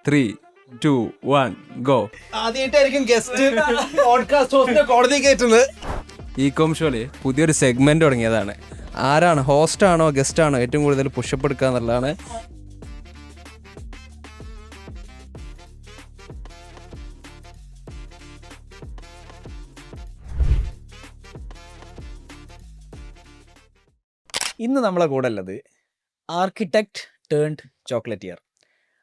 3, 2, 1, go. ആദ്യമായിട്ടായിരിക്കും guest podcast ഹോസ്റ്റിനെ കോടതി കയറ്റുന്നത്. ഈ കോം ഷോയിൽ പുതിയൊരു സെഗ്മെന്റ് തുടങ്ങിയതാണ്. ആരാണ് ഹോസ്റ്റാണോ ഗസ്റ്റാണോ ഏറ്റവും കൂടുതൽ പുഷപ്പ് എടുക്കുക എന്നുള്ളതാണ്. ഇന്ന് നമ്മളെ കൂടെ ഉള്ളത് ആർക്കിടെക്ട് ടേൺഡ് ചോക്ലേറ്റിയർ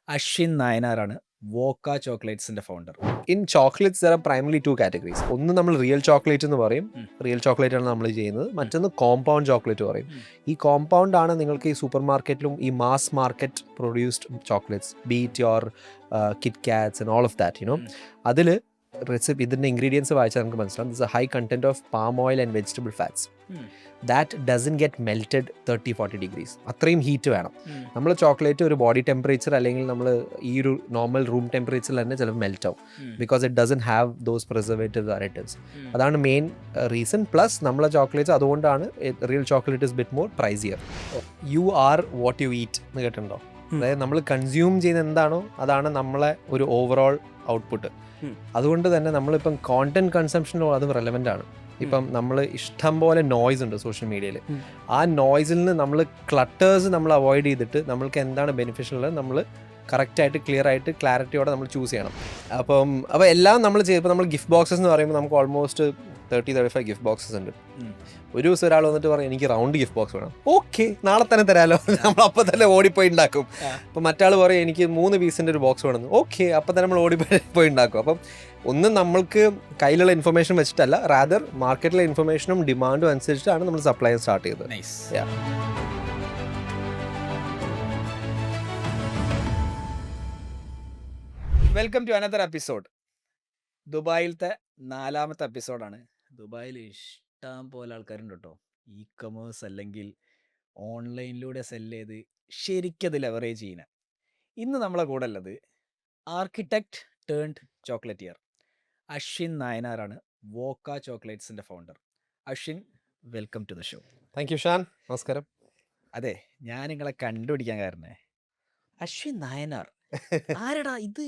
അശ്വിൻ നായനാറാണ്, വോക്ക ചോക്ലേറ്റ്സിന്റെ founder. In chocolates there are primarily 2 categories. ഒന്ന് നമ്മൾ റിയൽ ചോക്ലേറ്റ് എന്ന് പറയും, റിയൽ ചോക്ലേറ്റ് ആണ് നമ്മൾ ചെയ്യുന്നത്. മറ്റൊന്ന് കോമ്പൗണ്ട് ചോക്ലേറ്റ് പറയും. ഈ കോമ്പൗണ്ട് ആണ് നിങ്ങൾക്ക് ഈ സൂപ്പർ മാർക്കറ്റിലും ഈ mass market produced chocolates, beat your kit cats and all of that, you know. അതിൽ റെസിപ്പി ഇതിൻ്റെ ഇൻഗ്രീഡിയൻസ് വായിച്ചാൽ നമുക്ക് മനസ്സിലാവും. This A high content of palm oil and vegetable fats. That doesn't get melted 30-40 degrees. അത്രയും heat വേണം. നമ്മൾ chocolate ഒരു body temperature അല്ലെങ്കിൽ നമ്മൾ ഈ ഒരു നോർമൽ റൂം ടെമ്പറേച്ചറിൽ തന്നെ ചിലപ്പോൾ മെൽറ്റ് ആവും. Because it doesn't have those preservative additives. അതാണ് മെയിൻ റീസൺ. പ്ലസ് നമ്മളെ ചോക്ലേറ്റ്സ് അതുകൊണ്ടാണ് real chocolate is bit more pricier. You are what you eat എന്ന് കേട്ടിട്ടുണ്ടോ? അതായത് നമ്മൾ കൺസ്യൂം ചെയ്യുന്ന എന്താണോ അതാണ് നമ്മളെ ഒരു ഓവറോൾ ഔട്ട്പുട്ട്. അതുകൊണ്ട് തന്നെ നമ്മളിപ്പം കോണ്ടന്റ് കൺസംഷനോ അതും റെലവൻ്റ് ആണ്. ഇപ്പം നമ്മൾ ഇഷ്ടം പോലെ നോയ്സ് ഉണ്ട് സോഷ്യൽ മീഡിയയിൽ. ആ നോയ്സിൽ നിന്ന് നമ്മൾ ക്ലട്ടേഴ്സ് നമ്മൾ അവോയ്ഡ് ചെയ്തിട്ട് നമ്മൾക്ക് എന്താണ് ബെനിഫിഷ്യൽ ഉള്ളത് നമ്മൾ കറക്റ്റായിട്ട് ക്ലിയർ ആയിട്ട് ക്ലാരിറ്റിയോടെ നമ്മൾ ചൂസ് ചെയ്യണം. അപ്പോൾ എല്ലാം നമ്മൾ ചെയ്യുമ്പോൾ നമ്മൾ ഗിഫ്റ്റ് ബോക്സസ് എന്ന് പറയുമ്പോൾ നമുക്ക് ഓൾമോസ്റ്റ് 30-35 ഗിഫ്റ്റ് ബോക്സസ് ഉണ്ട്. ഒരു ദിവസം ഒരാൾ വന്നിട്ട് പറയും എനിക്ക് റൗണ്ട് ഗിഫ്റ്റ് ബോക്സ് വേണം. ഓക്കെ, നാളെ തന്നെ തരാമല്ലോ. നമ്മൾ അപ്പം തന്നെ ഓടിപ്പോയി ഉണ്ടാക്കും. അപ്പം മറ്റാൾ പറയും എനിക്ക് 3 പീസിൻ്റെ ഒരു ബോക്സ് വേണം. ഓക്കെ, അപ്പം തന്നെ നമ്മൾ ഓടിപ്പോയി ഉണ്ടാക്കും. അപ്പം ഒന്നും നമ്മൾക്ക് കയ്യിലുള്ള ഇൻഫർമേഷൻ വെച്ചിട്ടല്ല, റാദർ മാർക്കറ്റിലെ ഇൻഫർമേഷനും ഡിമാൻഡും അനുസരിച്ചിട്ടാണ് നമ്മൾ സപ്ലൈ സ്റ്റാർട്ട് ചെയ്തത്. Welcome to another episode. ദുബായിലത്തെ 4ാമത്തെ എപ്പിസോഡാണ്. ദുബായിൽ ഇഷ്ടം പോലെ ആൾക്കാരുണ്ട് കേട്ടോ. ഇ കൊമേഴ്സ് അല്ലെങ്കിൽ ഓൺലൈനിലൂടെ സെല്ല് ചെയ്ത് ശരിക്കത് ലെവറേജ് ചെയ്യുന്ന. ഇന്ന് നമ്മളെ കൂടെ ഉള്ളത് ആർക്കിടെക്ട് ടേൺഡ് ചോക്ലേറ്റിയർ അശ്വിൻ നായനാറാണ്, വോക്ക ചോക്ലേറ്റ്സിന്റെ founder. Ashwin, welcome to the show. Thank you Shan. നമസ്കാരം. അതെ, ഞാൻ നിങ്ങളെ കണ്ടുപിടിക്കാൻ കാരണേ അശ്വിൻ നായനാർ ആരടാ ഇത്,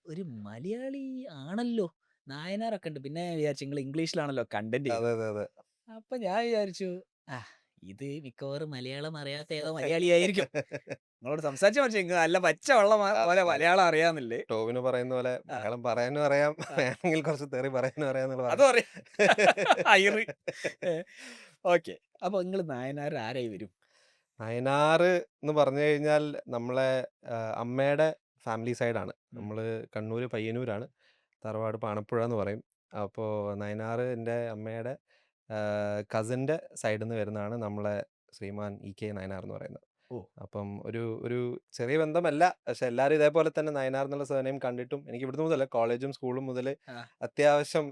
ഒരു മലയാളി ആണല്ലോ, നായനാറൊക്കെ ഉണ്ട്. പിന്നെ വിചാരിച്ചു നിങ്ങൾ ഇംഗ്ലീഷിലാണല്ലോ കണ്ടന്റ്. അപ്പൊ ഞാൻ വിചാരിച്ചു ഇത് മിക്കവാറും മലയാളം അറിയാത്ത ഏതോ മലയാളിയായിരിക്കും. നിങ്ങളോട് സംസാരിച്ച പക്ഷേ നല്ല പച്ച വെള്ളം പോലെ മലയാളം അറിയാന്നില്ലേ. ടോവിന് പറയുന്ന പോലെ മലയാളം പറയാനും അറിയാം, വേണമെങ്കിൽ കുറച്ച് തെറി പറയാനും അറിയാം. അതും അറിയാം. ഓക്കെ, അപ്പൊ നിങ്ങൾ നായനാർ ആരായി വരും? നയനാർ എന്ന് പറഞ്ഞു കഴിഞ്ഞാൽ നമ്മളെ അമ്മയുടെ ഫാമിലി സൈഡാണ്. നമ്മൾ കണ്ണൂർ പയ്യന്നൂരാണ്, തറവാട് പാണപ്പുഴ എന്ന് പറയും. അപ്പോൾ നയനാർ എൻ്റെ അമ്മയുടെ കസിൻ്റെ സൈഡിൽ നിന്ന് വരുന്നതാണ് നമ്മളെ ശ്രീമാൻ EK നയനാർ എന്ന് പറയുന്നത്. അപ്പം ഒരു ചെറിയ ബന്ധമല്ല, പക്ഷെ എല്ലാവരും ഇതേപോലെ തന്നെ നയനാർ എന്നുള്ള സർനെയിം കണ്ടിട്ടും എനിക്ക് ഇവിടുന്ന് മുതൽ കോളേജും സ്കൂളും മുതൽ അത്യാവശ്യം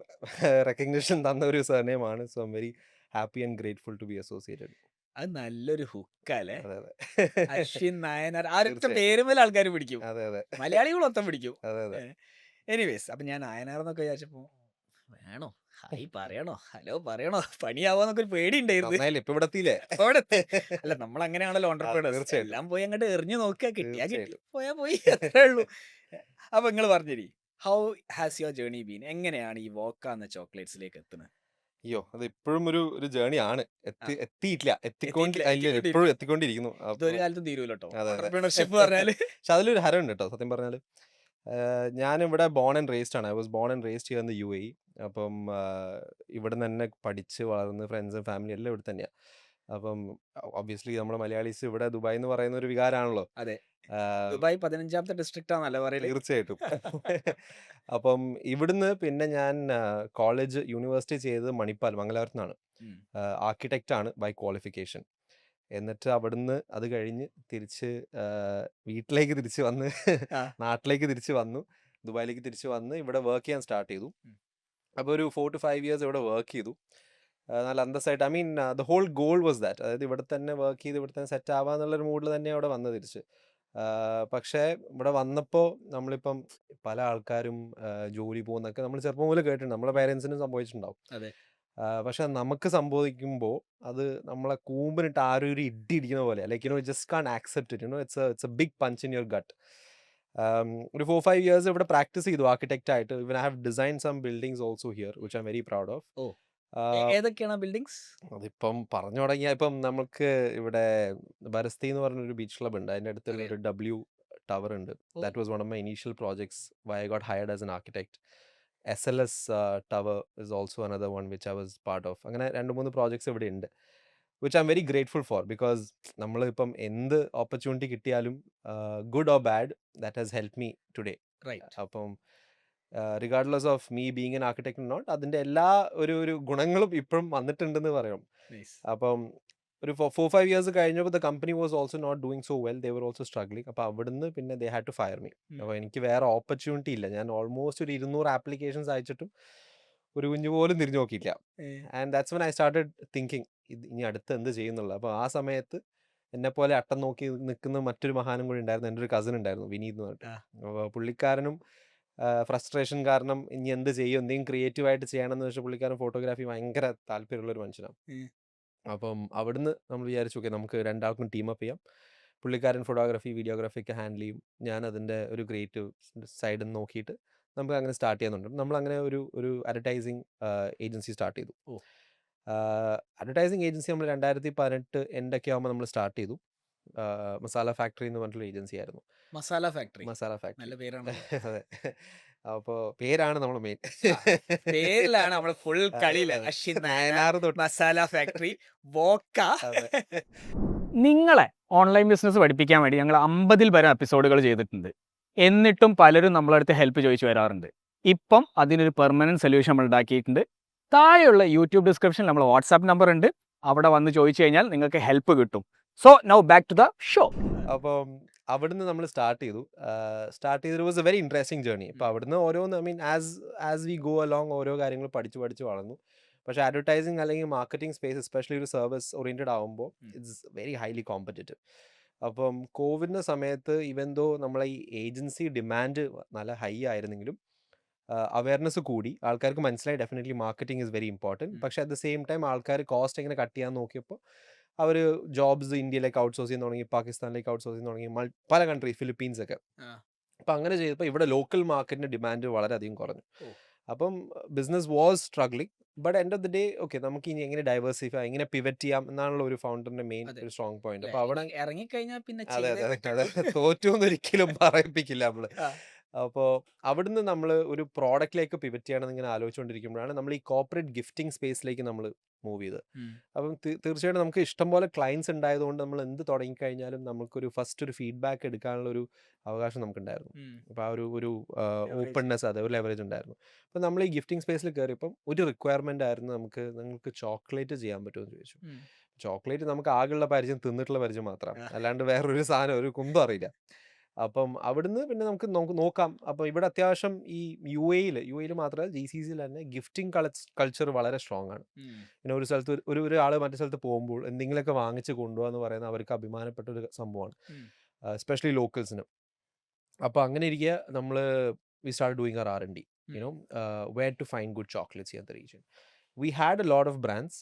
റെക്കഗ്നിഷൻ തന്ന ഒരു സർനെയിമാണ്. So I'm very happy and grateful to be associated. അത് നല്ലൊരു ഹുക്കല്ലേ, അശ്വിൻ നായനാർ. ആരൊറ്റ പേരുമേൽ ആൾക്കാർ പിടിക്കും, മലയാളികളൊത്തം പിടിക്കും. എനിവേസ്, അപ്പൊ ഞാൻ നായനാർ എന്നൊക്കെ വിചാരിച്ചപ്പോ വേണോ ഹായ് പറയണോ ഹലോ പറയണോ പണിയാവോന്നൊക്കെ ഒരു പേടി ഉണ്ടായിരുന്നു. അല്ല, നമ്മൾ അങ്ങനെയാണല്ലോ ഓണ്ടർപ്രണേഴ്സ്, എല്ലാം പോയി അങ്ങോട്ട് എറിഞ്ഞു നോക്കുക, കിട്ടിയാ കിട്ടി, പോയാ പോയി, അത്രേ ഉള്ളൂ. അപ്പൊ നിങ്ങൾ പറഞ്ഞേരി, how has your journey been? എങ്ങനെയാണ് ഈ വോക്ക എന്ന ചോക്ലേറ്റ്സിലേക്ക് എത്തുന്നത്? അയ്യോ, അത് ഇപ്പോഴും ഒരു ജേർണി ആണ്. എത്തിയിട്ടില്ല, എപ്പോഴും എത്തിക്കൊണ്ടിരിക്കുന്നു. ഒരു കാലത്തും തീരുമല്ലോ ഓണ്ടർപ്രണർഷിപ്പ് പറഞ്ഞാല്. പക്ഷെ അതിലൊരു ഹരമുണ്ട് കേട്ടോ, സത്യം പറഞ്ഞാല്. ഞാനിവിടെ ബോൺ ആൻഡ് റേസ്ഡ് ആണ്. I was born and raised here in the UAE. അപ്പം ഇവിടെ നിന്ന് തന്നെ പഠിച്ച് വളർന്ന് ഫ്രണ്ട്സും ഫാമിലി എല്ലാം ഇവിടെ തന്നെയാണ്. അപ്പം ഒബ്വിയസ്ലി നമ്മുടെ മലയാളീസ് ഇവിടെ ദുബായ് എന്ന് പറയുന്ന ഒരു വികാരമാണല്ലോ. അതെ, ദുബായ് 15ാമത്തെ ഡിസ്ട്രിക്റ്റ് ആണല്ലോ പറയുന്നത്. തീർച്ചയായിട്ടും. അപ്പം ഇവിടുന്ന് പിന്നെ ഞാൻ കോളേജ് യൂണിവേഴ്സിറ്റി ചെയ്തത് മണിപ്പാൽ മംഗലാപുരത്തുനിന്നാണ്. ആർക്കിടെക്റ്റ് ആണ് ബൈ ക്വാളിഫിക്കേഷൻ. എന്നിട്ട് അവിടുന്ന് അത് കഴിഞ്ഞ് തിരിച്ച് വീട്ടിലേക്ക് തിരിച്ച് വന്ന് നാട്ടിലേക്ക് തിരിച്ച് വന്നു, ദുബായിലേക്ക് തിരിച്ച് വന്ന് ഇവിടെ വർക്ക് ചെയ്യാൻ സ്റ്റാർട്ട് ചെയ്തു. അപ്പോൾ ഒരു 4 to 5 years ഇവിടെ വർക്ക് ചെയ്തു. നല്ല അന്തസ്സായിട്ട്. I mean the whole goal was that, അതായത് ഇവിടെ തന്നെ വർക്ക് ചെയ്ത് ഇവിടെ തന്നെ സെറ്റ് ആവാന്നുള്ളൊരു മൂഡിൽ തന്നെ അവിടെ വന്ന് തിരിച്ച്. പക്ഷേ ഇവിടെ വന്നപ്പോൾ നമ്മളിപ്പം പല ആൾക്കാരും ജോലി പോകുന്നൊക്കെ നമ്മൾ ചെറുപ്പം മുതൽ കേട്ടിട്ടുണ്ട്, നമ്മളെ പേരൻസിനും സംഭവിച്ചിട്ടുണ്ടാവും. പക്ഷെ നമുക്ക് സംഭവിക്കുമ്പോൾ അത് നമ്മളെ കൂമ്പിനിട്ട് ആരും ഒരു ഇടി ഇടിക്കുന്ന പോലെ, like just can't accept it, it's a big punch in your gut. ഒരു 4-5 ഇയേഴ്സ് ഇവിടെ പ്രാക്ടീസ് ചെയ്തു ആർക്കിടെക്റ്റ് ആയിട്ട്. Even I have design some buildings also here which I'm very proud of. ഓ ഏതൊക്കെയാണ് ബിൽഡിങ്സ്? അതിപ്പം പറഞ്ഞു തുടങ്ങിയാൽ ഇപ്പം നമുക്ക് ഇവിടെ ബരസ്തി എന്ന് പറഞ്ഞൊരു ബീച്ച് ക്ലബ് ഉണ്ട്. അതിൻ്റെ അടുത്തുള്ള ഒരു W ടവർ ഉണ്ട്. That was one of my initial projects why I got hired as an architect. SLS tower is also another one which I was part of. അങ്ങനെ 2-3 പ്രോജക്ട്സ് ഇവിടെ ഉണ്ട് which I'm very grateful for. Because നമ്മളിപ്പം എന്ത് opportunity കിട്ടിയാലും good or bad that has help me today. അപ്പം regardless of me being an architect not, അതിൻ്റെ എല്ലാ ഒരു ഗുണങ്ങളും ഇപ്പോഴും വന്നിട്ടുണ്ടെന്ന് പറയാം. അപ്പം ഒരു 4-5 ഇയേഴ്സ് കഴിഞ്ഞപ്പോൾ the company was also not doing so well, they were also struggling. അപ്പോൾ അവിടുന്ന് പിന്നെ they had to fire me. അപ്പോൾ എനിക്ക് വേറെ ഓപ്പർച്യൂണിറ്റി ഇല്ല. ഞാൻ ഓൾമോസ്റ്റ് ഒരു 200 ആപ്ലിക്കേഷൻസ് അയച്ചിട്ടും ഒരു കുഞ്ഞു പോലും തിരിഞ്ഞു നോക്കിയില്ല. And that's when I started thinking ഇനി അടുത്ത് എന്ത് ചെയ്യുന്നുള്ളത്. അപ്പോൾ ആ സമയത്ത് എന്നെപ്പോലെ അട്ടം നോക്കി നിൽക്കുന്ന മറ്റൊരു മഹാനും കൂടി ഉണ്ടായിരുന്നു. എൻ്റെ ഒരു കസിൻ ഉണ്ടായിരുന്നു, വിനീത് എന്ന് പറഞ്ഞിട്ട്. അപ്പോൾ പുള്ളിക്കാരനും ഫ്രസ്ട്രേഷൻ കാരണം ഇനി എന്ത് ചെയ്യും, എന്തെങ്കിലും ക്രിയേറ്റീവായിട്ട് ചെയ്യണമെന്ന് വെച്ചാൽ പുള്ളിക്കാരൻ ഫോട്ടോഗ്രാഫി ഭയങ്കര താല്പര്യമുള്ളൊരു മനുഷ്യനാണ്. അപ്പം അവിടുന്ന് നമ്മൾ വിചാരിച്ചു ഓക്കെ നമുക്ക് രണ്ടാൾക്കും ടീമപ്പ് ചെയ്യാം. പുള്ളിക്കാരൻ ഫോട്ടോഗ്രാഫി വീഡിയോഗ്രാഫി ഒക്കെ ഹാൻഡിൽ ചെയ്യും, ഞാൻ അതിൻ്റെ ഒരു ക്രിയേറ്റീവ് സൈഡിൽ നിന്ന് നോക്കിയിട്ട് നമുക്ക് അങ്ങനെ സ്റ്റാർട്ട് ചെയ്യുന്നുണ്ട്. നമ്മളങ്ങനെ ഒരു അഡ്വർടൈസിങ് ഏജൻസി സ്റ്റാർട്ട് ചെയ്തു. അഡ്വർടൈസിങ് ഏജൻസി നമ്മൾ 2018 എൻഡൊക്കെ ആകുമ്പോൾ നമ്മൾ സ്റ്റാർട്ട് ചെയ്തു. മസാല ഫാക്ടറി എന്ന് പറഞ്ഞിട്ടുള്ള ഏജൻസി ആയിരുന്നു. മസാല ഫാക്ടറി നല്ല പേരാണ്. അതെ. അപ്പോൾ പേരാണ് നമ്മൾ മെയിൻ. പേരിലാണ് നമ്മൾ ഫുൾ കളിയില്. മസാല ഫാക്ടറി വോക്ക. നിങ്ങളെ ഓൺലൈൻ ബിസിനസ് പഠിപ്പിക്കാൻ വേണ്ടി ഞങ്ങൾ 50-ൽ പരം എപ്പിസോഡുകൾ ചെയ്തിട്ടുണ്ട്. എന്നിട്ടും പലരും നമ്മളടുത്ത് ഹെൽപ്പ് ചോദിച്ചു വരാറുണ്ട്. ഇപ്പം അതിനൊരു പെർമനൻറ്റ് സൊല്യൂഷൻ നമ്മൾ ഉണ്ടാക്കിയിട്ടുണ്ട്. താഴെയുള്ള യൂട്യൂബ് ഡിസ്ക്രിപ്ഷനിൽ നമ്മൾ വാട്സാപ്പ് നമ്പർ ഉണ്ട്, അവിടെ വന്ന് ചോദിച്ചു കഴിഞ്ഞാൽ നിങ്ങൾക്ക് ഹെൽപ്പ് കിട്ടും. So now back to the show. അപ്പം അവിടുന്ന് നമ്മൾ സ്റ്റാർട്ട് ചെയ്തു. It was a very interesting journey. അപ്പോൾ അവിടുന്ന് ഓരോന്ന് I mean as we go along ഓരോ കാര്യങ്ങൾ പഠിച്ച് വളർന്നു. പക്ഷേ അഡ്വർടൈസിങ് അല്ലെങ്കിൽ മാർക്കറ്റിംഗ് സ്പേസ് എസ്പെഷ്യലി ഒരു സർവീസ് ഓറിയൻറ്റഡ് ആകുമ്പോൾ ഇറ്റ്സ് വെരി ഹൈലി കോമ്പറ്റീറ്റീവ്. അപ്പം കോവിഡിൻ്റെ സമയത്ത് ഇവൻ ദോ നമ്മളെ ഈ ഏജൻസി ഡിമാൻഡ് നല്ല ഹൈ ആയിരുന്നെങ്കിലും അവയർനെസ് കൂടി, ആൾക്കാർക്ക് മനസ്സിലായി definitely marketing is very important. പക്ഷേ അറ്റ് ദ സെയിം ടൈം ആൾക്കാർ കോസ്റ്റ് എങ്ങനെ കട്ട് ചെയ്യാൻ നോക്കിയപ്പോൾ അവർ ജോബ്സ് ഇന്ത്യയിലേക്ക് ഔട്ട്സോഴ്സ് ചെയ്യാൻ തുടങ്ങി, പാകിസ്ഥാനിലേക്ക് ഔട്ട്സോഴ്സ് ചെയ്യാൻ തുടങ്ങി, പല കൺട്രി, ഫിലിപ്പീൻസ് ഒക്കെ. അപ്പം അങ്ങനെ ചെയ്തപ്പോൾ ഇവിടെ ലോക്കൽ മാർക്കറ്റിൻ്റെ ഡിമാൻഡ് വളരെയധികം കുറഞ്ഞു. അപ്പം business was struggling. But end of the day okay നമുക്ക് ഇനി എങ്ങനെ ഡൈവേഴ്സിഫൈ, എങ്ങനെ പിവറ്റ് ചെയ്യാം എന്നാണല്ലോ ഒരു ഫൗണ്ടറിന്റെ മെയിൻ ഒരു സ്ട്രോങ് പോയിന്റ്. അപ്പോൾ അവിടെ ഇറങ്ങിക്കഴിഞ്ഞാൽ പിന്നെ അതെ തോറ്റൊന്നും ഒരിക്കലും പറയിപ്പിക്കില്ല നമ്മള്. അപ്പോൾ അവിടുന്ന് നമ്മൾ ഒരു പ്രോഡക്റ്റിലേക്ക് പിവറ്റ് ചെയ്യണമെന്ന് ഇങ്ങനെ ആലോചിച്ചുകൊണ്ടിരിക്കുമ്പോഴാണ് നമ്മൾ ഈ കോർപ്പറേറ്റ് ഗിഫ്റ്റിംഗ് സ്പേസിലേക്ക് നമ്മൾ മൂവ് ചെയ്തത്. അപ്പം തീർച്ചയായിട്ടും നമുക്ക് ഇഷ്ടംപോലെ ക്ലയൻസ് ഉണ്ടായതുകൊണ്ട് നമ്മൾ എന്ത് തുടങ്ങിക്കഴിഞ്ഞാലും നമുക്കൊരു ഫസ്റ്റ് ഒരു ഫീഡ്ബാക്ക് എടുക്കാനുള്ള ഒരു അവകാശം നമുക്കുണ്ടായിരുന്നു. അപ്പോൾ ആ ഒരു ഓപ്പൺനെസ്, അതെ, ഒരു ലെവറേജ് ഉണ്ടായിരുന്നു. അപ്പോൾ നമ്മൾ ഈ ഗിഫ്റ്റിംഗ് സ്പേസിൽ കയറിയപ്പം ഒരു റിക്വയർമെൻ്റ് ആയിരുന്നു നിങ്ങൾക്ക് ചോക്ലേറ്റ് ചെയ്യാൻ പറ്റുമെന്ന് ചോദിച്ചു. ചോക്ലേറ്റ് നമുക്ക് ആകെയുള്ള പരിചയം തിന്നിട്ടുള്ള പരിചയം മാത്രമാണ്, അല്ലാണ്ട് വേറൊരു സാധനം ഒരു കുന്തം അറിയില്ല. അപ്പം അവിടുന്ന് പിന്നെ നമുക്ക് നോക്കാം. അപ്പം ഇവിടെ അത്യാവശ്യം ഈ യു എയിൽ മാത്രമല്ല GCCയിൽ തന്നെ ഗിഫ്റ്റിംഗ് കൾച്ചർ വളരെ സ്ട്രോങ് ആണ്. പിന്നെ ഒരു സ്ഥലത്ത് ഒരാൾ മറ്റു സ്ഥലത്ത് പോകുമ്പോൾ എന്തെങ്കിലുമൊക്കെ വാങ്ങിച്ച് കൊണ്ടുപോകാന്ന് പറയുന്നത് അവർക്ക് അഭിമാനപ്പെട്ട ഒരു സംഭവമാണ്, എസ്പെഷ്യലി ലോക്കൽസിന്. അപ്പോൾ അങ്ങനെ ഇരിക്കുക നമ്മൾ we start doing our R&D, where to find good chocolates here in the region. We had a lot of brands,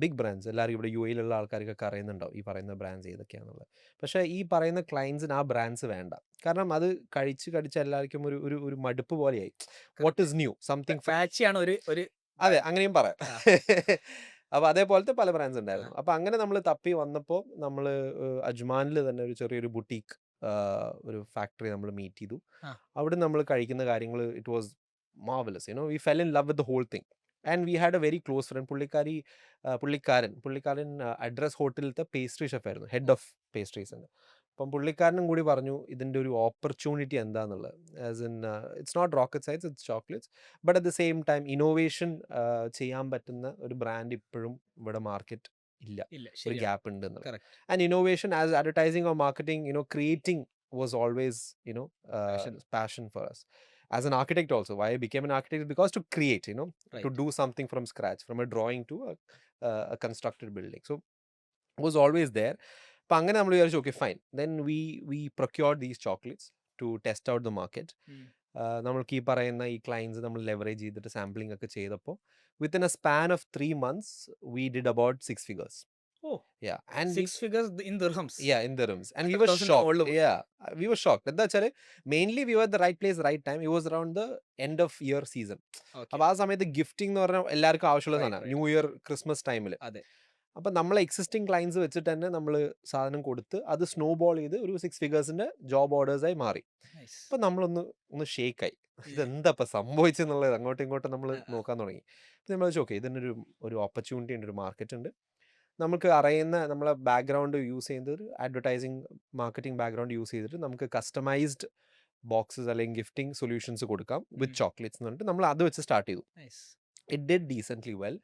big brands. എല്ലാവരും ഇവിടെ UAE യിലുള്ള ആൾക്കാർക്കൊക്കെ അറിയുന്നുണ്ടാവും ഈ പറയുന്ന ബ്രാൻഡ്സ് ഏതൊക്കെയാണെന്നുള്ളത്. പക്ഷേ ഈ പറയുന്ന ക്ലയൻസിന് ആ ബ്രാൻഡ്സ് വേണ്ട. കാരണം അത് കഴിച്ച് എല്ലാവർക്കും ഒരു മടുപ്പ് പോലെയായി. വാട്ട് ഈസ് ന്യൂ, സംതിങ് ഫാച്ചിയാണ് ഒരു അതെ, അങ്ങനെയും പറയാം. അപ്പോൾ അതേപോലത്തെ പല ബ്രാൻഡ്സ് ഉണ്ടായിരുന്നു. അപ്പോൾ അങ്ങനെ നമ്മൾ തപ്പി വന്നപ്പോൾ നമ്മൾ അജ്മാനിൽ തന്നെ ഒരു ചെറിയൊരു ബുട്ടീക്ക് ഒരു ഫാക്ടറി നമ്മൾ മീറ്റ് ചെയ്തു. അവിടെ നമ്മൾ കഴിക്കുന്ന കാര്യങ്ങൾ it was marvellous. We fell in love with the whole thing. And we had a very close friend. പുള്ളിക്കാരൻ അഡ്രസ് ഹോട്ടലിലത്തെ പേസ്ട്രി ഷെഫായിരുന്നു, ഹെഡ് ഓഫ് പേസ്ട്രീസ്. അപ്പം പുള്ളിക്കാരനും കൂടി പറഞ്ഞു ഇതിൻ്റെ ഒരു ഓപ്പർച്യൂണിറ്റി എന്താണെന്നുള്ളത്. As in it's not rocket science, it's chocolates, but at the same time innovation ചെയ്യാൻ പറ്റുന്ന ഒരു ബ്രാൻഡ് ഇപ്പോഴും ഇവിടെ മാർക്കറ്റ് ഇല്ല, ഒരു ഗ്യാപ്പ് ഉണ്ട് എന്നുള്ളത്. And innovation as advertising or marketing, creating was always passion for us. As an architect also, why I became an architect is because to create, to do something from scratch, from a drawing to a constructed building. So it was always there. അപ്പോൾ അങ്ങനെ നമ്മൾ വിചാരിച്ചു okay fine, then we procured these chocolates to test out the market. നമ്മൾക്ക് ഈ പറയുന്ന ഈ clients നമ്മൾ leverage ചെയ്തിട്ട് സാമ്പിളിംഗ് ഒക്കെ ചെയ്തപ്പോൾ within A span of 3 months we did about 6 figures. Oh, Yeah, and 6 figures in dirhams. in dirhams, and we were 100,000 shocked. മോളില് പോയി. Yeah, we were shocked. എന്താ വെച്ചാൽ mainly we were at the right place right time. It was around the end of year season. Okay. അപ്പോൾ ആ സമയത്ത് gifting എന്ന് പറഞ്ഞാൽ എല്ലാവർക്കും ആവശ്യമുള്ള Right, സാധനം, right. ന്യൂ ഇയർ ക്രിസ്മസ് ടൈമിൽ. അതെ. അപ്പം നമ്മൾ എക്സിസ്റ്റിംഗ് ക്ലയൻസ് വെച്ചിട്ട് തന്നെ നമ്മൾ സാധനം കൊടുത്ത് അത് സ്നോ ബോൾ ചെയ്ത് ഒരു 6 ഫിഗേഴ്സിന്റെ ജോബ് ഓർഡേഴ്സായി മാറി. Nice. അപ്പം നമ്മളൊന്ന് ഷേക്കായി, ഇതെന്താ ഇപ്പം സംഭവിച്ചെന്നുള്ളത് അങ്ങോട്ടും ഇങ്ങോട്ടും നമ്മൾ നോക്കാൻ തുടങ്ങി. അപ്പം നമ്മൾ വെച്ചാൽ ഓക്കെ, ഇതിനൊരു ഓപ്പർച്യൂണിറ്റി ഉണ്ട്, ഒരു മാർക്കറ്റ് ഉണ്ട്. നമുക്ക് അറിയുന്ന നമ്മളെ ബാക്ക്ഗ്രൗണ്ട് യൂസ് ചെയ്യുന്നത് ഒരു അഡ്വർടൈസിങ് മാർക്കറ്റിംഗ് ബാക്ക്ഗ്രൗണ്ട് യൂസ് ചെയ്തിട്ട് നമുക്ക് കസ്റ്റമൈസ്ഡ് ബോക്സസ് അല്ലെങ്കിൽ ഗിഫ്റ്റിംഗ് സൊല്യൂഷൻസ് കൊടുക്കാം വിത്ത് ചോക്ലേറ്റ്സ് എന്ന് പറഞ്ഞിട്ട് നമ്മൾ അത് വെച്ച് സ്റ്റാർട്ട് ചെയ്തു. Nice. It did decently well.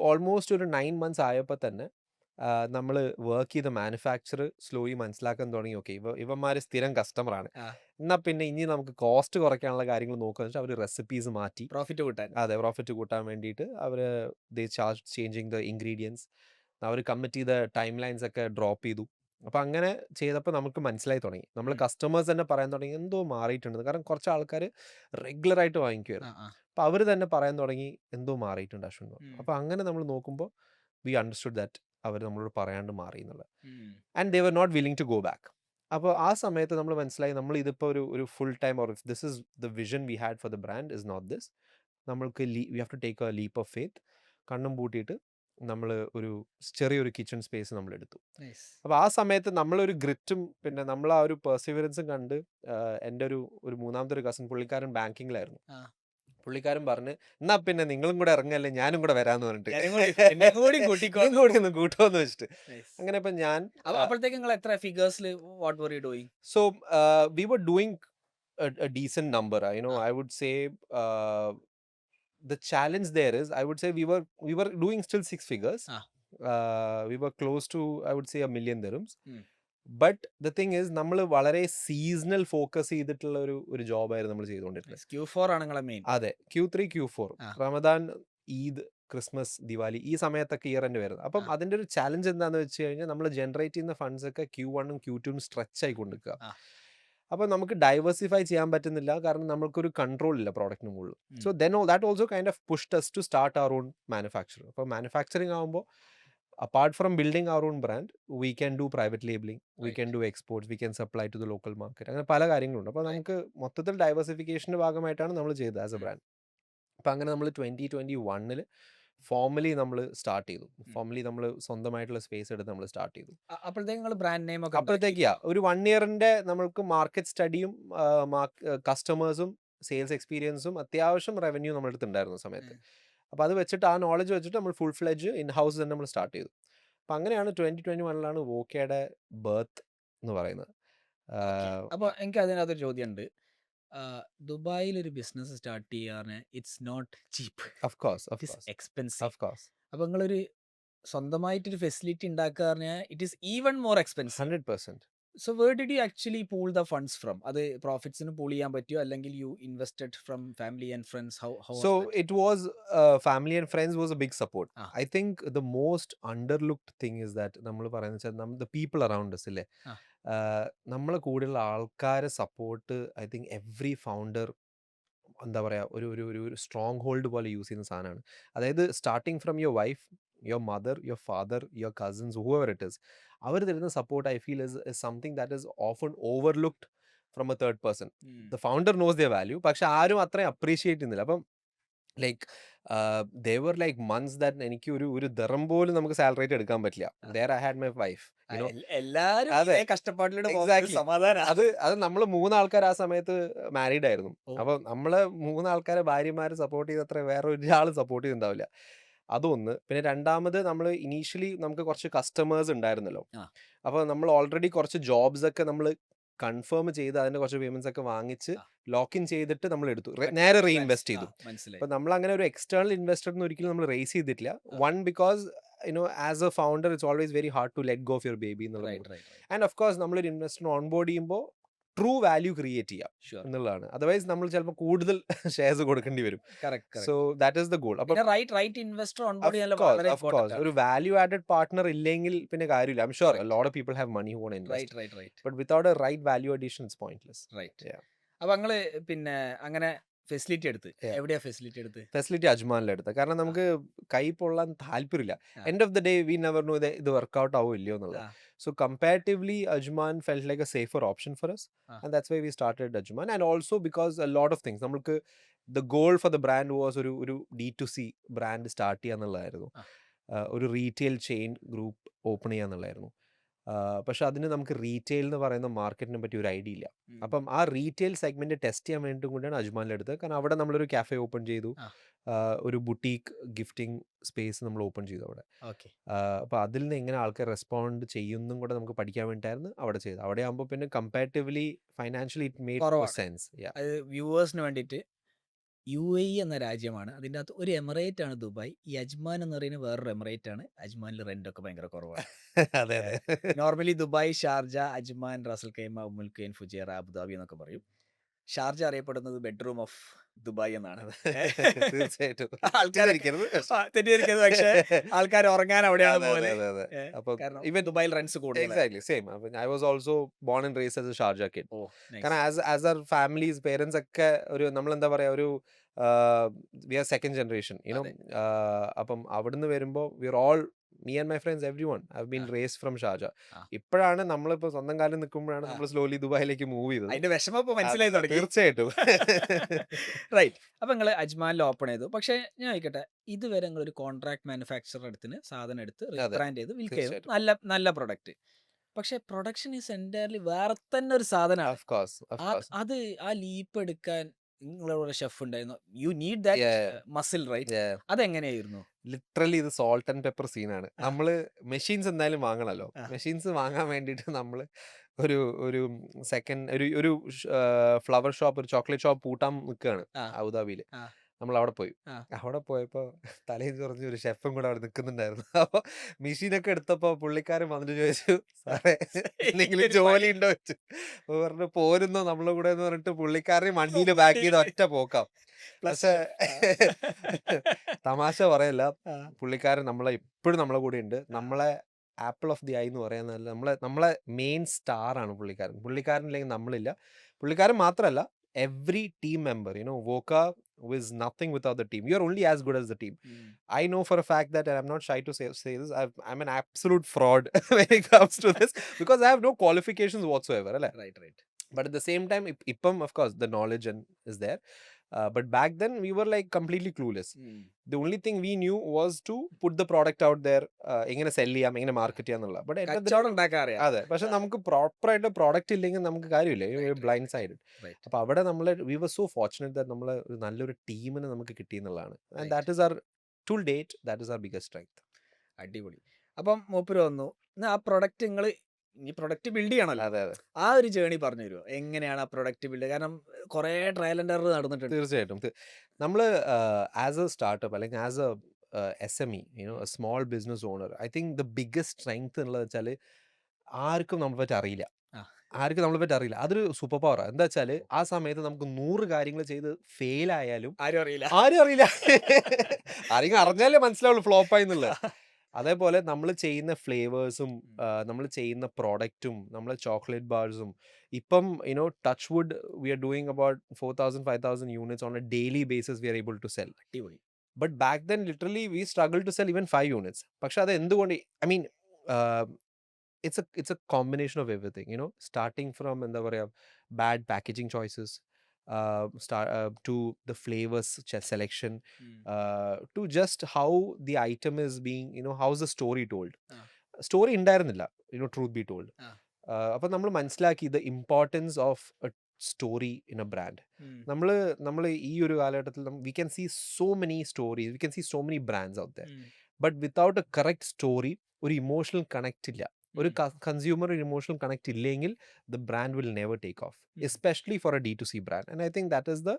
Almost ഒരു 9 months ആയപ്പോൾ തന്നെ നമ്മൾ വർക്ക് ചെയ്ത മാനുഫാക്ചർ സ്ലോലി മനസ്സിലാക്കാൻ തുടങ്ങി. ഓക്കെ, ഇവന്മാർ സ്ഥിരം കസ്റ്റമറാണ്, ആ. എന്നാൽ പിന്നെ ഇനി നമുക്ക് കോസ്റ്റ് കുറയ്ക്കാനുള്ള കാര്യങ്ങൾ നോക്കുകയെന്ന് വെച്ചാൽ അവർ റെസിപ്പീസ് മാറ്റി, പ്രോഫിറ്റ് കൂട്ടാൻ. അതെ, പ്രോഫിറ്റ് കൂട്ടാൻ വേണ്ടിയിട്ട് അവർ ചാർജ് ചേഞ്ചിങ് ദ ഇൻഗ്രീഡിയൻസ്, അവർ കമ്മിറ്റ് ചെയ്ത ടൈം ലൈൻസ് ഒക്കെ ഡ്രോപ്പ് ചെയ്തു. അപ്പോൾ അങ്ങനെ ചെയ്തപ്പോൾ നമുക്ക് മനസ്സിലായി തുടങ്ങി, നമ്മൾ കസ്റ്റമേഴ്സ് തന്നെ പറയാൻ തുടങ്ങി എന്തോ മാറിയിട്ടുണ്ട്. കാരണം കുറച്ച് ആൾക്കാർ റെഗുലറായിട്ട് വാങ്ങിക്കുമായിരുന്നു. അപ്പോൾ അവർ തന്നെ പറയാൻ തുടങ്ങി എന്തോ മാറിയിട്ടുണ്ട് അശ്വിൻ. അപ്പോൾ അങ്ങനെ നമ്മൾ നോക്കുമ്പോൾ വി അണ്ടർസ്റ്റുഡ് ദാറ്റ് അവർ നമ്മളോട് പറയാണ്ട് മാറി എന്നുള്ളത്. And they were not willing to go back. അപ്പോൾ ആ സമയത്ത് നമ്മൾ മനസ്സിലായി നമ്മൾ ഇതിപ്പോൾ ഒരു full time or this is the vision we had for the brand is not this. നമ്മൾക്ക് we have to take a leap of faith. കണ്ണും പൂട്ടിയിട്ട് നമ്മൾ ഒരു ചെറിയൊരു കിച്ചൺ സ്പേസ് നമ്മൾ എടുത്തു. അപ്പോൾ ആ സമയത്ത് നമ്മളൊരു ഗ്രിറ്റും പിന്നെ നമ്മൾ ആ ഒരു പെർസിവറൻസും കണ്ട് എൻ്റെ ഒരു മൂന്നാമത്തെ ഒരു കസിൻ, പുള്ളിക്കാരൻ ബാങ്കിങ്ങിലായിരുന്നു. പുള്ളിക്കാരൻ പറഞ്ഞ് എന്നാ പിന്നെ നിങ്ങളും കൂടെ ഇറങ്ങല്ലേ, ഞാനും കൂടെ വരാന്ന് പറഞ്ഞിട്ട് ഒന്ന് കൂട്ടുമെന്ന് വെച്ചിട്ട് അങ്ങനെ ഇപ്പം ഞാൻ so we were doing a decent number. I would say the challenge there is, I would say we were doing still 6 figures. We were close to, I would say, 1 million dirhams. But the thing is നമ്മൾ വളരെ seasonal focus ചെയ്തിട്ടുള്ള ഒരു ജോബായിരുന്നു നമ്മൾ ചെയ്തുകൊണ്ടിരുന്നത്. Q4 ആണ് നിങ്ങളെ main. അതെ, Q3 Q4 Ramadan, Eid, Christmas, Diwali ഈ സമയത്തൊക്കെ ഇയർ എൻഡ് വരുന്നത്. അപ്പം അതിൻ്റെ ഒരു ചാലഞ്ച് എന്താണെന്ന് വെച്ച് കഴിഞ്ഞാൽ നമ്മൾ ജനറേറ്റ് ചെയ്യുന്ന ഫണ്ട്സ് ഒക്കെ Q1 Q2 സ്ട്രെച്ച് ആയിക്കൊണ്ടിരിക്കുക. അപ്പോൾ നമുക്ക് ഡൈവേഴ്സിഫൈ ചെയ്യാൻ പറ്റുന്നില്ല, കാരണം നമുക്കൊരു കൺട്രോൾ ഇല്ല പ്രോഡക്റ്റിന് മുകളിൽ. So then that also kind of pushed us to start our own manufacturing. അപ്പോൾ മാനുഫാക്ചറിങ് ആകുമ്പോൾ apart from building our own brand, we can do private labeling, we can do exports, we can supply to the local market. അങ്ങനെ പല കാര്യങ്ങളുണ്ട്. അപ്പോൾ നമുക്ക് മൊത്തത്തിൽ ഡൈവേഴ്സിഫിക്കേഷൻ്റെ ഭാഗമായിട്ടാണ് നമ്മൾ ചെയ്തത് ആസ് എ ബ്രാൻഡ്. അപ്പോൾ അങ്ങനെ നമ്മൾ 2021 ഫോർമലി നമ്മൾ സ്റ്റാർട്ട് ചെയ്തു. ഫോർമലി നമ്മൾ സ്വന്തമായിട്ടുള്ള സ്പേസ് എടുത്ത് നമ്മൾ സ്റ്റാർട്ട് ചെയ്തു. അപ്പോഴത്തേക്ക് ഒരു 1 yearന്റെ നമ്മൾക്ക് മാർക്കറ്റ് സ്റ്റഡിയും കസ്റ്റമേഴ്സും സെയിൽസ് എക്സ്പീരിയൻസും അത്യാവശ്യം റവന്യൂ നമ്മുടെ അടുത്ത് ഉണ്ടായിരുന്ന സമയത്ത്. അപ്പോൾ അത് വെച്ചിട്ട് ആ നോളജ് വെച്ചിട്ട് നമ്മൾ ഫുൾ ഫ്ലെഡ്ജ് ഇൻ ഹൗസ് തന്നെ നമ്മൾ സ്റ്റാർട്ട് ചെയ്തു. അപ്പം അങ്ങനെയാണ് 2021 വോക്കയുടെ ബർത്ത് എന്ന് പറയുന്നത്. അപ്പോൾ എനിക്ക് അതിനകത്തൊരു ചോദ്യമുണ്ട്. ദുബായിൽ ഒരു ബിസിനസ് സ്റ്റാർട്ട് ചെയ്യാറ് ഇറ്റ്സ് നോട്ട് ചീപ്പ്, എക്സ്പെൻസീവ്. അപ്പോൾ നിങ്ങളൊരു സ്വന്തമായിട്ടൊരു ഫെസിലിറ്റി ഉണ്ടാക്കുക പറഞ്ഞാൽ it is even more expensive. 100%. So where did you actually pool the funds from? അത് പ്രോഫിറ്റ്സിന് പൂൾ ചെയ്യാൻ പറ്റിയോ, അല്ലെങ്കിൽ you invested from family and friends? How So it was family and friends was a big support. I think the most underlooked thing is that നമ്മൾ പറയുന്നത് വെച്ചാൽ the people around us ഇല്ലേ, നമ്മളെ കൂടെയുള്ള ആൾക്കാരെ support I think every founder എന്താ പറയുക ഒരു സ്ട്രോങ് ഹോൾഡ് പോലെ യൂസ് ചെയ്യുന്ന സാധനമാണ്. അതായത് starting from your wife, your mother, your father, your cousins, whoever it is, അവർ തരുന്ന support I feel is something that is often overlooked from a third person. The founder knows their value, പക്ഷെ ആരും അത്രയും appreciate ചെയ്യുന്നില്ല. അപ്പം like they were like months that എനിക്ക് ഒരു ദറം പോലും നമുക്ക് സാലറി എടുക്കാൻ പറ്റില്ല. there I had my wife, എല്ലാവരും കഷ്ടപ്പാടിലൂടെ അത് നമ്മൾ 3 ആൾക്കാർ ആ സമയത്ത് മാരീഡ് ആയിരുന്നു. അപ്പൊ നമ്മളെ 3 ആൾക്കാരെ ഭാര്യമാരെ സപ്പോർട്ട് ചെയ്തത്ര വേറെ ഒരാൾ സപ്പോർട്ട് ചെയ്തിട്ടുണ്ടാവില്ല. അതൊന്ന്. പിന്നെ രണ്ടാമത് നമ്മൾ ഇനീഷ്യലി നമുക്ക് കുറച്ച് കസ്റ്റമേഴ്സ് ഉണ്ടായിരുന്നല്ലോ. അപ്പോൾ നമ്മൾ ഓൾറെഡി കുറച്ച് ജോബ്സ് ഒക്കെ നമ്മൾ കൺഫേം ചെയ്ത് അതിൻ്റെ കുറച്ച് പേയ്മെന്റ്സ് ഒക്കെ വാങ്ങിച്ച് ലോക്ക് ഇൻ ചെയ്തിട്ട് നമ്മൾ എടുത്തു, നേരെ റീഇൻവെസ്റ്റ് ചെയ്തു. അപ്പോൾ നമ്മൾ അങ്ങനെ ഒരു എക്സ്റ്റേണൽ ഇൻവെസ്റ്റർ ഒരിക്കലും നമ്മൾ റേസ് ചെയ്തിട്ടില്ല. One because as a founder it's always very hard to let go of your baby എന്നുള്ളത്. ആൻഡ് ഓഫ് കോഴ്സ് നമ്മളൊരു ഇൻവെസ്റ്റർ ഓൺബോർഡ് ചെയ്യുമ്പോൾ ട്രൂ വാല്യൂ ക്രിയേറ്റ് ചെയ്യാം എന്നുള്ളതാണ്. അതർവൈസ് നമ്മൾ ചിലപ്പോൾ കൂടുതൽ ഷെയർസ് കൊടുക്കേണ്ടി വരും. So that is the goal. ഒരു വാല്യൂ ആഡഡ് പാർട്ട്ണർ ഇല്ലെങ്കിൽ പിന്നെ കാര്യമില്ല. I'm sure a lot of people have money who want to invest, but without a right value addition it's pointless. അപ്പൊ നിങ്ങള് പിന്നെ അങ്ങനെ ഫെസിലിറ്റി എടുത്ത് Yeah. എവിടെയാ ഫെസിലിറ്റി എടുത്ത്? ഫെസിലിറ്റി അജ്മാനിലെടുത്ത്. കാരണം നമുക്ക് കൈ പൊള്ളാൻ താല്പര്യമില്ല. ആ. End of the day we never know ഇത് വർക്കൗട്ട് ആവോ ഇല്ലയോ എന്നുള്ളത്. ആ. So comparatively, Ajman felt like a safer option for us, and that's why we started Ajman. And also because a lot of things, നമ്മൾക്ക് the goal for the brand was ഒരു D2C brand start ചെയ്യാന്നുള്ളതായിരുന്നു. ഒരു retail chain group open ചെയ്യാന്നുള്ളതായിരുന്നു. പക്ഷെ അതിന് നമുക്ക് retail എന്ന് പറയുന്ന മാർക്കറ്റിനെ പറ്റി ഒരു ഐഡിയ ഇല്ല. അപ്പം ആ റീറ്റെയിൽ സെഗ്മെന്റ് ടെസ്റ്റ് ചെയ്യാൻ വേണ്ടിയിട്ടും കൂടിയാണ് അജ്മാനിലെടുത്തത്. കാരണം അവിടെ നമ്മളൊരു കാഫെ ഓപ്പൺ ചെയ്തു, ഒരു ബുട്ടീക്ക് ഗിഫ്റ്റിംഗ് സ്പേസ് നമ്മൾ ഓപ്പൺ ചെയ്തു അവിടെ. ഓക്കെ. അപ്പോൾ അതിൽ നിന്ന് എങ്ങനെ ആൾക്കാർ റെസ്പോണ്ട് ചെയ്യുന്നും കൂടെ നമുക്ക് പഠിക്കാൻ വേണ്ടിയിട്ടായിരുന്നു അവിടെ ചെയ്തത്. അവിടെ ആകുമ്പോൾ പിന്നെ കമ്പാരിറ്റീവ്ലി ഫൈനാൻഷ്യലി ഇറ്റ് മേഡ് കുറവാണ്. സെൻസ്. അത് വ്യൂവേഴ്സിന് വേണ്ടിയിട്ട് UAE എന്ന രാജ്യമാണ്, അതിൻ്റെ അകത്ത് ഒരു എമിറേറ്റ് ആണ് ദുബായ്. ഈ അജ്മാൻ എന്ന് പറയുന്നത് വേറൊരു എമിറേറ്റ് ആണ്. അജ്മാനിൽ റെന്റ് ഒക്കെ ഭയങ്കര കുറവാണ്. അതെ അതെ normally Dubai, Sharjah, Ajman, Ras al Khaimah, ഉമ്മുൽ ഖുവൈൻ, ഫുജൈറ, അബുദാബി എന്നൊക്കെ പറയും. ഷാർജ അറിയപ്പെടുന്നത് ബെഡ്റൂം ഓഫ് ദുബായ് എന്നാണ്. തീർച്ചയായിട്ടും ആൾക്കാർ തെറ്റിദ്ധരിക്കരുത്, പക്ഷേ ആൾക്കാർ ഉറങ്ങാൻ അവിടെയാണ് പോലെ. കാരണം Even ദുബായിൽ റെന്റ്സ് കൂടുതൽ. exactly same. I was also born and raised as a Sharjah kid. കാരണം as our families, parents ഒക്കെ ഒരു നമ്മളെന്താ പറയാ ഒരു we are second generation, you know. അപ്പം അവിടുന്ന് വരുമ്പോൾ we are all, me and my friends, everyone have been raised from Sharjah. ഇപ്പോഴാണ് നമ്മളിപ്പോ സ്വന്തം കാലം നിൽക്കുമ്പോഴാണ് നമ്മൾ സ്ലോലി ദുബായിലേക്ക് മൂവ് ചെയ്തത്. അതിന്റെ വിഷമം ഇപ്പൊ മനസ്സിലായി തുടങ്ങി. തീർച്ചയായിട്ടും. റൈറ്റ്. അപ്പൊ നിങ്ങൾ അജ്മാനിൽ ഓപ്പൺ ചെയ്തു. പക്ഷെ ഞാൻ ചോദിക്കട്ടെ, ഇതുവരെ നിങ്ങൾ ഒരു കോൺട്രാക്ട് മാനുഫാക്ചർ അടുത്തിന് സാധനം എടുത്ത് റീബ്രാൻഡ് ചെയ്ത് വിൽക്കുക ചെയ്തു. നല്ല പ്രൊഡക്റ്റ്. പക്ഷെ പ്രൊഡക്ഷൻ ഈസ് എൻറ്റയർലി വേറെ തന്നെ ഒരു സാധനമാണ്. Of course. അത് ആ ലീപ്പ് എടുക്കാൻ നിങ്ങളവിടെ ഷെഫ് ഉണ്ടായിരുന്നു. You need that muscle, right? അതെങ്ങനെയായിരുന്നു? ലിറ്ററലി ഇത് സോൾട്ട് ആൻഡ് പെപ്പർ സീനാണ്. നമ്മള് മെഷീൻസ് എന്തായാലും വാങ്ങണല്ലോ. മെഷീൻസ് വാങ്ങാൻ വേണ്ടിയിട്ട് നമ്മള് ഒരു സെക്കൻഡ് ഒരു ഫ്ലവർ ഷോപ്പ്, ഒരു ചോക്ലേറ്റ് ഷോപ്പ് പൂട്ടാൻ നിൽക്കുകയാണ് അബുദാബിയിൽ. നമ്മൾ അവിടെ പോയി. അവിടെ പോയപ്പോൾ തലയിൽ കുറഞ്ഞ ഒരു ഷെഫും കൂടെ അവിടെ നിൽക്കുന്നുണ്ടായിരുന്നു. അപ്പോൾ മെഷീനൊക്കെ എടുത്തപ്പോൾ പുള്ളിക്കാരൻ വന്നിട്ട് ചോദിച്ചു, സാറേ എന്തെങ്കിലും ജോലി ഉണ്ടോ വെച്ചു. അപ്പോൾ പറഞ്ഞു പോരുന്നോ നമ്മളെ കൂടെ എന്ന് പറഞ്ഞിട്ട് പുള്ളിക്കാരനെ വണ്ടിയിൽ ബാക്ക് ചെയ്ത് ഒറ്റ പോക്കാം. പക്ഷെ തമാശ പറയല്ല, പുള്ളിക്കാരൻ നമ്മളെ ഇപ്പോഴും നമ്മളെ കൂടെ ഉണ്ട്. നമ്മളെ ആപ്പിൾ ഓഫ് ദി ഐ എന്ന് പറയാന്നല്ല, നമ്മളെ മെയിൻ സ്റ്റാർ ആണ് പുള്ളിക്കാരനില്ലെങ്കിൽ നമ്മളില്ല. പുള്ളിക്കാരൻ മാത്രമല്ല, every team member, you know, Voca is nothing without the team. You're only as good as the team. I know for a fact that, and I'm not shy to say this, I'm an absolute fraud when it comes to this, because I have no qualifications whatsoever. Right. But at the same time, ipam, of course, the knowledge is there. But back then, we were like completely clueless. The only thing we knew was to put the product out there, എങ്ങനെ cell ചെയ്യാം, എങ്ങനെ market ചെയ്യാന്നുള്ള. അതെ, പക്ഷെ നമുക്ക് പ്രോപ്പറായിട്ട് product ഇല്ലെങ്കിൽ നമുക്ക് കാര്യമില്ല, ബ്ലൈൻഡ് സൈഡ്. അപ്പൊ അവിടെ നമ്മൾ we were so fortunate that നമ്മൾ ഒരു നല്ലൊരു ടീമിനെ നമുക്ക് കിട്ടി എന്നുള്ളതാണ്. And that is our to date, that is our biggest strength. അടിപൊളി. അപ്പം മൂപ്പര് വന്നു, ആ പ്രൊഡക്റ്റ് നിങ്ങൾ ഈ പ്രൊഡക്റ്റ് ബിൽഡ് ചെയ്യണല്ലോ. അതെ. ആ ഒരു ജേണി പറഞ്ഞു തരുമോ, എങ്ങനെയാണ് ആ പ്രൊഡക്റ്റ് ബിൽഡ്? കാരണം കുറെ ട്രയൽ ആൻഡ് എറർ നടന്നിട്ടുണ്ട്. തീർച്ചയായിട്ടും. നമ്മൾ ആസ് എ സ്റ്റാർട്ടപ്പ് അല്ലെങ്കിൽ as a SME, small business owner, I think the biggest strength എന്നുള്ളത് വെച്ചാൽ ആർക്കും നമ്മളെ പറ്റി അറിയില്ല. അതൊരു സൂപ്പർ പവർ. എന്താ വെച്ചാൽ ആ സമയത്ത് നമുക്ക് 100 കാര്യങ്ങൾ ചെയ്ത് ഫെയിൽ ആയാലും ആരും അറിയില്ല. ആരെങ്കിലും അറിഞ്ഞാലേ മനസ്സിലാവുള്ളൂ ഫ്ലോപ്പായി എന്നുള്ളത്. അതേപോലെ നമ്മൾ ചെയ്യുന്ന ഫ്ലേവേഴ്സും നമ്മൾ ചെയ്യുന്ന പ്രോഡക്റ്റും നമ്മളെ ചോക്ലേറ്റ് ബാർസും ഇപ്പം touch wood we are doing about 4,000-5,000 units on a daily basis we are able to sell. But back then literally we struggle to sell even 5 units. പക്ഷെ അത് എന്തുകൊണ്ട്, I mean it's a combination of everything, starting from എന്താ പറയുക bad packaging choices, to the flavors selection, to just how the item is being, how's the story told. Story ഉണ്ടായിരുന്നില്ല, truth be told. അപ്പം നമ്മൾ മനസ്സിലാക്കി the importance of a story in a brand. നമ്മൾ ഈ ഒരു കാലഘട്ടത്തിൽ we can see so many stories, we can see so many brands out there, but without a correct story ഒരു emotional connect ഇല്ല. ഒരു കൺസ്യൂമർ ഇമോഷണൽ കണക്ട് ഇല്ലെങ്കിൽ the brand will never take off, especially for a D2C brand. And I think that is the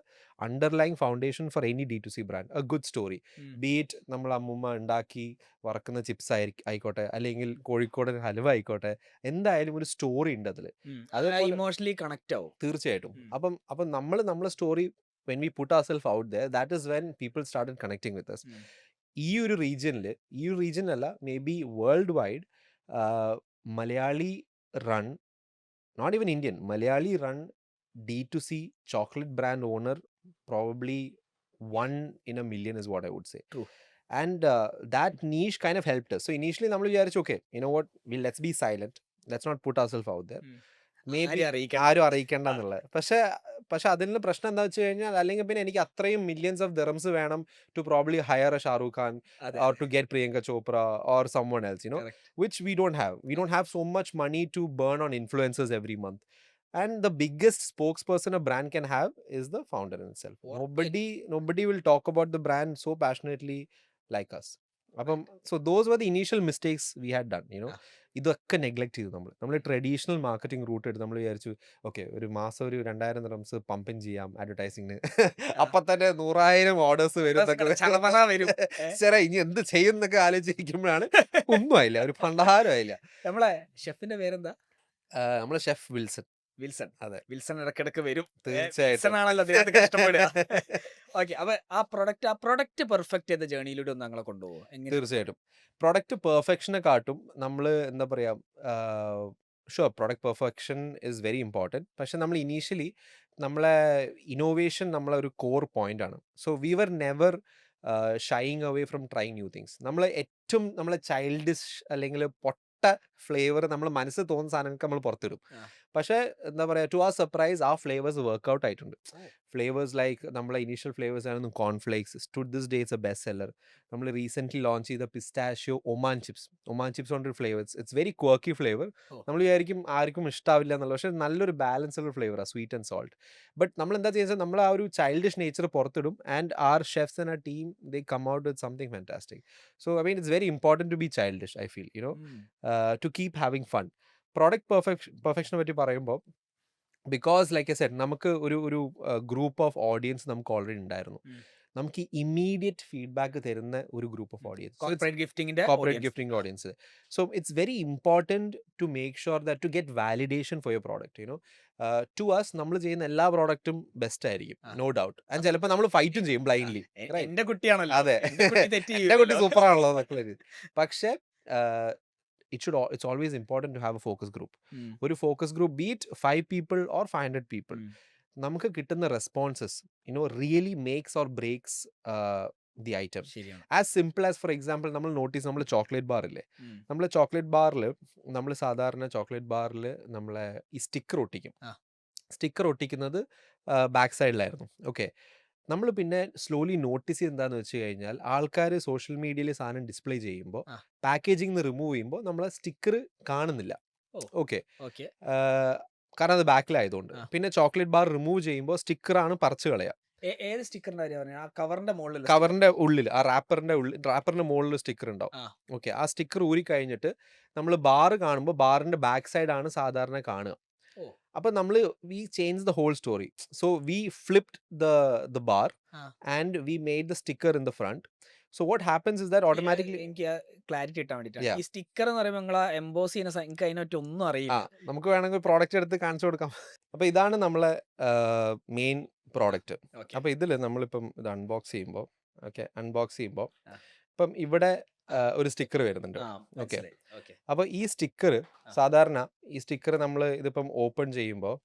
underlying foundation for any D2C brand, a good story. Be it നമ്മൾ അമ്മൂമ്മ ഉണ്ടാക്കി വറക്കുന്ന chips ആയിക്കോട്ടെ, അല്ലെങ്കിൽ കോഴിക്കോടൻ ഹലുവ ആയിക്കോട്ടെ, എന്തായാലും ഒരു story ഉണ്ട് അതിൽ. അത് ഇമോഷണലി കണക്ട് ആവും. തീർച്ചയായിട്ടും. അപ്പം നമ്മളെ story when we put ourselves out there, that is when people started connecting with us. ഈ ഒരു റീജിയനിലല്ല, maybe worldwide, Malayali run, not even Indian, Malayali run D2C chocolate brand owner, probably 1 in a million is what I would say. True. And that niche kind of helped us. So initially നമ്മൾ വിചാരിച്ചു, okay, you know what, let's be silent, let's not put ourselves out there. Maybe ആരും അറിയിക്കേണ്ട എന്നുള്ളത്. പക്ഷെ അതിനുള്ള പ്രശ്നം എന്താ വെച്ച് കഴിഞ്ഞാൽ, അല്ലെങ്കിൽ പിന്നെ എനിക്ക് അത്രയും millions of dirhams വേണം to probably hire a Shah Rukh Khan or to get Priyanka Chopra or someone else, you know, which we don't have. We don't have so much money to burn on influencers every month. And the biggest spokesperson a brand can have is the founder itself. Nobody will talk about the brand so passionately like us. So those were the initial mistakes we had done, you know. ഇതൊക്കെ neglect ചെയ്തു. നമ്മൾ traditional marketing root എടുത്ത് നമ്മൾ വിചാരിച്ചു, okay, ഒരു മാസം ഒരു 2000 dirhams pumping ചെയ്യാം അഡ്വർടൈസിങ്ങിന്. അപ്പൊ തന്നെ 100,000 ഓർഡേഴ്സ് വരും. ശരി, ഇനി എന്ത് ചെയ്യുന്നൊക്കെ ആലോചിക്കുമ്പോഴാണ് ഒന്നും ആയില്ല, ഒരു ഭണ്ഡാരമായില്ല. നമ്മളെ ഷെഫിന്റെ പേരെന്താ? നമ്മളെ ഷെഫ് വിൽസൺ. അതെ, വിൽസൺ ഇടക്കിടക്ക് വരും. തീർച്ചയായിട്ടും ആണല്ലോ കഷ്ടപ്പെടുക. ഓക്കെ, അപ്പൊ ആ പ്രൊഡക്റ്റ് പെർഫെക്റ്റ് ചെയ്ത ജേണിയിലൂടെ ഒന്ന് ഞങ്ങളെ കൊണ്ടുപോകും. തീർച്ചയായിട്ടും പ്രൊഡക്റ്റ് പെർഫെക്ഷനെ കാട്ടും നമ്മൾ എന്താ പറയാ, sure product perfection is very important. പക്ഷെ നമ്മൾ ഇനീഷ്യലി നമ്മളെ ഇന്നോവേഷൻ നമ്മളെ ഒരു കോർ പോയിന്റ് ആണ്. So we were never shying away from trying new things. നമ്മൾ ഏറ്റവും നമ്മളെ ചൈൽഡിഷ് അല്ലെങ്കിൽ പൊട്ട ഫ്ലേവർ നമ്മൾ മനസ്സിൽ തോന്നുന്ന സാധനങ്ങൾക്ക് നമ്മൾ പുറത്തിടും. പക്ഷേ എന്താ പറയുക, ടു ആർ സർപ്രൈസ് ആ ഫ്ലേവേഴ്സ് വർക്ക്ഔട്ട് ആയിട്ടുണ്ട്. ഫ്ലേവേഴ്സ് ലൈക്ക് നമ്മളെ ഇനീഷ്യൽ ഫ്ലേവേഴ്സ് ആയിരുന്നു cornflakes, stood this day it's A best seller. നമ്മൾ റീസെൻ്റ്ലി ലോഞ്ച് ചെയ്ത പിസ്റ്റാഷ്യോ ഒമാൻ ചിപ്സ് കൊണ്ട് ഫ്ലേവേഴ്സ്, ഇറ്റ്സ് വെരി ക്വർക്കി ഫ്ലേവർ. നമ്മൾ വിചാരിക്കും ആർക്കും ഇഷ്ടാവില്ല എന്നുള്ളത്, പക്ഷേ നല്ലൊരു ബാലൻസ് ഉള്ള ഫ്ലേവറാണ്, സ്വീറ്റ് ആൻഡ് സോൾട്ട്. ബട്ട് നമ്മൾ എന്താ ചെയ്യുന്നത്, നമ്മൾ ആ ഒരു ചൈൽഡിഷ് നേച്ചർ പുറത്തിടും. And our chefs and our team they come out with something fantastic. So I mean it's very important to be childish, I feel, you know, to keep having fun. Product പെർഫെക്ഷനെ പറ്റി പറയുമ്പോൾ, because like I said, നമുക്ക് ഒരു group of audience നമുക്ക് already ഉണ്ടായിരുന്നു. നമുക്ക് immediate feedback തരുന്ന ഒരു group of audience, corporate gifting audience. So it's very important to make sure that to get validation for your product, you know. To us നമ്മൾ ചെയ്യുന്ന എല്ലാ പ്രോഡക്റ്റും ബെസ്റ്റ് ആയിരിക്കും, നോ ഡൗട്ട്. ആൻഡ് ചിലപ്പോൾ നമ്മൾ ഫൈറ്റും ചെയ്യും ബ്ലൈൻഡ്ലി. എന്റെ കുട്ടിയാണല്ലോ, അതെ, എന്റെ കുട്ടി സൂപ്പർ ആണല്ലോ എന്നൊക്കെ. പക്ഷേ it's always important to have a focus group. ഒരു focus group, be it 5 people or 500 people, നമുക്ക് കിട്ടുന്ന responses, you know, really makes or breaks the item. As simple as, for example, നമ്മൾ നോട്ടീസ്, നമ്മൾ chocolate bar ഇല്ലേ, നമ്മൾ chocolate ബാറിൽ നമ്മൾ സാധാരണ ചോക്ലേറ്റ് ബാറിൽ നമ്മളെ ഈ സ്റ്റിക്കർ ഒട്ടിക്കും. സ്റ്റിക്കർ ഒട്ടിക്കുന്നത് ബാക്ക് സൈഡിലായിരുന്നു. ഓക്കെ, നമ്മൾ പിന്നെ സ്ലോലി നോട്ടീസ് എന്താന്ന് വെച്ച് കഴിഞ്ഞാൽ, ആൾക്കാർ സോഷ്യൽ മീഡിയയിൽ സാധനം ഡിസ്പ്ലേ ചെയ്യുമ്പോൾ പാക്കേജിംഗ് റിമൂവ് ചെയ്യുമ്പോൾ നമ്മൾ സ്റ്റിക്കർ കാണുന്നില്ല. ഓക്കെ, കാരണം അത് ബാക്കിലായതുകൊണ്ട്. പിന്നെ ചോക്ലേറ്റ് ബാർ റിമൂവ് ചെയ്യുമ്പോൾ സ്റ്റിക്കറാണ് പറിച്ചു കളയുക. ഏത് സ്റ്റിക്കറിന്റെ കവറിന്റെ ഉള്ളിൽ, ആ റാപ്പറിന്റെ മുകളിൽ സ്റ്റിക്കർ ഉണ്ടാവും. ഓക്കെ, ആ സ്റ്റിക്കർ ഊരി കഴിഞ്ഞിട്ട് നമ്മൾ ബാർ കാണുമ്പോൾ ബാറിന്റെ ബാക്ക് സൈഡ് ആണ് സാധാരണ കാണുക. അപ്പൊ നമ്മൾ we change the whole story. So we flipped the bar and we made the sticker in the front. So what happens is that automatically, എനിക്ക് ക്ലാരിറ്റി കിട്ടാൻ വേണ്ടിയിട്ടാണ്, ഈ സ്റ്റിക്കർ എന്ന് പറയുമ്പോൾ നിങ്ങൾ എംബോസ് ചെയ്യുന്ന, എനിക്ക് അതിനെപ്പറ്റി ഒന്നും അറിയില്ല. നമുക്ക് വേണമെങ്കിൽ പ്രോഡക്റ്റ് എടുത്ത് കാണിച്ചു കൊടുക്കാം. അപ്പൊ ഇതാണ് നമ്മളെ മെയിൻ പ്രോഡക്റ്റ്. അപ്പൊ ഇതിൽ നമ്മളിപ്പം ഇത് അൺബോക്സ് ചെയ്യുമ്പോൾ, ഇപ്പം ഇവിടെ ഒരു സ്റ്റിക്കർ വരുന്നുണ്ട്. ഓക്കെ, അപ്പൊ ഈ സ്റ്റിക്കർ സാധാരണ നമ്മൾ ഇതിപ്പം ഓപ്പൺ ചെയ്യുമ്പോൾ,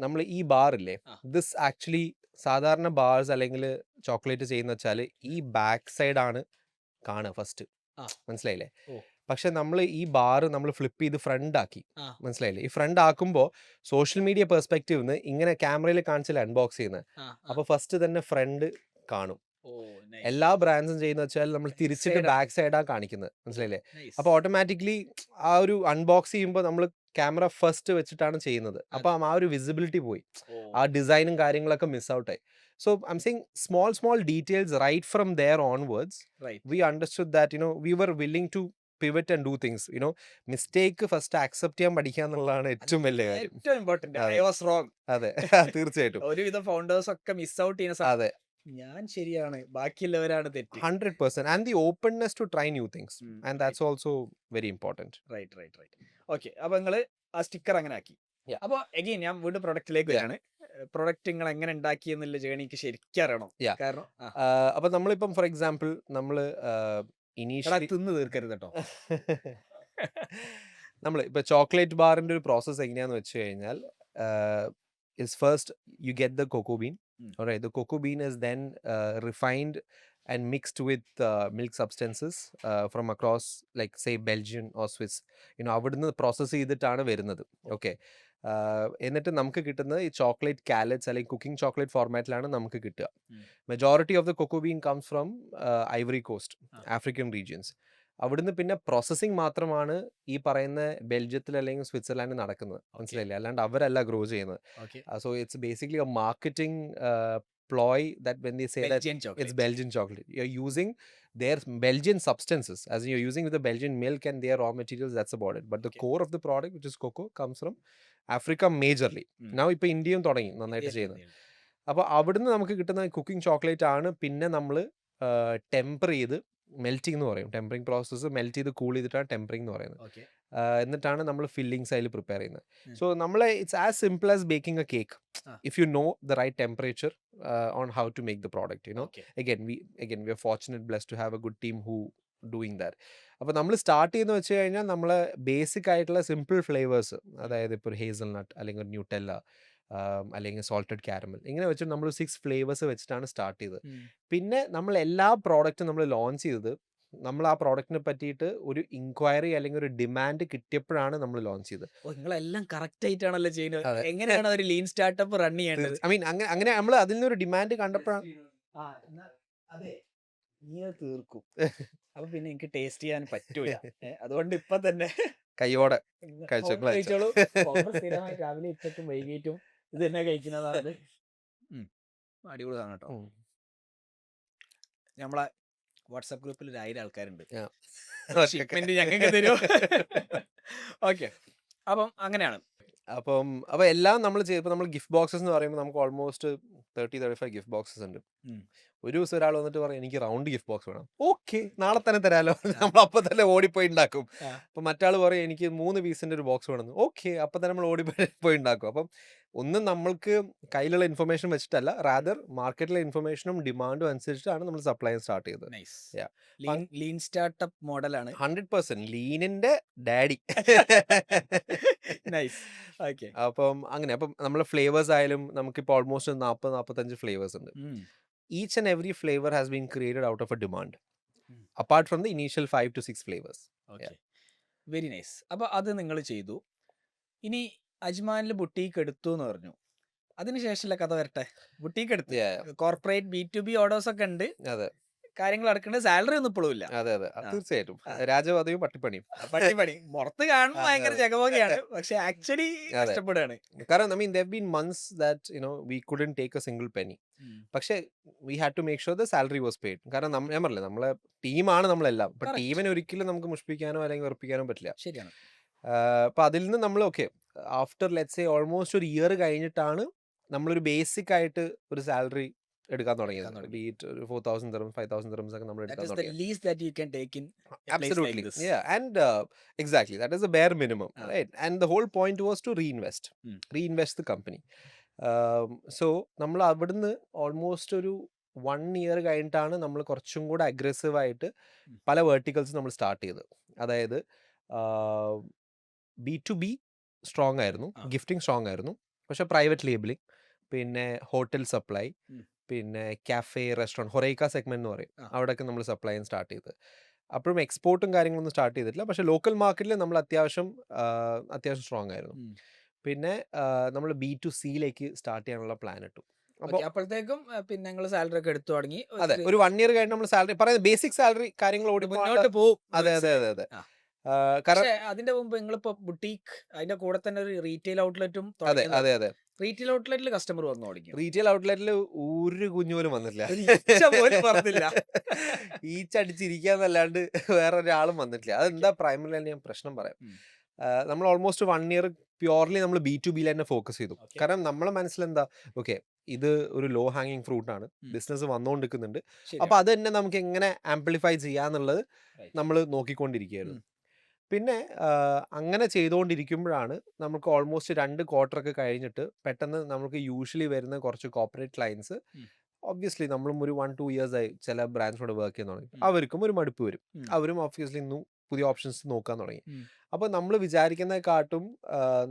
നമ്മൾ ഈ ബാർ ഇല്ലേ, ദിസ് ആക്ച്വലി സാധാരണ ബാർസ് അല്ലെങ്കിൽ ചോക്ലേറ്റ് ചെയ്യുന്ന വെച്ചാൽ ഈ ബാക്ക് സൈഡ് ആണ് കാണുക ഫസ്റ്റ്, മനസ്സിലായില്ലേ? പക്ഷെ നമ്മൾ ഈ ബാർ നമ്മൾ ഫ്ലിപ്പ് ചെയ്ത് ഫ്രണ്ട് ആക്കി, മനസ്സിലായില്ലേ? ഈ ഫ്രണ്ട് ആക്കുമ്പോൾ സോഷ്യൽ മീഡിയ പെർസ്പെക്റ്റീവ് നിന്ന് ഇങ്ങനെ ക്യാമറയിൽ കാണിച്ചില്ല അൺബോക്സ് ചെയ്യുന്നത്. അപ്പൊ ഫസ്റ്റ് തന്നെ ഫ്രണ്ട് കാണും. എല്ലാ ബ്രാൻഡ്സും ചെയ്യുന്ന വെച്ചാൽ നമ്മൾ തിരിച്ചിട്ട് ബാക്ക് സൈഡാ കാണിക്കുന്നത്, മനസ്സിലായില്ലേ? അപ്പൊ ഓട്ടോമാറ്റിക്കലി ആ ഒരു അൺബോക്സ് ചെയ്യുമ്പോൾ നമ്മൾ ക്യാമറ ഫസ്റ്റ് വെച്ചിട്ടാണ് ചെയ്യുന്നത്. അപ്പൊ ആ ഒരു വിസിബിലിറ്റി പോയി, ആ ഡിസൈനും കാര്യങ്ങളൊക്കെ മിസ് ഔട്ട് ആയി. So I'm saying small details right from there onwards, we understood that, you know, we were willing to pivot and do things, you know. Mistake first accept ചെയ്യാൻ പഠിക്കുക എന്നുള്ളതാണ് ഏറ്റവും വലിയ കാര്യം, ഏറ്റവും ഇമ്പോർട്ടന്റ്. I was wrong. അതെ, തീർച്ചയായിട്ടും. ഒരുവിധം ഫൗണ്ടേഴ്സ് ഒക്കെ മിസ് ഔട്ട് ചെയ്യുന്ന, അതെ, ഞാൻ ശരിയാണ്, ബാക്കിയുള്ളവരാണ് തെറ്റ്. 100%. And the openness to try new things, and that's also very important. Right. Okay, അപ്പൊ നിങ്ങള് ആ സ്റ്റിക്കർ അങ്ങനെ ആക്കി. അപ്പൊ എഗെയിൻ ഞാൻ വീണ്ടും പ്രൊഡക്റ്റിലേക്ക് വരാണ്. പ്രൊഡക്റ്റ് നിങ്ങൾ എങ്ങനെ ഉണ്ടാക്കി എന്നുള്ള ജേണിക്ക് ശരിക്കും അറിയണം. കാരണം അപ്പൊ നമ്മളിപ്പം ഫോർ എക്സാമ്പിൾ നമ്മൾ ഇനീഷ്യലി തിന്ന് തീർക്കരുത് കേട്ടോ. നമ്മൾ ഇപ്പോൾ ചോക്ലേറ്റ് ബാറിൻ്റെ ഒരു പ്രോസസ്സ് എങ്ങനെയാന്ന് വെച്ച് കഴിഞ്ഞാൽ is first you get the cocoa bean. All right, the cocoa bean is then refined and mixed with milk substances from across, like say Belgian or Swiss. അവിടുന്ന് പ്രോസസ്സ് ചെയ്തിട്ടാണ് വരുന്നത്. ഓക്കെ, എന്നിട്ട് നമുക്ക് കിട്ടുന്നത് ഈ ചോക്ലേറ്റ് കാലറ്റ്സ് അല്ലെങ്കിൽ കുക്കിംഗ് ചോക്ലേറ്റ് ഫോർമാറ്റിലാണ് നമുക്ക് കിട്ടുക. Majority of the cocoa bean comes from Ivory Coast, African regions. അവിടുന്ന് പിന്നെ പ്രോസസ്സിങ് മാത്രമാണ് ഈ പറയുന്ന ബെൽജിയത്തിൽ അല്ലെങ്കിൽ സ്വിറ്റ്സർലാൻഡിൽ നടക്കുന്നത്, മനസ്സിലായില്ലേ? അല്ലാണ്ട് അവരല്ല ഗ്രോ ചെയ്യുന്നത്. So it's basically A marketing ploy that when they say that it's Belgian chocolate, you're using their Belgian substances, as in you're using with the Belgian milk and their raw materials, that's about it. But the core of the product, which is cocoa, comes from Africa majorly. Now ഇപ്പോൾ ഇന്ത്യയും തുടങ്ങി നന്നായിട്ട് ചെയ്യുന്നത്. അപ്പോൾ അവിടുന്ന് നമുക്ക് കിട്ടുന്ന cooking chocolate ആണ് പിന്നെ നമ്മൾ ടെമ്പർ ചെയ്ത് മെൽറ്റിംഗ് എന്ന് പറയും. ടെമ്പറിങ് പ്രോസസ്സ് മെൽറ്റ് ചെയ്ത് കൂൾ ചെയ്തിട്ടാണ് ടെമ്പറിങ് എന്ന് പറയുന്നത്. എന്നിട്ടാണ് നമ്മൾ ഫില്ലിങ്സ് അതിൽ പ്രിപ്പയർ ചെയ്യുന്നത്. സോ നമ്മൾ it's as simple as baking A cake if you know the right temperature on how to make the product. Again we are fortunate, blessed to have a good team who doing that. അപ്പോൾ നമ്മൾ start ചെയ്യുന്ന വെച്ച് കഴിഞ്ഞാൽ നമ്മൾ basic ആയിട്ടുള്ള simple flavours, അതായത് ഇപ്പോൾ hazelnut അല്ലെങ്കിൽ ഒരു ന്യൂട്ടെല്ല അല്ലെങ്കിൽ സോൾട്ടഡ് കാരമൽ, ഇങ്ങനെ വെച്ചിട്ട് നമ്മൾ 6 ഫ്ലേവേഴ്സ് വെച്ചിട്ടാണ് സ്റ്റാർട്ട് ചെയ്തത്. പിന്നെ നമ്മൾ എല്ലാ പ്രോഡക്റ്റും നമ്മൾ ലോഞ്ച് ചെയ്തത് നമ്മൾ ആ പ്രോഡക്റ്റിനെ പറ്റിയിട്ട് ഒരു ഇൻക്വയറി അല്ലെങ്കിൽ ഒരു ഡിമാൻഡ് കിട്ടിയപ്പോഴാണ് നമ്മൾ ലോഞ്ച് ചെയ്തത്. നിങ്ങളെല്ലാം കറക്റ്റ് ആയിട്ടാണല്ലോ ചെയ്യുന്നത്. എങ്ങനെയാണ് ഒരു ലീൻ സ്റ്റാർട്ടപ്പ് റൺ ചെയ്യേണ്ടത്? ഐ മീൻ അങ്ങനെ നമ്മൾ അതിൽ നിന്നൊരു ഡിമാൻഡ് കണ്ടപ്പോഴാണ് അതെ നീ അത് തീർക്കും. അപ്പൊ പിന്നെ എനിക്ക് ടേസ്റ്റ് ചെയ്യാൻ പറ്റൂല. അതുകൊണ്ട് ഇപ്പൊ തന്നെ കൈയോടെ കഴിച്ചോളൂ. സ്ഥിരമായി രാവിലെ ഉച്ചയ്ക്കും വൈകിട്ടും ഇത് തന്നെ കഴിക്കുന്നതാണ്. അടിപൊളിയാണ് കേട്ടോ. നമ്മളെ വാട്സാപ്പ് ഗ്രൂപ്പിൽ 1000 ആൾക്കാരുണ്ട്. ഷിപ്മെന്റ് ഞങ്ങൾക്ക് തരുമോ? ഓക്കെ, അപ്പം അങ്ങനെയാണ്. അപ്പോൾ എല്ലാം നമ്മൾ ഇപ്പോൾ നമ്മൾ ഗിഫ്റ്റ് ബോക്സസ് എന്ന് പറയുമ്പോൾ നമുക്ക് ഓൾമോസ്റ്റ് 30-35 ഗിഫ്റ്റ് ബോക്സസ് ഉണ്ട്. ഒരു ദിവസം ഒരാൾ വന്നിട്ട് പറയും എനിക്ക് റൗണ്ട് ഗിഫ്റ്റ് ബോക്സ് വേണം. ഓക്കെ, നാളെ തന്നെ തരാമല്ലോ. നമ്മൾ അപ്പം തന്നെ ഓടിപ്പോയി ഉണ്ടാക്കും. അപ്പം മറ്റാൾ പറയും എനിക്ക് 3 പീസിൻ്റെ ഒരു ബോക്സ് വേണം. ഓക്കെ, അപ്പം തന്നെ നമ്മൾ ഓടിപ്പോയി ഉണ്ടാക്കും. അപ്പം ഒന്നും നമ്മൾക്ക് കയ്യിലുള്ള ഇൻഫർമേഷൻ വെച്ചിട്ടല്ല, റാദർ മാർക്കറ്റിലെ ഇൻഫർമേഷനും ഡിമാൻഡും അനുസരിച്ചിട്ടാണ് നമ്മൾ സപ്ലൈ സ്റ്റാർട്ട് ചെയ്തത്. ലീൻ സ്റ്റാർട്ടപ്പ് മോഡലാണ്. 100% ലീനിന്റെ ഡാഡി. അപ്പം അങ്ങനെ അപ്പം നമ്മളെ ഫ്ലേവേഴ്സ് ആയാലും നമുക്കിപ്പോൾ ഓൾമോസ്റ്റ് 40-45 ഫ്ലേവേഴ്സ് ഉണ്ട്. Each and every flavor has been created out of a demand, apart from the initial 5 to 6 flavors. Very nice. അപ്പൊ അത് നിങ്ങൾ ചെയ്തു. ഇനി അജ്മാനിൽ ബുട്ടീക്ക് എടുത്തു എന്ന് പറഞ്ഞു. അതിനുശേഷമുള്ള കഥ വരട്ടെ. ബുട്ടീക്ക് എടുത്തു, കോർപ്പറേറ്റ് B2B ഓർഡേഴ്സ് ഒക്കെ ഉണ്ട്, കാര്യങ്ങൾ നടക്കുന്നുണ്ട്, സാലറി ഒന്നും ഇപ്പോഴും ഇല്ല. അതെ തീർച്ചയായിട്ടും രാജപാതയും പട്ടിപ്പണിയും. പുറത്ത് കാണുമ്പോൾ ഭയങ്കര ജഗമോഗയാണ്, പക്ഷെ ആക്ച്വലി കഷ്ടപ്പെടുകയാണ്. കാരണം I mean there have been months that we couldn't take a single penny. പക്ഷെ we had to make sure the salary was paid. കാരണം ഞാൻ പറഞ്ഞില്ലേ നമ്മളെ ടീമാണ് നമ്മളെല്ലാം. അപ്പൊ ടീമിനെ ഒരിക്കലും നമുക്ക് മുഷിപ്പിക്കാനോ അല്ലെങ്കിൽ വെറുപ്പിക്കാനോ പറ്റില്ല. ശരിയാണ്. അപ്പൊ അതിൽ നിന്ന് നമ്മൾ okay after let's say almost ഒരു ഇയർ കഴിഞ്ഞിട്ടാണ് നമ്മളൊരു ബേസിക് ആയിട്ട് ഒരു സാലറി എടുക്കാൻ തുടങ്ങിയത്. ബീറ്റ് ഒരു 4,000 dirhams 5,000 dirhams ഒക്കെ നമ്മൾ എടുക്കാൻ തുടങ്ങി. Absolutely, yeah, and exactly that is the bare minimum, right? And the whole point was to reinvest the company. So നമ്മൾ അവിടുന്ന് ഓൾമോസ്റ്റ് ഒരു 1 year കഴിഞ്ഞിട്ടാണ് നമ്മൾ കുറച്ചും കൂടെ അഗ്രസീവ് ആയിട്ട് പല വേർട്ടിക്കൽസ് നമ്മൾ സ്റ്റാർട്ട് ചെയ്തത്. അതായത് B2B സ്ട്രോങ് ആയിരുന്നു, ഗിഫ്റ്റിംഗ് സ്ട്രോങ് ആയിരുന്നു, പക്ഷെ പ്രൈവറ്റ് ലേബിളിംഗ്, പിന്നെ ഹോട്ടൽ സപ്ലൈ, പിന്നെ കാഫേ റെസ്റ്റോറൻറ്റ് ഹൊറൈക്ക സെഗ്മെന്റ് എന്ന് പറയും, അവിടെയൊക്കെ നമ്മൾ സപ്ലൈ ചെയ്യാൻ സ്റ്റാർട്ട് ചെയ്തത്. അപ്പോഴും എക്സ്പോർട്ടും കാര്യങ്ങളൊന്നും സ്റ്റാർട്ട് ചെയ്തിട്ടില്ല, പക്ഷേ ലോക്കൽ മാർക്കറ്റിൽ നമ്മൾ അത്യാവശ്യം സ്ട്രോങ് ആയിരുന്നു. പിന്നെ നമ്മൾ B2C സ്റ്റാർട്ട് ചെയ്യാനുള്ള പ്ലാൻ ഇട്ടു. അപ്പോഴത്തേക്കും പിന്നെ ഞങ്ങൾ സാലറി ഒക്കെ എടുത്തു തുടങ്ങി. അതെ, ഒരു 1 year കഴിഞ്ഞ് നമ്മൾ സാലറി പറയുന്നത് ബേസിക് സാലറി കാര്യങ്ങൾ ഓടി മുന്നോട്ട് പോകും. അതെ. കാരണം അതിന്റെ മുമ്പ് നിങ്ങളിപ്പോ ബുട്ടീക്ക് അതിന്റെ കൂടെ തന്നെ ഒരു റീറ്റെയിൽ ഔട്ട്ലെറ്റും. അതെ. റീറ്റെയിൽ ഔട്ട്ലെറ്റിൽ കസ്റ്റമർ വന്നു തുടങ്ങി. റീറ്റെയിൽ ഔട്ട്ലെറ്റിൽ ഒരു കുഞ്ഞു പോലും വന്നിട്ടില്ല. ഈച്ചടിച്ചിരിക്കാന്നല്ലാണ്ട് വേറെ ഒരാളും വന്നിട്ടില്ല. അതെന്താ പ്രൈമറി ഞാൻ പ്രശ്നം പറയാം. നമ്മൾ ഓൾമോസ്റ്റ് 1 year പ്യോർലി നമ്മൾ B2B തന്നെ ഫോക്കസ് ചെയ്തു. കാരണം നമ്മളെ മനസ്സിലെന്താ, ഓക്കെ ഇത് ഒരു ലോ ഹാങ്ങിങ് ഫ്രൂട്ട് ആണ്, ബിസിനസ് വന്നുകൊണ്ടിരിക്കുന്നുണ്ട്, അപ്പൊ അത് തന്നെ നമുക്ക് എങ്ങനെ ആംപ്ലിഫൈ ചെയ്യാന്നുള്ളത് നമ്മൾ നോക്കിക്കൊണ്ടിരിക്കുകയായിരുന്നു. പിന്നെ അങ്ങനെ ചെയ്തുകൊണ്ടിരിക്കുമ്പോഴാണ് നമുക്ക് ഓൾമോസ്റ്റ് 2 quarter ഒക്കെ കഴിഞ്ഞിട്ട് പെട്ടെന്ന് നമുക്ക് യൂഷ്വലി വരുന്ന കുറച്ച് കോർപ്പറേറ്റ് ക്ലയൻസ്, ഒബ്വിയസ്ലി നമ്മളും ഒരു 1-2 years ആയി ചില ബ്രാൻഡ്സിനോട് വർക്ക് ചെയ്യുന്ന തുടങ്ങി, അവർക്കും ഒരു മടുപ്പ് വരും. അവരും ഒബ്വിയസ്ലി പുതിയ ഓപ്ഷൻസ് നോക്കാൻ തുടങ്ങി. ഉം. അപ്പോൾ നമ്മൾ വിചാരിക്കുന്നതിനെക്കാട്ടും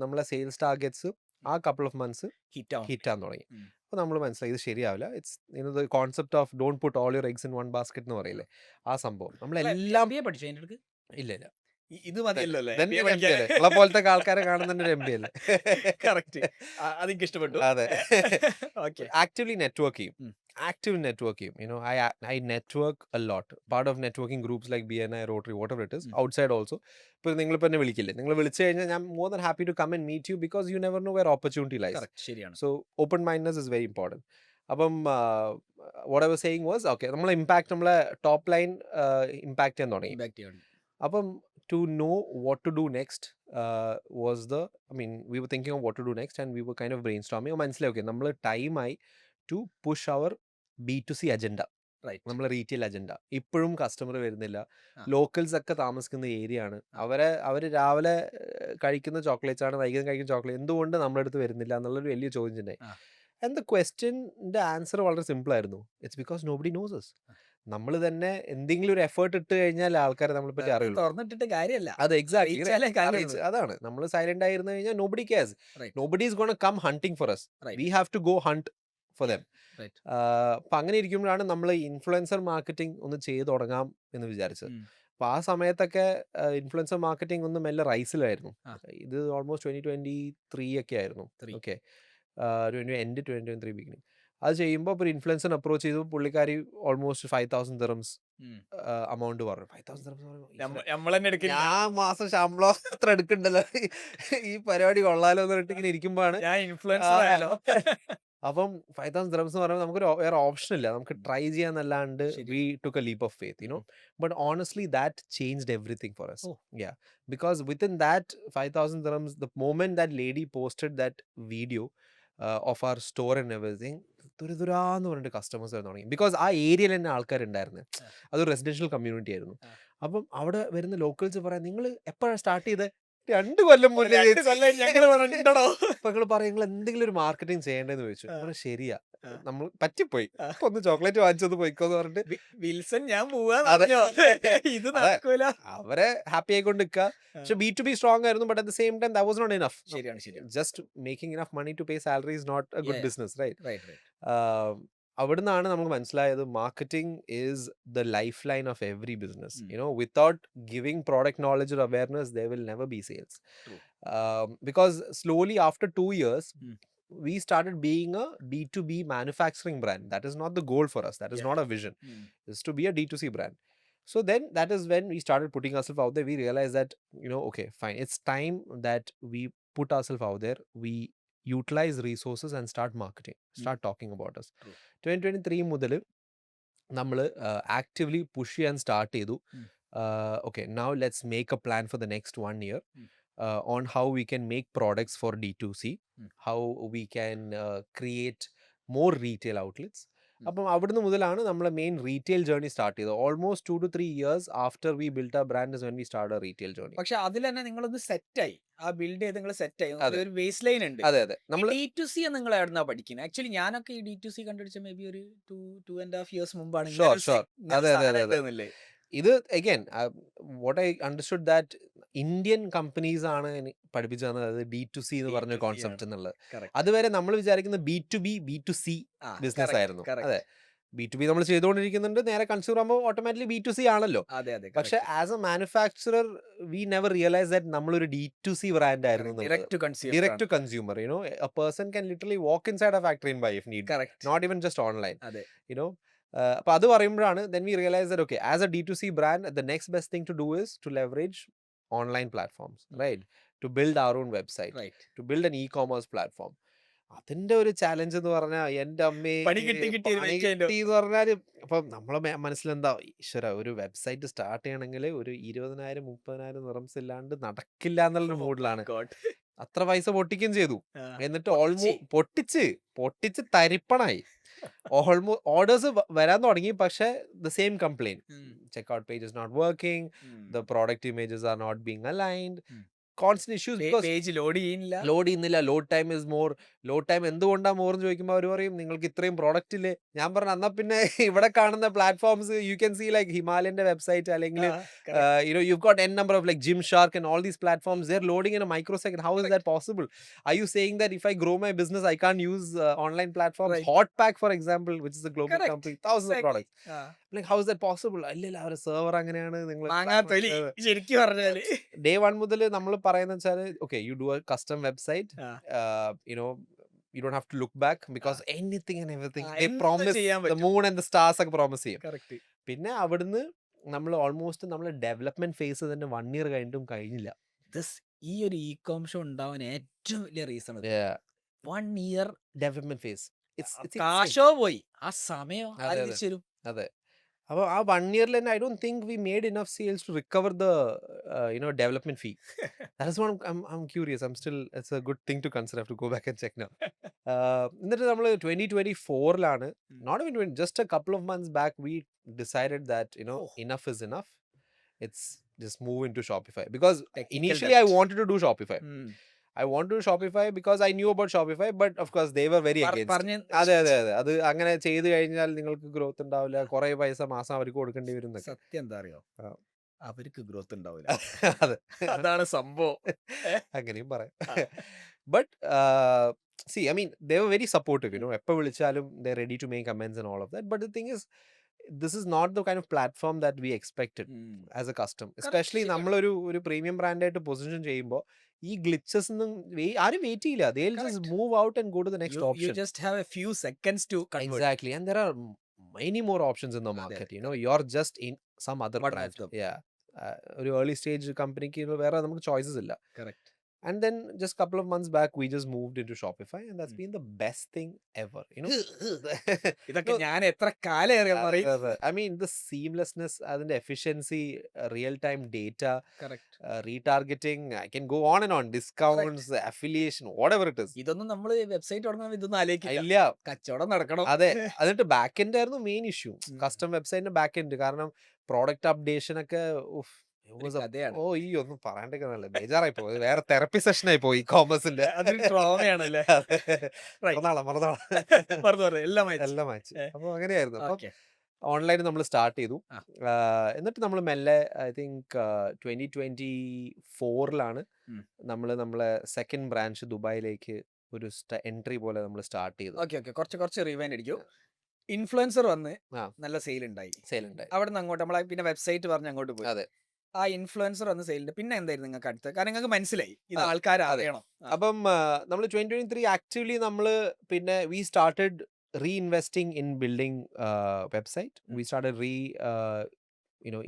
നമ്മളെ സെയിൽസ് ടാർഗറ്റ്സ് ആ കപ്പിൾ ഓഫ് മന്ത്സ് ഹിറ്റ് ഹിറ്റാൻ തുടങ്ങി. ഉം. അപ്പോൾ നമ്മൾ മനസ്സിലായി ഇത് ശരിയാവില്ല. It's the concept of don't put all your eggs in one basket എന്ന് പറയില്ലേ, ആ സംഭവം നമ്മളെല്ലാം പഠിച്ചു അതിന്റെ അടുക്ക് ഇല്ല ഇല്ല ഇത് മതിയല്ലോ അല്ലേ Then ഒരു MBA അല്ലേ? നിങ്ങളെ പോലത്തെ ആൾക്കാരെ കാണുന്ന ഒരു MBA അല്ലേ? കറക്റ്റ്. അതെനിക്ക് ഇഷ്ടപ്പെട്ടു. അതെ. ഓക്കെ. ആക്റ്റീവ്ലി നെറ്റ്വർക്ക് ചെയ്യും. ഉം. ആക്റ്റീവ് നെറ്റ്വർക്ക് ചെയ്യും. I network a lot. Part of networking groups like BNI, Rotary, whatever it is, outside also. ഇപ്പോൾ നിങ്ങളിപ്പോൾ എന്നെ വിളിക്കില്ലേ, നിങ്ങൾ വിളിച്ചു കഴിഞ്ഞാൽ ഞാൻ more than happy to come and meet you because you never know where opportunity lies. Correct, ശരിയാണ്. So open mindedness is very important. അപ്പം what I was saying was, okay, നമ്മളെ ഇമ്പാക്ട് നമ്മളെ ടോപ്പ് ലൈൻ ഇമ്പാക്ട് ചെയ്യാൻ തുടങ്ങി. Impact ചെയ്യണം. അപ്പം to know what to do next was we were thinking of what to do next and we were kind of brainstorming. മനസ്സിലായി, okay, നമ്മൾ ടൈമായി to push our B2C agenda, right. നമ്മളെ retail agenda. ഇപ്പോഴും customer വരുന്നില്ല. ആ. Locals ഒക്കെ താമസിക്കുന്ന area ആണ്. അവർ രാവിലെ കഴിക്കുന്ന ചോക്ലേറ്റ്സ് ആണ്, വൈകുന്നേരം കഴിക്കുന്ന ചോക്ലേറ്റ്, എന്തുകൊണ്ട് നമ്മുടെ അടുത്ത് വരുന്നില്ല എന്നുള്ളൊരു വലിയ ചോദ്യം ഉണ്ടായി. ആ. ആൻഡ് ദ ക്വസ്റ്റ്യൻ്റെ ആൻസർ വളരെ സിമ്പിൾ ആയിരുന്നു. It's because nobody knows us. നമ്മൾ തന്നെ എന്തെങ്കിലും ഒരു എഫേർട്ട് ഇട്ട് കഴിഞ്ഞാൽ ആൾക്കാരെ നമ്മളെ പറ്റി അറിയുള്ളൂ. തുറന്നിട്ടിട്ട് കാര്യമല്ല. അതെ, എക്സാക്ട്ലി. അറിയിച്ചാലേ കാര്യമുള്ളൂ. അതാണ്, നമ്മൾ സൈലന്റ് ആയിരുന്നു കഴിഞ്ഞാൽ nobody cares. Right. Nobody is gonna come hunting for us. Right. We have to go hunt for them. Right. അപ്പം അങ്ങനെ ഇരിക്കുമ്പോഴാണ് നമ്മൾ ഇൻഫ്ലുവൻസർ മാർക്കറ്റിംഗ് ഒന്ന് ചെയ്ത് തുടങ്ങാം എന്ന് വിചാരിച്ചത്. ഉം. അപ്പോൾ ആ സമയത്തൊക്കെ ഇൻഫ്ലുവൻസർ മാർക്കറ്റിംഗ് ഒന്ന് മെല്ലെ റൈസിലായിരുന്നു. ആ. ഇത് ഓൾമോസ്റ്റ് 2023 ഒക്കെ ആയിരുന്നു. Three. Okay, end 2023 beginning. അത് ചെയ്യുമ്പോൾ ഒരു ഇൻഫ്ലുവൻസർ അപ്രോച്ച് ചെയ്തു. പുള്ളിക്കാരി ഓൾമോസ്റ്റ് 5,000 dirhams ഉം. amount പറഞ്ഞു. 5,000 dirhams എന്ന് പറയുമ്പോൾ നമ്മൾ തന്നെ എടുക്കില്ല. ഞാൻ മാസം ശമ്പളം അത്ര എടുക്കണ്ടല്ലോ, ഈ പരിപാടി കൊള്ളാലോ എന്ന് പറഞ്ഞിട്ട് ഇങ്ങനെ ഇരിക്കുമ്പോഴാണ് ഞാൻ ഇൻഫ്ലുവൻസർ ആയാലോ. അപ്പം 5,000 dirhams എന്ന് പറയുമ്പോൾ നമുക്കൊരു വേറെ ഓപ്ഷൻ ഇല്ല, നമുക്ക് ട്രൈ ചെയ്യാന്നല്ലാണ്ട് ശരി. We took A leap of faith. But honestly that changed everything for us. Oh. Yeah, because within that 5,000 dirhams, the moment that lady posted that video of our store and everything, തുരുതുരാന്ന് പറഞ്ഞിട്ട് customers വരാൻ തുടങ്ങി. Because ആ ഏരിയയിൽ തന്നെ ആൾക്കാരുണ്ടായിരുന്നു. അതൊരു residential community ആയിരുന്നു. അപ്പം അവിടെ വരുന്ന ലോക്കൽസ് പറയാം, നിങ്ങൾ എപ്പോഴാണ് സ്റ്റാർട്ട് ചെയ്തത്? 2 കൊല്ലം മുന്നേ. ഞങ്ങൾ പറഞ്ഞിട്ടുണ്ടോ? അപ്പൊ നിങ്ങൾ പറയും, നിങ്ങൾ എന്തെങ്കിലും ഒരു മാർക്കറ്റിംഗ് ചെയ്യേണ്ടതെന്ന് ചോദിച്ചു. ശരിയാ, ആ. നമ്മൾ പറ്റിപ്പോയി, ഇപ്പൊ ഒന്ന് ചോക്ലേറ്റ് വാങ്ങിച്ചത് പോയിക്കോന്ന് പറഞ്ഞിട്ട് വിൽസൺ ഞാൻ പോവാ. അതെ. ഇത് നടക്കൂല. അവരെ ഹാപ്പി ആയിക്കൊണ്ട് നിൽക്കുക. പക്ഷെ B2B സ്ട്രോങ് ആയിരുന്നു. But at the same time that was not enough. ശരിയാണ്, ശരിയാണ്. Just making enough money to pay salary is not a good Yeah. Business, right? Right. അവിടുന്നാണ് നമുക്ക് മനസ്സിലായത് marketing is the lifeline of every business. Mm. Without giving product knowledge or awareness, there will never be sales. True. Because slowly after 2 years, Mm. we started being a B2B manufacturing brand. That is not the goal for us. That is Yeah. not our vision. It's to be a D2C brand. So then that is when we started putting ourselves out there. We realized that, okay, fine. It's time that we put ourselves out there. We utilize resources and start marketing, start talking about us. True. 2023 മുതൽ നമ്മൾ actively push ചെയ്യാൻ start ചെയ്തു. Okay, now let's make a plan for the next 1 year on how we can make products for D2C, how we can create more retail outlets. അപ്പം അവിടുന്ന് മുതലാണ് നമ്മളെ main retail journey start ചെയ്തത്. Almost 2 to 3 years after we built our brand is when we started our retail journey. പക്ഷെ അതിൽ തന്നെ നിങ്ങളൊന്ന് സെറ്റായി, ആ ബിൽഡ് ചെയ്ത് നിങ്ങൾ സെറ്റായി. അതെ. ഒരു ബേസ് ലൈൻ ഉണ്ട്. അതെ അതെ, നമ്മൾ D2C നിങ്ങൾ എവിടുന്നാ പഠിക്കുന്നത്? ആക്ച്വലി ഞാനൊക്കെ ഈ D2C കണ്ടുപിടിച്ച മേ ബി ഒരു 2.5 years മുമ്പാണ്. Sure, sure. അതെ, അതെ, അതെ. ഇത് again what I understood that Indian companies ആണ് പഠിപ്പിച്ചു തന്നത്, അത് D2C എന്ന് പറഞ്ഞ D2C കോൺസെപ്റ്റ് ആണ്. എന്നുള്ളത്. Correct. അതുവരെ നമ്മൾ വിചാരിക്കുന്നത് B2B B2C ആ, ബിസിനസ് correct, ആയിരുന്നു. correct. അതെ, B2B നമ്മൾ ചെയ്തുകൊണ്ടിരിക്കുന്നുണ്ട്, നേരെ കൺസ്യൂമർ ആകുമ്പോൾ ഓട്ടോമാറ്റിക്കലി B2C ആണല്ലോ. അതെ, അതെ. പക്ഷെ as a manufacturer we never realise that നമ്മളൊരു D2C ബ്രാൻഡ് ആയിരുന്നു. Direct to consumer. Direct to consumer, a person can literally walk inside a factory and buy if need, correct. not even just online. അതെ. അപ്പോൾ അത് പറയുമ്പോഴാണ് then we realize that, okay, as a D2C brand, the next best thing to do is to leverage online platforms, right? To build our own website, right. to build an e-commerce platform. അതിന്റെ ഒരു challenge എന്ന് പറഞ്ഞാൽ എൻ്റെ അമ്മേ, പണി കിട്ടി പണി കിട്ടി എന്ന് പറഞ്ഞാൽ അപ്പം നമ്മളെ മനസ്സിലെന്താ, ഈശ്വര, ഒരു വെബ്സൈറ്റ് സ്റ്റാർട്ട് ചെയ്യണമെങ്കിൽ ഒരു 20,000-30,000 dirhams ഇല്ലാണ്ട് നടക്കില്ല എന്നുള്ളൊരു മൂഡിലാണ്. അത്ര പൈസ പൊട്ടിക്കുകയും ചെയ്തു. എന്നിട്ട് പൊട്ടിച്ച് തരിപ്പണായി. ഓർഡേഴ്സ് വരാൻ തുടങ്ങി, പക്ഷെ the same complaint, checkout page is not working, the product images are not being aligned. Constant issues because page load ചെയ്യുന്നില്ല. ലോഡ് ചെയ്യുന്നില്ല, load time is more. Load time എന്തുകൊണ്ടാണ് മോർ എന്ന് ചോദിക്കുമ്പോൾ അവർ പറയും നിങ്ങൾക്ക് ഇത്രയും പ്രോഡക്റ്റ് ഇല്ലേ. ഞാൻ പറഞ്ഞു എന്നാൽ പിന്നെ ഇവിടെ കാണുന്ന platforms you can see like ഹിമാലയന്റെ വെബ്സൈറ്റ് അല്ലെങ്കിൽ you've got n number of like Gymshark and all these platforms, they're loading in a microsecond. How is that possible? Are you saying that if I grow my business I can't use online platforms? Right. Hotpack for example, which is a global Correct. company, thousands of products. ആ, Like how is that possible? അല്ലല്ല അവരുടെ server അങ്ങനെയാണ്. നിങ്ങൾ മാങ്ങാത്തൊലി ശരിക്കും പറഞ്ഞാല്. Day one മുതൽ നമ്മൾ പറയുന്ന വെച്ചാൽ okay you do A custom website, ആ, you don't have to look back because anything and everything ആ, they എന്തും promise, ചെയ്യാൻ the പറ്റും. moon and the stars ഒക്കെ പ്രോമിസ് ചെയ്യും. Correct. പിന്നെ അവിടുന്ന് നമ്മൾ ഓൾമോസ്റ്റ് നമ്മൾ ഡെവലപ്മെന്റ് ഫേസ് തന്നെ 1 year കഴിഞ്ഞിട്ടും കഴിഞ്ഞില്ല. ഈ ഒരു ഇ-കോം ഷോ ഉണ്ടാവാൻ ഏറ്റവും വലിയ reason Yeah, 1 year development phase it's കാശോ പോയി, ആ സമയം അതെ, ആര് അതെ. തിരിച്ചു തരും? അതെ. അപ്പോൾ ആ 1 year തന്നെ I don't think we made enough sales to recover the development fee. That is what I'm curious. I'm still, it's a good thing to consider. I have to go back and check now. എന്നിട്ട് നമ്മൾ 2024ലാണ്, not even 20, just a couple of months back we decided that enough is enough. It's just move into Shopify because Technical initially I debt. wanted to do Shopify. ഉം. I wanted to do Shopify because I knew about Shopify, but of course they were very against. പറഞ്ഞ് അതെ അതെ അതെ, അത് അങ്ങനെ ചെയ്ത് കഴിഞ്ഞാൽ നിങ്ങൾക്ക് ഗ്രോത്ത് ഉണ്ടാവില്ല, കുറെ പൈസ മാസം അവർക്ക് കൊടുക്കേണ്ടി വരും എന്നൊക്കെ. സത്യം എന്താ അറിയോ, ആ. അവർക്ക് ഗ്രോത്ത് ഉണ്ടാവില്ല. അതെ, അതാണ് സംഭവം. അങ്ങനെയും പറയാം. But see, I mean, they were very supportive, എപ്പോൾ വിളിച്ചാലും they're ready to make amends and all of that. But the thing is, this is not the kind of platform that we expected as a custom. Especially ശരിയാണ്. നമ്മളൊരു premium ബ്രാൻഡായിട്ട് position ചെയ്യുമ്പോൾ ഈ glitches ഒന്നും ആരും wait ചെയ്യില്ല. They'll just Correct. move out and go to the next You option. just have a few seconds to convert. Exactly, and there are many more options in the അതെ, market. അതെ. You're just in some other One of brand. them. Yeah, ഒരു early stage കമ്പനിക്ക് വേറെ നമുക്ക് choices ഇല്ല. Correct. And then just couple of months back we just moved into Shopify and that's Mm. been the best thing ever. ഇതൊക്കെ No, ഞാൻ എത്ര കാലം അറിയാൻ പറയും. I mean the seamlessness, അതിന്റെ efficiency, real time data, Correct. retargeting, I can go on and on, discounts, affiliation, whatever it is. ഇതൊന്നും നമ്മള് website തുടങ്ങുമ്പോൾ ഇതൊന്നും ആലോചിക്കില്ല. ഇല്ല, കച്ചവടം നടക്കണം. അതെ. എന്നിട്ട് ബാക്ക് എൻഡ് ആയിരുന്നു മെയിൻ ഇഷ്യൂ. ഉം. കസ്റ്റം വെബ്സൈറ്റിന്റെ ബാക്ക് എൻഡ്, കാരണം പ്രോഡക്റ്റ് അപ്ഡേഷൻ ഒക്കെ ഒരു കഥയാണ്. ഈ ഒന്നും പറയാണ്ടൊക്കെ നല്ല ബേജാറായി പോയി. വേറെ തെറപ്പി സെഷനായി പോയി കോമേഴ്സിന്റെ. അതൊരു ട്രോമയാണല്ലേ. Right. മറന്നോളാം പറഞ്ഞു എല്ലാം വായിച്ചു. എല്ലാം വായിച്ചു. അപ്പോൾ അങ്ങനെയായിരുന്നു. അപ്പം Okay. ഓൺലൈൻ നമ്മൾ സ്റ്റാർട്ട് ചെയ്തു. ആ. എന്നിട്ട് നമ്മൾ മെല്ലെ ഐ തിങ്ക് 2024ലാണ് ഉം. നമ്മളെ സെക്കൻഡ് ബ്രാഞ്ച് ദുബായിലേക്ക് ഒരു എൻട്രി പോലെ നമ്മൾ സ്റ്റാർട്ട് ചെയ്തു. ഓക്കെ കുറച്ച് റിവൈൻഡ് അടിക്കും. ഇൻഫ്ലുവൻസർ വന്ന് ആ. നല്ല സെയിൽ ഉണ്ടായി. സെയിൽ ഉണ്ടായി. അവിടെ നിന്ന് അങ്ങോട്ട് നമ്മളെ പിന്നെ വെബ്സൈറ്റ് പറഞ്ഞ് അങ്ങോട്ട് പോയി. അതെ. ആ ഇൻഫ്ലുവൻസർ വന്ന് സെയിലിന്റെ പിന്നെ എന്തായിരുന്നു നിങ്ങൾക്ക് അടുത്ത്? കാരണം നിങ്ങൾക്ക് മനസ്സിലായി ഇത് ആ, ആൾക്കാർ അതെ. അറിയണം. അപ്പം നമ്മൾ 2023 ആക്ച്വലി നമ്മൾ പിന്നെ we started reinvesting in building website. We started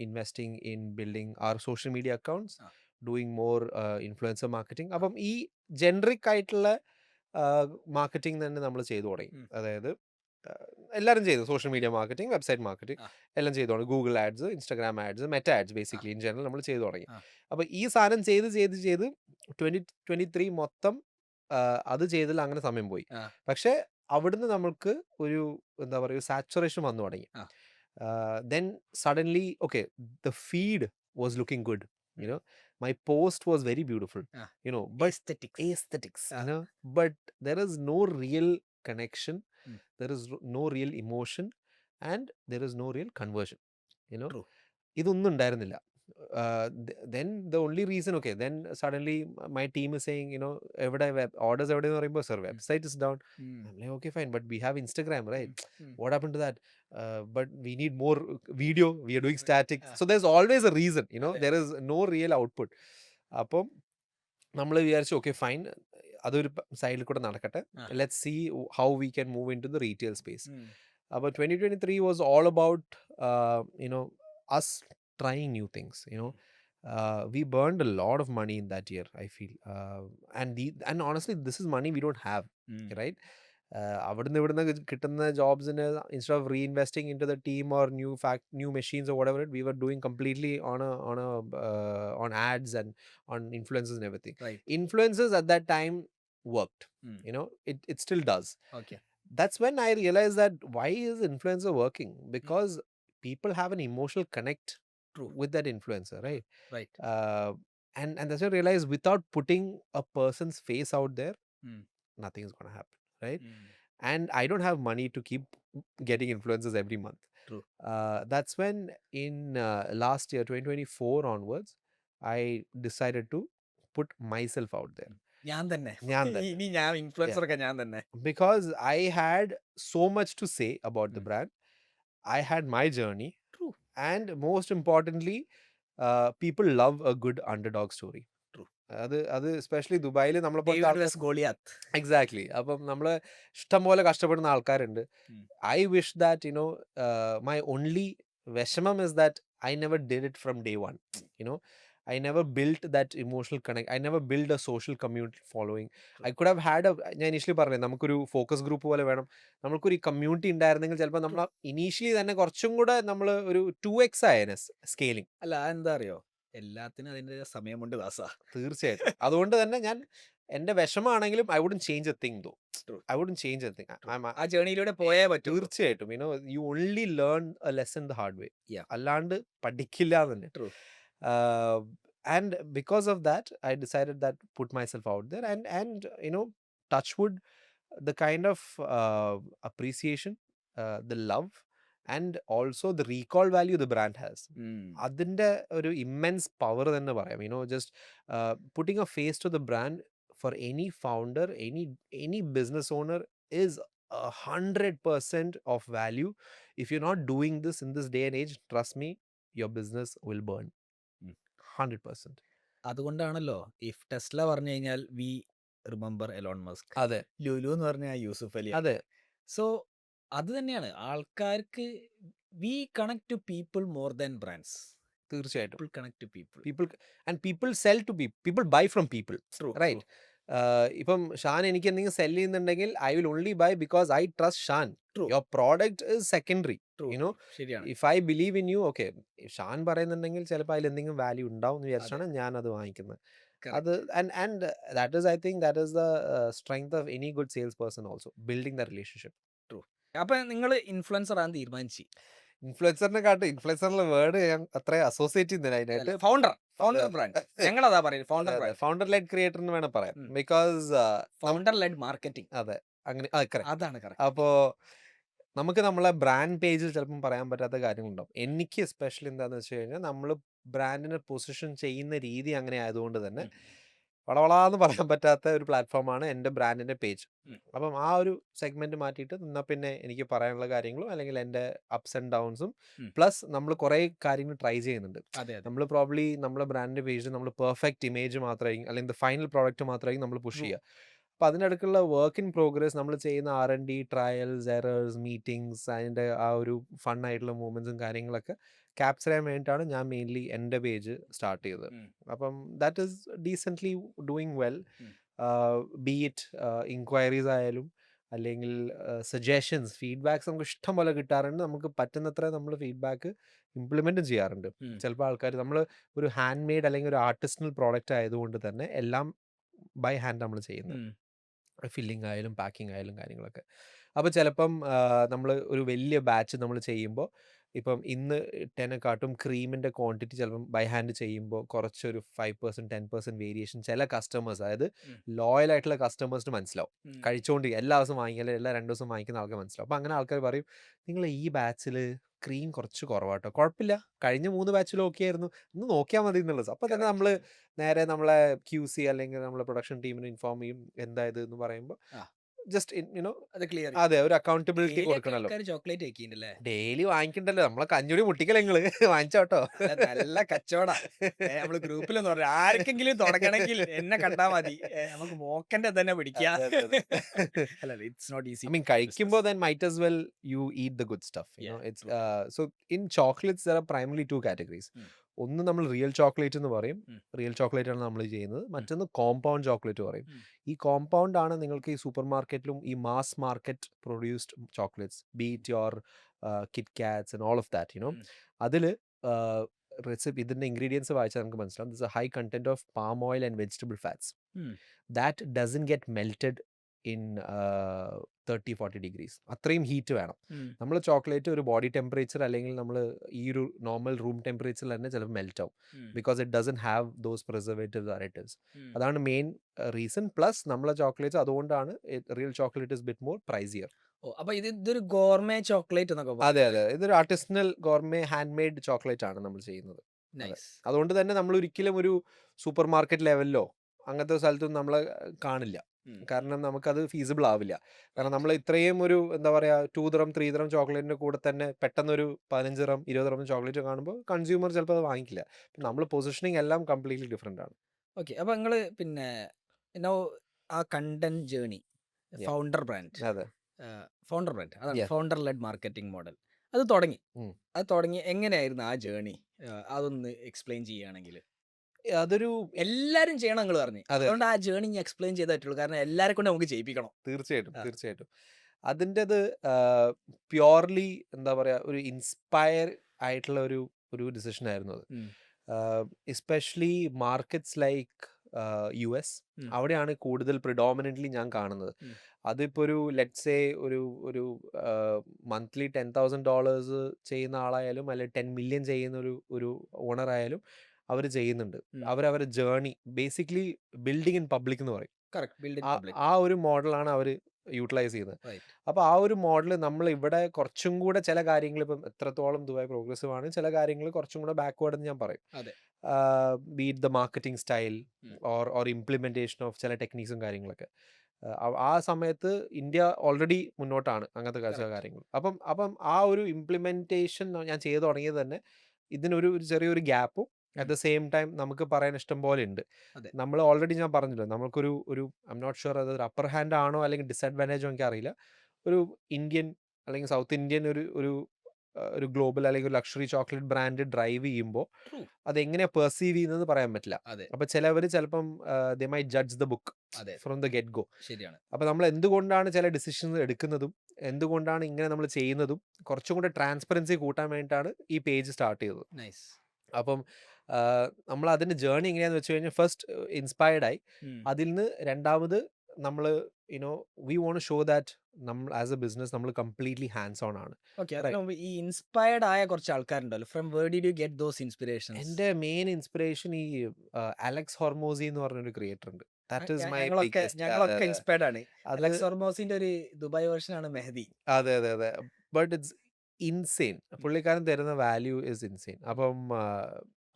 investing in building our social media accounts, ah. Doing more influencer marketing. അപ്പം ഈ ജനറിക് ആയിട്ടുള്ള മാർക്കറ്റിംഗ് തന്നെ നമ്മൾ ചെയ്തു തുടങ്ങി. ഉം. അതായത് എല്ലാവരും ചെയ്തു, social media marketing, website marketing ആ. എല്ലാം ചെയ്തു തുടങ്ങി. Google ads, Instagram ads, Meta ads, basically in general നമ്മൾ ചെയ്തു തുടങ്ങി. ആ. അപ്പോൾ ഈ സാധനം ചെയ്ത് 2023 മൊത്തം അത് ചെയ്തതിൽ അങ്ങനെ സമയം പോയി. ആ. പക്ഷേ അവിടുന്ന് നമുക്ക് ഒരു എന്താ പറയുക സാച്ചുറേഷൻ വന്നു തുടങ്ങി. ആ. Then suddenly okay the feed was looking good, my post was very beautiful, Ah. but Aesthetics. aesthetics, Ah. but there is no real connection, Mm. there is no real emotion, and there is no real conversion. True. ഇതൊന്നും ഉണ്ടായിരുന്നില്ല. Then the only reason, okay, then suddenly my team is saying, എവിടെ orders എവിടെയെന്ന് പറയുമ്പോൾ sir website is down. ഉം. I'm like, okay fine, but we have Instagram, right? ഉം. What happened to that? But we need more video, we are doing static. Ah. So there's always a reason, അതെ. there is no real output. അപ്പം നമ്മൾ വിചാരിച്ചു okay fine, അതൊരു സൈഡിൽ കൂടെ നടക്കട്ടെ, Ah. Let's see how we can move in to the retail space. ഉം. അപ്പോൾ 2023 was all about us trying new things. We burned a lot of money in that year, I feel, and honestly this is money we don't have, ഉം. right? അവിടുന്ന് ഇവിടുന്ന് കിട്ടുന്ന ജോബ്സിന് instead of reinvesting in to the team or new machines or whatever it, we were doing completely on ads and on influencers and everything. Right. Influencers at that time worked. Mm. It still does. Okay. That's when I realized that why is influencer working? Because people have an emotional connect True. with that influencer, right? Right. and that's when I realized without putting a person's face out there, Mm. nothing is gonna happen, right? Mm. And I don't have money to keep getting influencers every month. True. That's when in last year 2024 onwards, I decided to put myself out there. ഞാൻ തന്നെ ഞാൻ തന്നെ. ഇനി ഞാൻ influencer ഒക്കെ ഞാൻ തന്നെ. Because I had so much to say about the Mm. brand. I had my journey. True. And most importantly, people love a good underdog story. True. അത് എസ്പെഷ്യലി ദുബായിൽ നമ്മളെ David പോലത്തെ vs. Goliath. എക്സാക്ട്ലി. അപ്പം നമ്മൾ ഇഷ്ടം പോലെ കഷ്ടപ്പെടുന്ന ആൾക്കാരുണ്ട്. Mm. I wish that my only വിഷമം is that I never did it from day one. I never built that emotional connect. I never built a social community following. I could have had ഞാൻ initially പറഞ്ഞേ നമുക്കൊരു focus group പോലെ വേണം, നമുക്കൊരു community ഉണ്ടായിരുന്നെങ്കിൽ ചിലപ്പോൾ നമ്മൾ ഇനീഷ്യലി തന്നെ കുറച്ചും കൂടെ നമ്മൾ ഒരു 2x ആയേനെ സ്കെയിലിംഗ്. അല്ല എന്താ അറിയോ, എല്ലാത്തിനും അതിന്റെ സമയമുണ്ട് ദാസ. തീർച്ചയായിട്ടും. അതുകൊണ്ട് തന്നെ ഞാൻ എന്റെ വിഷമാണെങ്കിലും I wouldn't change a thing though. True. I wouldn't change a thing. ആ ജേണിയിലൂടെ പോയേ പറ്റൂ. തീർച്ചയായിട്ടും. You only learn a lesson the hard way. Yeah. അല്ലാണ്ട് പഠിക്കില്ല തന്നെ. True. And because of that, I decided that put myself out there, and touch wood, the kind of appreciation, the love, and also the recall value the brand has. Mm. അതിൻ്റെ ഒരു immense power തന്നെ പറയാം. Just putting a face to the brand for any founder, any business owner is 100% of value. If you're not doing this in this day and age, trust me, your business will burn. 100%. അതുകൊണ്ടാണല്ലോ if Tesla പറഞ്ഞു കഴിഞ്ഞാൽ V remember Elon Musk, അതെ ലുലു എന്ന് പറഞ്ഞാൽ യൂസുഫ് അലി. അതെ. So അത് തന്നെയാണ് ആൾക്കാർക്ക്, we connect to people more than brands. തീർച്ചയായിട്ടും. People connect to people. people sell to people. People buy from people. True. Right. ഇപ്പം ഷാൻ എനിക്ക് എന്തെങ്കിലും സെല് ചെയ്യുന്നുണ്ടെങ്കിൽ I will only buy because I trust Shan. True. Your product is secondary. True. ശരിയാണ്. If I believe in you, okay, Shan പറയുന്നുണ്ടെങ്കിൽ ചിലപ്പോൾ അതിൽ എന്തെങ്കിലും value ഉണ്ടാവും എന്ന് വിചാരിച്ചാണ് ഞാൻ അത് വാങ്ങിക്കുന്നത്. Correct. അത് and that is, I think that is the strength of any good sales person also, building the relationship. അപ്പൊ നിങ്ങൾ ഇൻഫ്ലുവൻസർ ആണെന്ന് തീരുമാനിച്ചു. ഇൻഫ്ലുവൻസറിനെ കാട്ടും ഇൻഫ്ലുവൻസറിന്റെ വേർഡ് ഞാൻ അത്ര അസോസിയേറ്റ് ചെയ്യുന്നില്ല അതിനായിട്ട്. ഫൗണ്ടർ ബ്രാൻഡ് ഞങ്ങൾ അതാ പറയുന്നത്. Founder brand, founder led creator എന്ന് വേണം പറയാം. Because founder led marketing. അതെ, അങ്ങനെ അതാണ് കറക്റ്റ്. അപ്പോ നമുക്ക് നമ്മളെ ബ്രാൻഡ് പേജിൽ ചിലപ്പം പറയാൻ പറ്റാത്ത കാര്യങ്ങളുണ്ടാവും. എനിക്ക് എസ്പെഷ്യലി എന്താന്ന് വെച്ച് കഴിഞ്ഞാൽ നമ്മൾ ബ്രാൻഡിനെ പൊസിഷൻ ചെയ്യുന്ന രീതി അങ്ങനെ ആയതുകൊണ്ട് തന്നെ വളവളാന്ന് പറയാൻ പറ്റാത്ത ഒരു പ്ലാറ്റ്ഫോമാണ് എൻ്റെ ബ്രാൻഡിൻ്റെ പേജ്. അപ്പം ആ ഒരു സെഗ്മെന്റ് മാറ്റിയിട്ട് എന്നാൽ പിന്നെ എനിക്ക് പറയാനുള്ള കാര്യങ്ങളും അല്ലെങ്കിൽ എൻ്റെ അപ്സ് ആൻഡ് ഡൗൺസും പ്ലസ് നമ്മൾ കുറേ കാര്യങ്ങൾ ട്രൈ ചെയ്യുന്നുണ്ട്. നമ്മൾ പ്രോബ്ലി നമ്മുടെ ബ്രാൻഡിൻ്റെ പേജിൽ നമ്മൾ പെർഫെക്റ്റ് ഇമേജ് മാത്രമായിരിക്കും അല്ലെങ്കിൽ ഫൈനൽ പ്രോഡക്റ്റ് മാത്രമായിരിക്കും നമ്മൾ പുഷ് ചെയ്യുക. അപ്പോൾ അതിനിടയ്ക്കുള്ള വർക്ക് ഇൻ പ്രോഗ്രസ്, നമ്മൾ ചെയ്യുന്ന R&D, ട്രയൽസ്, എറേഴ്സ്, മീറ്റിംഗ്സ്, അതിൻ്റെ ആ ഒരു ഫണ്ണായിട്ടുള്ള മൂമെൻറ്റ്സും കാര്യങ്ങളൊക്കെ ക്യാപ്ചർ ചെയ്യാൻ വേണ്ടിയിട്ടാണ് ഞാൻ മെയിൻലി എൻ്റെ പേജ് സ്റ്റാർട്ട് ചെയ്തത്. അപ്പം that is decently doing well. Be it inquiries ആയാലും അല്ലെങ്കിൽ സജഷൻസ്, ഫീഡ്ബാക്സ് നമുക്ക് ഇഷ്ടം പോലെ കിട്ടാറുണ്ട്. നമുക്ക് പറ്റുന്നത്ര നമ്മൾ ഫീഡ്ബാക്ക് ഇംപ്ലിമെൻറ്റും ചെയ്യാറുണ്ട്. ചിലപ്പോൾ ആൾക്കാർ, നമ്മൾ ഒരു ഹാൻഡ് മെയ്ഡ് അല്ലെങ്കിൽ ഒരു ആർട്ടിസ്റ്റിനൽ പ്രോഡക്റ്റ് ആയതുകൊണ്ട് തന്നെ എല്ലാം ബൈ ഹാൻഡ് നമ്മൾ ചെയ്യുന്നത്, ഫില്ലിംഗ് ആയാലും പാക്കിംഗ് ആയാലും കാര്യങ്ങളൊക്കെ. അപ്പോൾ ചിലപ്പം നമ്മൾ ഒരു വലിയ ബാച്ച് നമ്മൾ ചെയ്യുമ്പോൾ, ഇപ്പം ഇന്ന് 10 ക്രീമിൻ്റെ ക്വാണ്ടിറ്റി ചിലപ്പം ബൈ ഹാൻഡ് ചെയ്യുമ്പോൾ കുറച്ചൊരു 5%, 10% വേരിയേഷൻ ചില കസ്റ്റമേഴ്സ്, അതായത് ലോയൽ ആയിട്ടുള്ള കസ്റ്റമേഴ്സിന് മനസ്സിലാവും. കഴിച്ചുകൊണ്ടിരിക്കുക എല്ലാ ദിവസവും വാങ്ങിയാലും എല്ലാ 2 ദിവസം വാങ്ങിക്കുന്ന ആൾക്കാർ മനസ്സിലാവും. അപ്പോൾ അങ്ങനെ ആൾക്കാർ പറയും, നിങ്ങൾ ഈ ബാച്ചിൽ ക്രീം കുറച്ച് കുറവാട്ടോ, കുഴപ്പമില്ല, കഴിഞ്ഞ 3 ബാച്ചിലും ഓക്കെ ആയിരുന്നു, ഒന്ന് നോക്കിയാൽ മതി എന്നുള്ളത്. അപ്പോൾ തന്നെ നമ്മൾ നേരെ നമ്മളെ QC അല്ലെങ്കിൽ നമ്മളെ പ്രൊഡക്ഷൻ ടീമിന് ഇൻഫോം ചെയ്യും എന്തായത് എന്ന് പറയുമ്പോൾ ജസ്റ്റ് അത് ക്ലിയർ. അതെ, ഒരു അക്കൗണ്ടബിലിറ്റി കൊടുക്കണല്ലോ. ചോക്ലേറ്റ് വെക്കിണ്ടല്ലേ, ഡെയിലി വാങ്ങിക്കണ്ടല്ലോ, നമ്മളെ കഞ്ഞൂടി മുട്ടിക്കല നിങ്ങള് വാങ്ങിച്ചോട്ടോ. നല്ല കച്ചവട. നമ്മള് ഗ്രൂപ്പിലൊന്നും പറഞ്ഞു ആർക്കെങ്കിലും തുടങ്ങണമെങ്കിൽ എന്നെ കണ്ടാ മതി, നമുക്ക് മോക്കന്റെ തന്നെ പിടിക്കാം. അല്ല, it's not easy. I mean, കഴിക്കുമ്പോൾ then might as well you eat the good stuff. It's so in chocolates there are primarily 2 categories. ഒന്ന് നമ്മൾ റിയൽ ചോക്ലേറ്റ് എന്ന് പറയും, റിയൽ ചോക്ലേറ്റ് ആണ് നമ്മൾ ചെയ്യുന്നത്. മറ്റൊന്ന് കോമ്പൗണ്ട് ചോക്ലേറ്റ് പറയും. ഈ കോമ്പൗണ്ട് ആണ് നിങ്ങൾക്ക് ഈ സൂപ്പർ മാർക്കറ്റിലും ഈ mass market produced chocolates, beat your kit cats and all of that. അതിൽ റെസിപ്പി, ഇതിൻ്റെ ഇൻഗ്രീഡിയൻസ് വായിച്ചാൽ നമുക്ക് മനസ്സിലാവും. This A high content of palm oil and vegetable fats that doesn't get melted in 30-40 degrees. അത്രയും heat വേണം. ഉം. നമ്മൾ chocolate ഒരു ബോഡി ടെമ്പറേച്ചർ അല്ലെങ്കിൽ നമ്മൾ ഈ ഒരു നോർമൽ റൂം ടെമ്പറേച്ചറിൽ തന്നെ ചിലപ്പോൾ മെൽറ്റ് ആവും. ഉം. Because it doesn't have those preservatives additives. ഉം. അതാണ് മെയിൻ റീസൺ. പ്ലസ് നമ്മളെ ചോക്ലേറ്റ്സ് അതുകൊണ്ടാണ് real chocolate is bit more pricier. ഓ, അപ്പൊ ഇതൊരു ഗോർമേ ചോക്ലേറ്റ് എന്നൊക്കെ പറയും. അതെ അതെ, ഇതൊരു artisanal gourmet handmade chocolate ആണ് നമ്മൾ ചെയ്യുന്നത്. നൈസ്. അതുകൊണ്ട് തന്നെ നമ്മൾ ഒരിക്കലും ഒരു സൂപ്പർ മാർക്കറ്റ് ലെവലിലോ അങ്ങനത്തെ സ്ഥലത്തൊന്നും നമ്മൾ കാണില്ല. കാരണം നമുക്കത് ഫീസിബിൾ ആവില്ല. കാരണം നമ്മൾ ഇത്രയും ഒരു എന്താ പറയുക 2 dirham 3 dirham ചോക്ലേറ്റിൻ്റെ കൂടെ തന്നെ പെട്ടെന്നൊരു 15 dirham 20 dirham ചോക്ലേറ്റ് കാണുമ്പോൾ കൺസ്യൂമർ ചിലപ്പോൾ അത് വാങ്ങിക്കില്ല. നമ്മൾ പൊസിഷനിങ് എല്ലാം കംപ്ലീറ്റ്ലി ഡിഫറെൻ്റ് ആണ്. ഓക്കെ, അപ്പൊ നിങ്ങൾ പിന്നെ ആ കണ്ടന്റ് ജേണി, ഫൗണ്ടർ ബ്രാൻഡ്, അതെ ഫൗണ്ടർ ബ്രാൻഡ്, അതാണ് Yeah. Founder led marketing model. അത് തുടങ്ങി. ഉം. അത് തുടങ്ങി എങ്ങനെയായിരുന്നു ആ ജേണി? അതൊന്ന് എക്സ്പ്ലെയിൻ ചെയ്യുകയാണെങ്കിൽ. അതൊരു എല്ലാരും ചെയ്യണം നിങ്ങൾ പറഞ്ഞു. അതെ. അതുകൊണ്ട് ആ ജേണി എക്സ്പ്ലെയിൻ ചെയ്തേ പറ്റുള്ളൂ. കാരണം എല്ലാരെ കൊണ്ട് നമുക്ക് ചെയ്യിപ്പിക്കണം. തീർച്ചയായിട്ടും ആ. തീർച്ചയായിട്ടും അതിൻ്റെത് പ്യോർലി എന്താ പറയുക ഒരു ഇൻസ്പയർ ആയിട്ടുള്ള ഒരു ഡിസിഷൻ ആയിരുന്നു അത്. ഉം. എസ്പെഷ്യലി മാർക്കറ്റ്സ് ലൈക്ക് US, ഉം. അവിടെയാണ് കൂടുതൽ പ്രിഡോമിനൻ്റ്ലി ഞാൻ കാണുന്നത്. ഉം. അതിപ്പോൾ ഒരു ലെറ്റ്സേ ഒരു മന്ത്ലി $10,000 ചെയ്യുന്ന ആളായാലും അല്ലെങ്കിൽ 10 million ചെയ്യുന്ന ഒരു ഓണർ ആയാലും അവർ ചെയ്യുന്നുണ്ട്. ഉം. അവരവരുടെ journey basically building in public എന്ന് പറയും. Correct. Build in public. ആ ഒരു മോഡലാണ് അവർ യൂട്ടിലൈസ് ചെയ്യുന്നത്. Right. അപ്പോൾ ആ ഒരു മോഡൽ നമ്മൾ ഇവിടെ കുറച്ചും കൂടെ ചില കാര്യങ്ങൾ ഇപ്പം എത്രത്തോളം ദുബായ് പ്രോഗ്രസീവ് ആണ്, ചില കാര്യങ്ങൾ കുറച്ചും കൂടെ ബാക്ക്വേർഡ് എന്ന് ഞാൻ പറയും. അതെ. ബീറ്റ് ദ മാർക്കറ്റിംഗ് സ്റ്റൈൽ ഉം. ഓർ ഇംപ്ലിമെൻറ്റേഷൻ ഓഫ് ചില ടെക്നീക്സും കാര്യങ്ങളൊക്കെ. ആ സമയത്ത് ഇന്ത്യ ഓൾറെഡി മുന്നോട്ടാണ് അങ്ങനത്തെ ചില Correct. കാര്യങ്ങൾ. അപ്പം ആ ഒരു ഇംപ്ലിമെൻറ്റേഷൻ ഞാൻ ചെയ്തു തുടങ്ങിയത് തന്നെ ഇതിനൊരു ചെറിയൊരു ഗ്യാപ്പും അറ്റ് ദ സെയിം ടൈം നമുക്ക് പറയാൻ ഇഷ്ടം പോലെ ഉണ്ട്. അതെ. നമ്മൾ ഓൾറെഡി ഞാൻ പറഞ്ഞല്ലോ നമുക്കൊരു ഐ എം നോട്ട് ഷുവർ അതൊരു അപ്പർ ഹാൻഡ് ആണോ അല്ലെങ്കിൽ ഡിസഡ്വാൻറ്റേജോ എനിക്ക് അറിയില്ല. ഒരു ഇന്ത്യൻ അല്ലെങ്കിൽ സൗത്ത് ഇന്ത്യൻ ഒരു ഗ്ലോബൽ അല്ലെങ്കിൽ ഒരു ലക്ഷറി ചോക്ലേറ്റ് ബ്രാൻഡ് ഡ്രൈവ് ചെയ്യുമ്പോൾ True. അതെങ്ങനെയാണ് പെർസീവ് ചെയ്യുന്നത് പറയാൻ പറ്റില്ല. അതെ. അപ്പോൾ ചിലവർ ചിലപ്പം ദേ മൈ ജഡ്ജ് ദ ബുക്ക് അതെ. From the get go. ശരിയാണ്. അപ്പോൾ നമ്മൾ എന്തുകൊണ്ടാണ് ചില ഡിസിഷൻസ് എടുക്കുന്നതും എന്തുകൊണ്ടാണ് ഇങ്ങനെ നമ്മൾ ചെയ്യുന്നതും കുറച്ചും കൂടെ ട്രാൻസ്പെറൻസി കൂട്ടാൻ വേണ്ടിയിട്ടാണ് ഈ പേജ് സ്റ്റാർട്ട് ചെയ്തത്. നൈസ്. അപ്പം നമ്മൾ അതിൻ്റെ ജേർണി എങ്ങനെയാന്ന് വെച്ച് കഴിഞ്ഞാൽ ഫസ്റ്റ് ഇൻസ്പയർഡ് ആയി. അതിൽ നിന്ന് രണ്ടാമത് നമ്മൾ വി വോണ്ട് ഷോ ദാറ്റ് നമ്മൾ ആസ് എ ബിസിനസ് നമ്മൾ കംപ്ലീറ്റ്ലി ഹാൻഡ്സ് ഓൺ ആണ്. ഓക്കെ, അതിന് മുമ്പ് ഈ ഇൻസ്പയർഡ് ആയ കുറച്ച് ആൾക്കാരുണ്ടല്ലോ. From where did you get those inspirations? എൻ്റെ മെയിൻ ഇൻസ്പിറേഷൻ ഈ അലക്സ് ഹോർമോസി എന്ന് പറഞ്ഞൊരു ക്രിയേറ്റർ ഉണ്ട്. ദാറ്റ് ഈസ് മൈ ഞങ്ങളൊക്കെ ഇൻസ്പയർഡ് ആണ്. അലക്സ് ഹോർമോസിന്റെ ഒരു ദുബായ് വേർഷൻ ആണ് മെഹദി. അതെ അതെ അതെ, ബട്ട് ഇറ്റ്സ് ഇൻസെയിൻ. പുള്ളിക്കാരൻ തരുന്ന വാല്യൂ ഇസ് ഇൻസെയിൻ. അപ്പം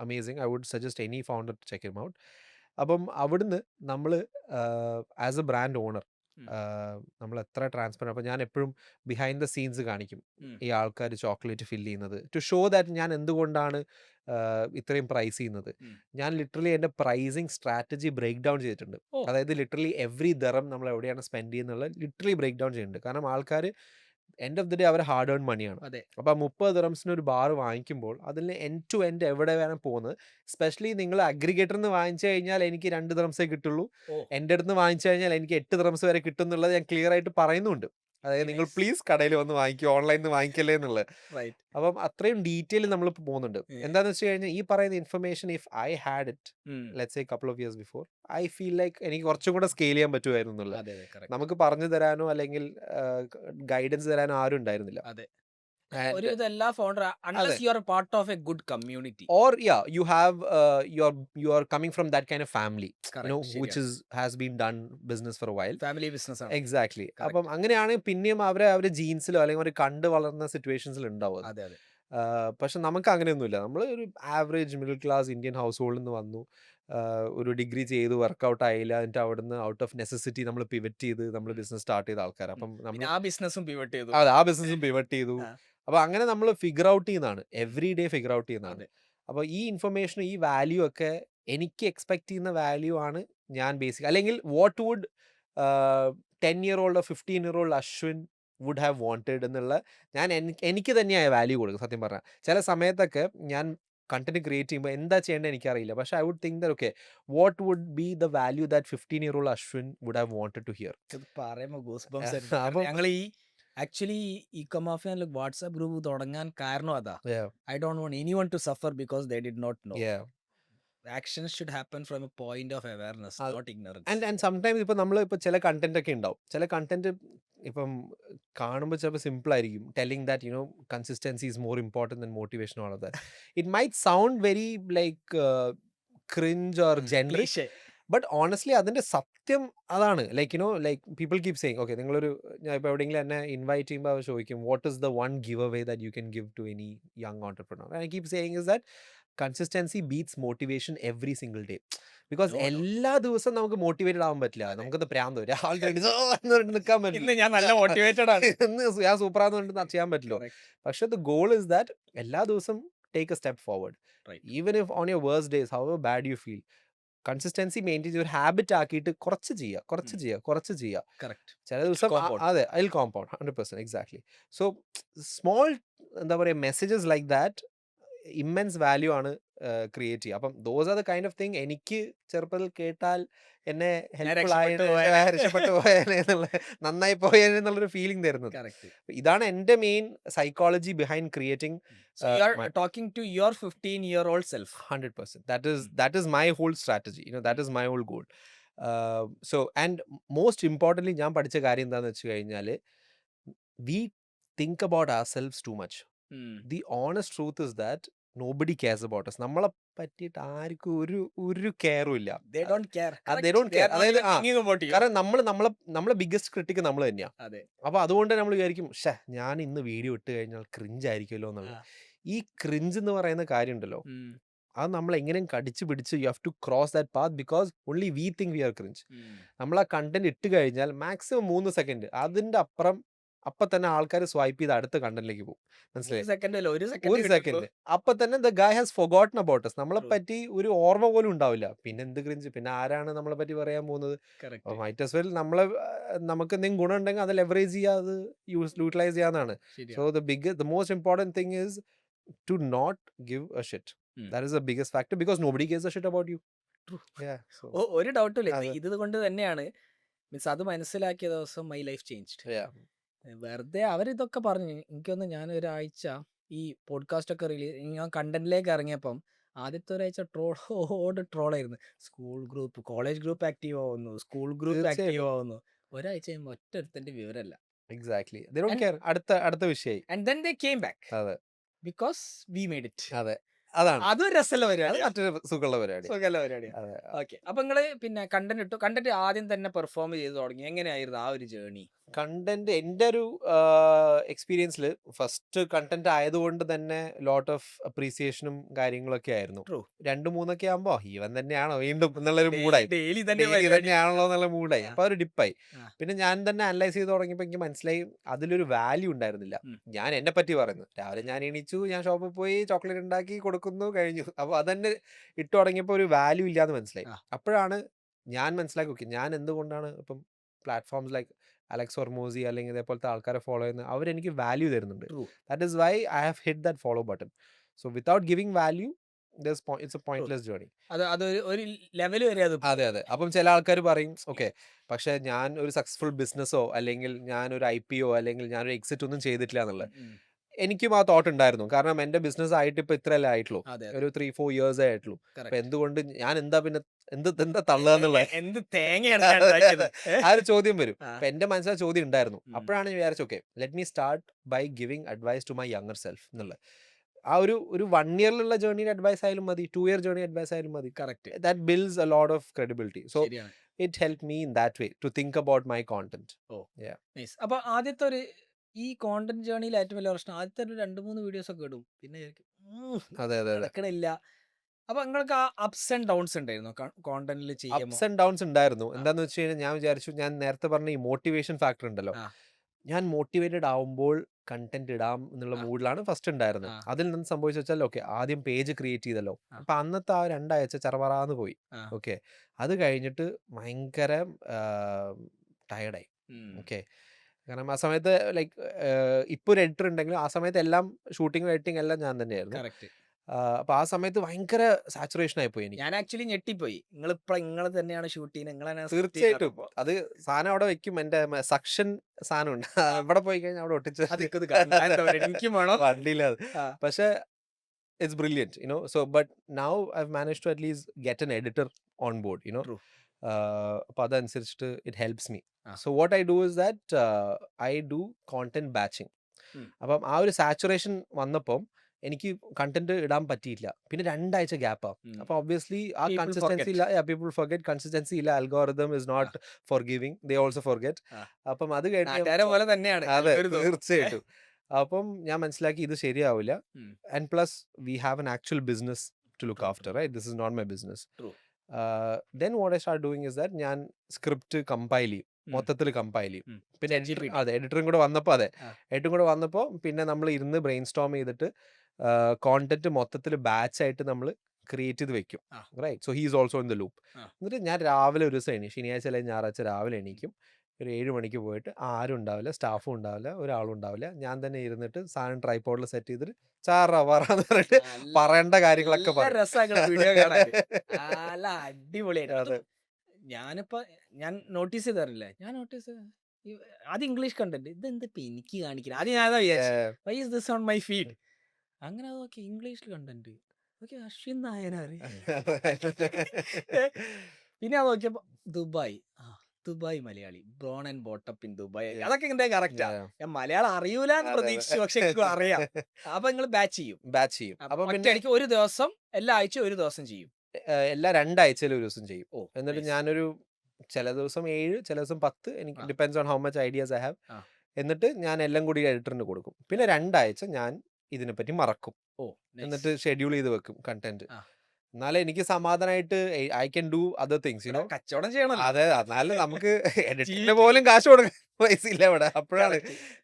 amazing. I would suggest any founder to check him out. അപ്പം അവിടുന്ന് നമ്മൾ ആസ് എ ബ്രാൻഡ് ഓണർ നമ്മൾ എത്ര ട്രാൻസ്പെറൻറ്റ്. അപ്പോൾ ഞാൻ എപ്പോഴും ബിഹൈൻഡ് ദ സീൻസ് കാണിക്കും ഈ ആൾക്കാർ ചോക്ലേറ്റ് ഫില്ല് ചെയ്യുന്നത്, ടു ഷോ ദാറ്റ് ഞാൻ എന്തുകൊണ്ടാണ് ഇത്രയും പ്രൈസ് ചെയ്യുന്നത്. ഞാൻ ലിറ്ററലി എൻ്റെ പ്രൈസിങ് സ്ട്രാറ്റജി ബ്രേക്ക് ഡൗൺ ചെയ്തിട്ടുണ്ട്. ഓ. അതായത് ലിറ്ററലി എവറി ദറം നമ്മൾ എവിടെയാണ് സ്പെൻഡ് ചെയ്യുന്നത് ലിറ്ററലി ബ്രേക്ക് ഡൗൺ ചെയ്യുന്നുണ്ട്. കാരണം ആൾക്കാർ എൻഡ് ഓഫ് ദി ഡേ അവർ ഹാർഡ് ഏൺ മണിയാണ്. അതെ. അപ്പോൾ ആ 30 ദിറംസിന് ഒരു ബാർ വാങ്ങിക്കുമ്പോൾ അതിൽ എൻഡ് ടു എൻഡ് എവിടെ വേണം പോകുന്നത്. സ്പെഷ്യലി നിങ്ങൾ അഗ്രിഗേറ്ററിൽ നിന്ന് വാങ്ങിച്ചു കഴിഞ്ഞാൽ എനിക്ക് 2 ദിറംസേ കിട്ടുള്ളൂ, ഓ. എൻ്റെ അടുത്ത് നിന്ന് വാങ്ങിച്ചു കഴിഞ്ഞാൽ എനിക്ക് 8 ദിറംസ് വരെ കിട്ടും എന്നുള്ളത് ഞാൻ ക്ലിയർ ആയിട്ട് പറയുന്നുണ്ട്. അതായത് നിങ്ങൾ Nice. പ്ലീസ് കടയിൽ വന്ന് വാങ്ങിക്കുക, ഓൺലൈനിൽ നിന്ന് വാങ്ങിക്കല്ലേ എന്നുള്ളത്. റൈറ്റ്. അപ്പം അത്രയും ഡീറ്റെയിൽ നമ്മൾ പോകുന്നുണ്ട്. എന്താണെന്ന് വെച്ച് കഴിഞ്ഞാൽ ഈ പറയുന്ന information if I had it let's say couple of years before, I feel like എനിക്ക് കുറച്ചും കൂടെ സ്കെയിൽ ചെയ്യാൻ പറ്റുമായിരുന്നു എന്നുള്ളത്. അതെ അതെ, correct. നമുക്ക് പറഞ്ഞു തരാനോ അല്ലെങ്കിൽ ഗൈഡൻസ് തരാനോ ആരും ഉണ്ടായിരുന്നില്ല. അതെ. And- ഒരു എല്ലാ ഫൗണ്ടർ അൺലെസ് അതെ. You are part of A good community. or yeah, you are coming from that kind of family, which has been done business for a while. Family business ആണ്. Exactly. Correct. അപ്പം അങ്ങനെയാണ് പിന്നെയും അവരെ ജീൻസിലോ അല്ലെങ്കിൽ അവർ കണ്ടു വളർന്ന സിറ്റുവേഷൻസിൽ ഉണ്ടാവും അത്. അതെ അതെ. പക്ഷെ നമുക്ക് അങ്ങനെയൊന്നുമില്ല. നമ്മൾ ഒരു ആവറേജ് മിഡിൽ ക്ലാസ് ഇന്ത്യൻ ഹൗസ് ഹോൾഡിൽ നിന്ന് വന്നു, ഒരു ഡിഗ്രി ചെയ്തു, വർക്കൗട്ട് ആയില്ല, എന്നിട്ട് അവിടുന്ന് ഔട്ട് ഓഫ് നെസസിറ്റി നമ്മൾ പിവറ്റ് ചെയ്ത് നമ്മൾ ബിസിനസ് സ്റ്റാർട്ട് ചെയ്ത ആൾക്കാർ. അപ്പം നമ്മൾ പിന്നെ ആ ബിസിനസ്സും പിവറ്റ് ചെയ്തു. അതെ ആ ബിസിനസ്സും പിവറ്റ് ചെയ്തു. ആ. അപ്പോൾ അങ്ങനെ നമ്മൾ ഫിഗർ ഔട്ട് ചെയ്യുന്നതാണ്, എവറി ഡേ ഫിഗർ ഔട്ട് ചെയ്യുന്നതാണ്. അതെ. അപ്പോൾ ഈ ഇൻഫർമേഷനും ഈ വാല്യൂ ഒക്കെ എനിക്ക് എക്സ്പെക്ട് ചെയ്യുന്ന വാല്യൂ ആണ് ഞാൻ ബേസിക്. അല്ലെങ്കിൽ what would 10-year-old or 15-year-old Ashwin would have wanted എന്നുള്ള എനിക്ക് തന്നെയായ വാല്യൂ കൊടുക്കും. സത്യം പറഞ്ഞാൽ ചില സമയത്തൊക്കെ ഞാൻ കണ്ടന്റ് ക്രിയേറ്റ് ചെയ്യുമ്പോൾ എന്താ ചെയ്യേണ്ടത് എനിക്കറിയില്ല. പക്ഷേ I would think that okay what would be the value that 15-year-old Ashwin would have wanted to hear. ഇത് പറയുമ്പോൾ ഗൂസ് ബംസ് അപ്പം- ഞങ്ങൾ ഈ ആക്ച്വലി ഈ കമാഫിയ വാട്സ്ആപ്പ് ഗ്രൂപ്പ് തുടങ്ങാൻ കാരണം അതാ. I don't want anyone to suffer because they did not know. Action should happen from a point of awareness, അത് നോട്ട് ഇഗ്നറൻസ്. ആൻഡ് സംടൈംസ് ഇപ്പം നമ്മൾ ഇപ്പോൾ ചില കണ്ടന്റ് ഒക്കെ ഉണ്ടാവും, ചില കണ്ടന്റ് ഇപ്പം കാണുമ്പോൾ ചിലപ്പോൾ സിമ്പിൾ ആയിരിക്കും, telling that consistency is more important than motivation, all of that. It might sound very like cringe or generic, but honestly അതിൻ്റെ സത്യം അതാണ്. Like people keep saying, okay നിങ്ങളൊരു, ഞാൻ ഇപ്പോൾ എവിടെയെങ്കിലും എന്നെ ഇൻവൈറ്റ് ചെയ്യുമ്പോൾ അവർ ചോദിക്കും what is the one give away that you can give to any young entrepreneur. I keep saying is that consistency beats motivation every single day. Because എല്ലാ ദിവസവും നമുക്ക് മോട്ടിവേറ്റഡ് ആവാൻ പറ്റില്ല, നമുക്കത് പ്രാന്ത് വരും, രാവിലെ നിൽക്കാൻ പറ്റില്ല, ഇന്ന് ഞാൻ നല്ല മോട്ടിവേറ്റഡ് ആണ്. ഇന്ന് ഞാൻ സൂപ്പറാന്ന് പറഞ്ഞിട്ട് ചെയ്യാൻ പറ്റില്ല. പക്ഷെ ദ ഗോൾ ഇസ് ദാറ്റ് എല്ലാ ദിവസവും take A step forward, even if on your worst days, how bad you feel, consistency maintain ഒരു ഹാബിറ്റ് ആക്കിയിട്ട് കുറച്ച് ചെയ്യുക. ചില ദിവസം അതെ, അതിൽ കോമ്പൗണ്ട് 100%, എക്സാക്ട്ലി. സോ സ്മോൾ എന്താ പറയുക messages like that immense value ആണ് ക്രിയേറ്റ് ചെയ്യുക. അപ്പം those are the kind of thing എനിക്ക് ചെറുപ്പത്തിൽ കേട്ടാൽ എന്നെ ഹെൽപ്ഫുൾ രക്ഷപ്പെട്ടു പോയേനെ എന്നുള്ള, നന്നായി പോയേനെ എന്നുള്ളൊരു ഫീലിംഗ് തരുന്നത്. ഇതാണ് എൻ്റെ main psychology behind creating. So you are talking to your 15-year-old self. 100%. That is my whole strategy. That is my whole goal. So and most importantly, ഞാൻ പഠിച്ച കാര്യം എന്താണെന്ന് വെച്ച് കഴിഞ്ഞാൽ, we think about ourselves too much. The honest truth is that nobody cares about us. നമ്മളെ പറ്റിയിട്ട് ആർക്കും ഒരു കെയറും ഇല്ല. They don't care. They don't care. അതായത് Thinking about you. കാരണം നമ്മളെ ബിഗ്ഗസ്റ്റ് ക്രിട്ടിക് നമ്മൾ തന്നെയാണ്. അപ്പൊ അതുകൊണ്ട് നമ്മൾ വിചാരിക്കും, ഞാൻ ഇന്ന് വീഡിയോ ഇട്ട് കഴിഞ്ഞാൽ ക്രിഞ്ച് ആയിരിക്കുമല്ലോ എന്നുള്ളത്. ഈ ക്രിഞ്ച് എന്ന് പറയുന്ന കാര്യം ഉണ്ടല്ലോ, അത് നമ്മൾ എങ്ങനെയും കടിച്ചു പിടിച്ച് you have to cross that path, because only we think we are cringe. നമ്മൾ ആ കണ്ടന്റ് ഇട്ട് കഴിഞ്ഞാൽ മാക്സിമം 3 സെക്കൻഡ്, അതിന്റെ അപ്പുറം അപ്പൊ തന്നെ ആൾക്കാർ സ്വൈപ്പ് ചെയ്ത് അടുത്ത കണ്ടന്റിലേക്ക് പോകും. മനസ്സിലായി? ഒരു സെക്കൻഡ് അപ്പൊ തന്നെ ദ ഗായ് ഹാസ് ഫൊഗോട്ടൺ അബൌട്ട് us. നമ്മളെ പറ്റി ഒരു ഓർമ്മ പോലും ഉണ്ടാവില്ല. പിന്നെ എന്ത് ക്രിഞ്ച്, പിന്നെ ആരാണ് നമ്മളെ പറ്റി പറയാൻ പോകുന്നത്? മൈറ്റ് ആസ് വെൽ നമുക്ക് എന്തെങ്കിലും ഗുണം ഉണ്ടെങ്കിൽ അത് ലെവറേജ് ചെയ്യുക, അത് യൂട്ടിലൈസ് ചെയ്യാന്നാണ്. So the most important thing is to not give a shit. That is the biggest factor, because nobody gives a shit about you. True. Yeah. So ഒരു ഡൗട്ടും ഇല്ല, ഇത് കൊണ്ട് തന്നെയാണ് മീൻസ് അത് മനസ്സിലാക്കിയ ദിവസം മൈ ലൈഫ് ചേഞ്ച്ഡ്. വെറുതെ അവരിതൊക്കെ പറഞ്ഞു. എനിക്കൊന്ന് ഞാൻ ഒരാഴ്ച ഈ പോഡ്കാസ്റ്റ് ഒക്കെ ഞാൻ കണ്ടന്റിലേക്ക് ഇറങ്ങിയപ്പം ആദ്യത്തെ ഒരാഴ്ച ട്രോളായിരുന്നു. School group, college group active ആവുന്നു, സ്കൂൾ ഗ്രൂപ്പ് ആക്റ്റീവ് ആവുന്നു. ഒരാഴ്ച കഴിയുമ്പോൾ ഒറ്റൊരുത്തന്റെ വിവരമല്ല. എക്സാക്ട്ലി. They don't care. അടുത്ത വിഷയം. And then they came back. അതെ. Because we made it. അതെ, അതാണ്. അതും രസമുള്ള പരിപാടി, മറ്റൊരു സുഖമുള്ള പരിപാടി. ഓക്കെ, അപ്പൊ നിങ്ങള് പിന്നെ കണ്ടന്റ് ഇട്ടു. കണ്ടന്റ് ആദ്യം തന്നെ പെർഫോം ചെയ്ത് തുടങ്ങി. എങ്ങനെയായിരുന്നു ആ ഒരു ജേർണി? കണ്ടന്റ് എൻ്റെ ഒരു എക്സ്പീരിയൻസിൽ ഫസ്റ്റ് കണ്ടന്റ് ആയതുകൊണ്ട് തന്നെ ലോട്ട് ഓഫ് അപ്രീസിയേഷനും കാര്യങ്ങളൊക്കെ ആയിരുന്നു. 2-3 ആകുമ്പോ ഇവൻ തന്നെയാണോ വീണ്ടും എന്നുള്ളൊരു മൂഡായി, തന്നെയാണല്ലോ എന്നുള്ള മൂഡായി. അപ്പൊ ഒരു ഡിപ്പായി. പിന്നെ ഞാൻ തന്നെ അനലൈസ് ചെയ്ത് തുടങ്ങിയപ്പോൾ എനിക്ക് മനസ്സിലായി അതിലൊരു വാല്യൂ ഉണ്ടായിരുന്നില്ല. ഞാൻ എന്നെ പറ്റി പറയുന്നു, രാവിലെ ഞാൻ എണീച്ചു, ഞാൻ ഷോപ്പിൽ പോയി ചോക്ലേറ്റ് ഉണ്ടാക്കി കൊടുക്കുന്നു, കഴിഞ്ഞു. അപ്പൊ അതന്നെ ഇട്ട് തുടങ്ങിയപ്പോൾ ഒരു വാല്യൂ ഇല്ലാന്ന് മനസ്സിലായി. അപ്പോഴാണ് ഞാൻ മനസ്സിലാക്കി, ഓക്കെ ഞാൻ എന്തുകൊണ്ടാണ് ഇപ്പം പ്ലാറ്റ്ഫോംസ് ലൈക്ക് അലക്സ് ഹോർമോസി അല്ലെങ്കിൽ ഇതേപോലത്തെ ആൾക്കാരെ ഫോളോ ചെയ്യുന്നത്, അവരെനിക്ക് വാല്യൂ തരുന്നുണ്ട്. That is why I have hit that follow button. So without giving value it's a pointless journey. ഒരു ലെവൽ വരെ അത്. അതെ. അപ്പം ചില ആൾക്കാർ പറയും, ഓക്കെ പക്ഷെ ഞാൻ ഒരു സക്സസ്ഫുൾ ബിസിനസ്സോ അല്ലെങ്കിൽ ഞാനൊരു IPO അല്ലെങ്കിൽ ഞാനൊരു എക്സിറ്റ് ഒന്നും ചെയ്തിട്ടില്ല എന്നുള്ളത്. എനിക്കും ആ തോട്ട് ഉണ്ടായിരുന്നു. കാരണം എന്റെ ബിസിനസ് ആയിട്ട് ഇപ്പൊ ഇത്രയല്ലേ ആയിട്ടുള്ളൂ, ഒരു 3-4 years ആയിട്ടുള്ളൂ. അപ്പൊ എന്തുകൊണ്ട് ഞാൻ എന്താ തള്ളുക എന്ത് തേങ്ങയാണ് ആ ഒരു ചോദ്യം വരും. അപ്പൊ എന്റെ മനസ്സിൽ ചോദ്യം ഉണ്ടായിരുന്നു. അപ്പോഴാണ് ഞാൻ വിചാരിച്ചു, okay let me start by giving advice to my younger self എന്നുള്ളത്. ആ ഒരു 1 yearലുള്ള ജേർണിയുടെ അഡ്വൈസ് ആയാലും മതി, 2 year ജേർണി അഡ്വൈസ് ആയാലും മതി. Correct. That builds a lot of credibility. So it help me in that way to think about my content. അപ്പൊ ആദ്യത്തെ ഒരു ഈ കോണ്ടന്റ് ജേർണിയിൽ ഏറ്റവും വലിയ പ്രശ്നം ആദ്യത്തെ ഒരു 2-3 വീഡിയോസ് ഒക്കെ ഇടും, പിന്നെ നടക്കണില്ല. അപ്പൊ നിങ്ങൾക്ക് ആ അപ്സ് ആൻഡ് ഡൗൺസ് ഉണ്ടായിരുന്നു കോണ്ടന്റിൽ ചെയ്യുമ്പോൾ? അപ്സ് ആൻഡ് ഡൗൺസ് ഉണ്ടായിരുന്നു. എന്താന്ന് വെച്ച് കഴിഞ്ഞാൽ ഞാൻ വിചാരിച്ചു, ഞാൻ നേരത്തെ പറഞ്ഞ ഈ മോട്ടിവേഷൻ ഫാക്ടർ ഉണ്ടല്ലോ, ഞാൻ മോട്ടിവേറ്റഡ് ആവുമ്പോൾ കണ്ടന്റ് ഇടാം എന്നുള്ള മൂഡിലാണ് ഫസ്റ്റ് ഉണ്ടായിരുന്നത്. അതിൽ നിന്ന് സംഭവിച്ചു വെച്ചാൽ, ഓക്കെ ആദ്യം പേജ് ക്രിയേറ്റ് ചെയ്തല്ലോ, അപ്പൊ അന്നത്തെ ആ 2 ആഴ്ച ചറവറാന്ന് പോയി. ഓക്കെ അത് കഴിഞ്ഞിട്ട് ഭയങ്കര ടയർഡായി. ഓക്കെ കാരണം ആ സമയത്ത് ലൈക്ക് ഇപ്പൊ ഒരു എഡിറ്റർ ഉണ്ടെങ്കിലും ആ സമയത്ത് എല്ലാം ഷൂട്ടിങ്ങും എഡിറ്റിംഗ് എല്ലാം ഞാൻ തന്നെയായിരുന്നു. അപ്പൊ ആ സമയത്ത് ഭയങ്കര സാച്ചുറേഷൻ ആയി പോയി. ഞാൻ ആക്ച്വലി ഞെട്ടിപ്പോയി, നിങ്ങൾ തന്നെയാണ് ഷൂട്ട് ചെയ്യുന്നത്. തീർച്ചയായിട്ടും അത് സാധനം അവിടെ വെക്കും, എന്റെ സക്ഷൻ സാധനം ഉണ്ട്, ഇവിടെ പോയി കഴിഞ്ഞാൽ അവിടെ ഒട്ടിച്ച് വണ്ടിയില്ല. പക്ഷെ it's brilliant, you know. So but now I've managed to at least get an editor on board, you know. True. അപ്പൊ അതനുസരിച്ചിട്ട് it helps me. Ah. So what I do is that I do content batching. അപ്പം ആ ഒരു saturation വന്നപ്പം എനിക്ക് content ഇടാൻ പറ്റിയില്ല. പിന്നെ 2 ആഴ്ച ഗ്യാപ്പാ. അപ്പൊ ഒബ്വിയസ്ലി ആ People കൺസിസ്റ്റൻസി ഇല്ല. People forget. കൺസിസ്റ്റൻസി ഇല്ല. Algorithm is not forgiving. They also forget. അപ്പം അത് നാട്ടുകാരെ പോലെ തന്നെയാണ് അതെ, algorithm. തീർച്ചയായിട്ടും. അപ്പം ഞാൻ മനസ്സിലാക്കി ഇത് ശരിയാവില്ല. And plus we have an actual business to look after, right? This is not my business. True. Then what I start doing is that ഞാൻ സ്ക്രിപ്റ്റ് കമ്പൈൽ ചെയ്യും, മൊത്തത്തിൽ കമ്പൈൽ ചെയ്യും. പിന്നെ എഡിറ്റർ, അതെ, എഡിറ്ററും കൂടെ വന്നപ്പോൾ, അതെ, എഡിറ്ററും കൂടെ വന്നപ്പോൾ പിന്നെ നമ്മൾ ഇരുന്ന് ബ്രെയിൻ സ്റ്റോം ചെയ്തിട്ട് കോണ്ടന്റ് മൊത്തത്തിൽ ബാച്ച് ആയിട്ട് നമ്മൾ ക്രിയേറ്റ് ചെയ്ത് വെക്കും, right? So he is also in the loop. എന്നിട്ട് ഞാൻ രാവിലെ ഒരു ദിവസം ശനിയാഴ്ച അല്ലെങ്കിൽ ഞായറാഴ്ച രാവിലെ എണീക്കും. ഒരു 7 മണിക്ക് പോയിട്ട് ആരും ഉണ്ടാവില്ല, സ്റ്റാഫും ഉണ്ടാവില്ല, ഒരാളും ഉണ്ടാവില്ല. ഞാൻ തന്നെ ഇരുന്നിട്ട് സാധനം ട്രൈപോഡിൽ സെറ്റ് ചെയ്തിട്ട് ചാറാ പറയാന്ന് പറഞ്ഞിട്ട് പറയേണ്ട കാര്യങ്ങളൊക്കെ വീഡിയോ കാണാൻ നല്ല അടിപൊളിയായിട്ട്. ഞാൻ നോട്ടീസ് ചെയ്താറില്ല. ഞാൻ നോട്ടീസ് അത് ഇംഗ്ലീഷ് കണ്ടന്റ്, ഇത് എന്തിപ്പോ എനിക്ക് കാണിക്കണം. അത് ഞാൻ why is this on my feed? അങ്ങനെ അതൊക്കെ ഇംഗ്ലീഷിൽ കണ്ടന്റ്. ഓക്കെ, അശ്വിൻ നായനാർ. പിന്നെ അത് നോക്കിയപ്പോ Dubai Malayali, brown and brought up in Dubai. അതൊക്കെ എന്റെ കറക്റ്റാ. ഞാൻ മലയാളം അറിയൂല എന്ന് പ്രതീക്ഷിച്ചു, പക്ഷെ അറിയാം. അപ്പൊ നിങ്ങൾ ബാച്ച് ചെയ്യും. അപ്പൊ ഒറ്റയടിക്ക് ഒരു ദിവസം, എല്ലാ ആഴ്ച ഒരു ദിവസം ചെയ്യും. എല്ലാ 2 ആഴ്ചയിൽ ഒരു ദിവസം ചെയ്യും. എന്നിട്ട് ഞാനൊരു ചില ദിവസം 7, ചില ദിവസം 10, എനിക്ക് depends on how much ideas I have. എന്നിട്ട് ഞാൻ എല്ലാം കൂടി എഡിറ്ററിന് കൊടുക്കും. പിന്നെ 2 ആഴ്ച ഞാൻ ഇതിനെപ്പറ്റി മറക്കും. എന്നിട്ട് ഷെഡ്യൂൾ ചെയ്ത് വെക്കും കണ്ടന്റ്. എന്നാലേ എനിക്ക് സമാധാനമായിട്ട് I can do other things, you know. കച്ചവടം ചെയ്യണം. അതെ, എന്നാലും നമുക്ക് എഡിറ്റിന് പോലും കാശ് കൊടുക്കാൻ പൈസ ഇല്ല ഇവിടെ. അപ്പോഴാണ്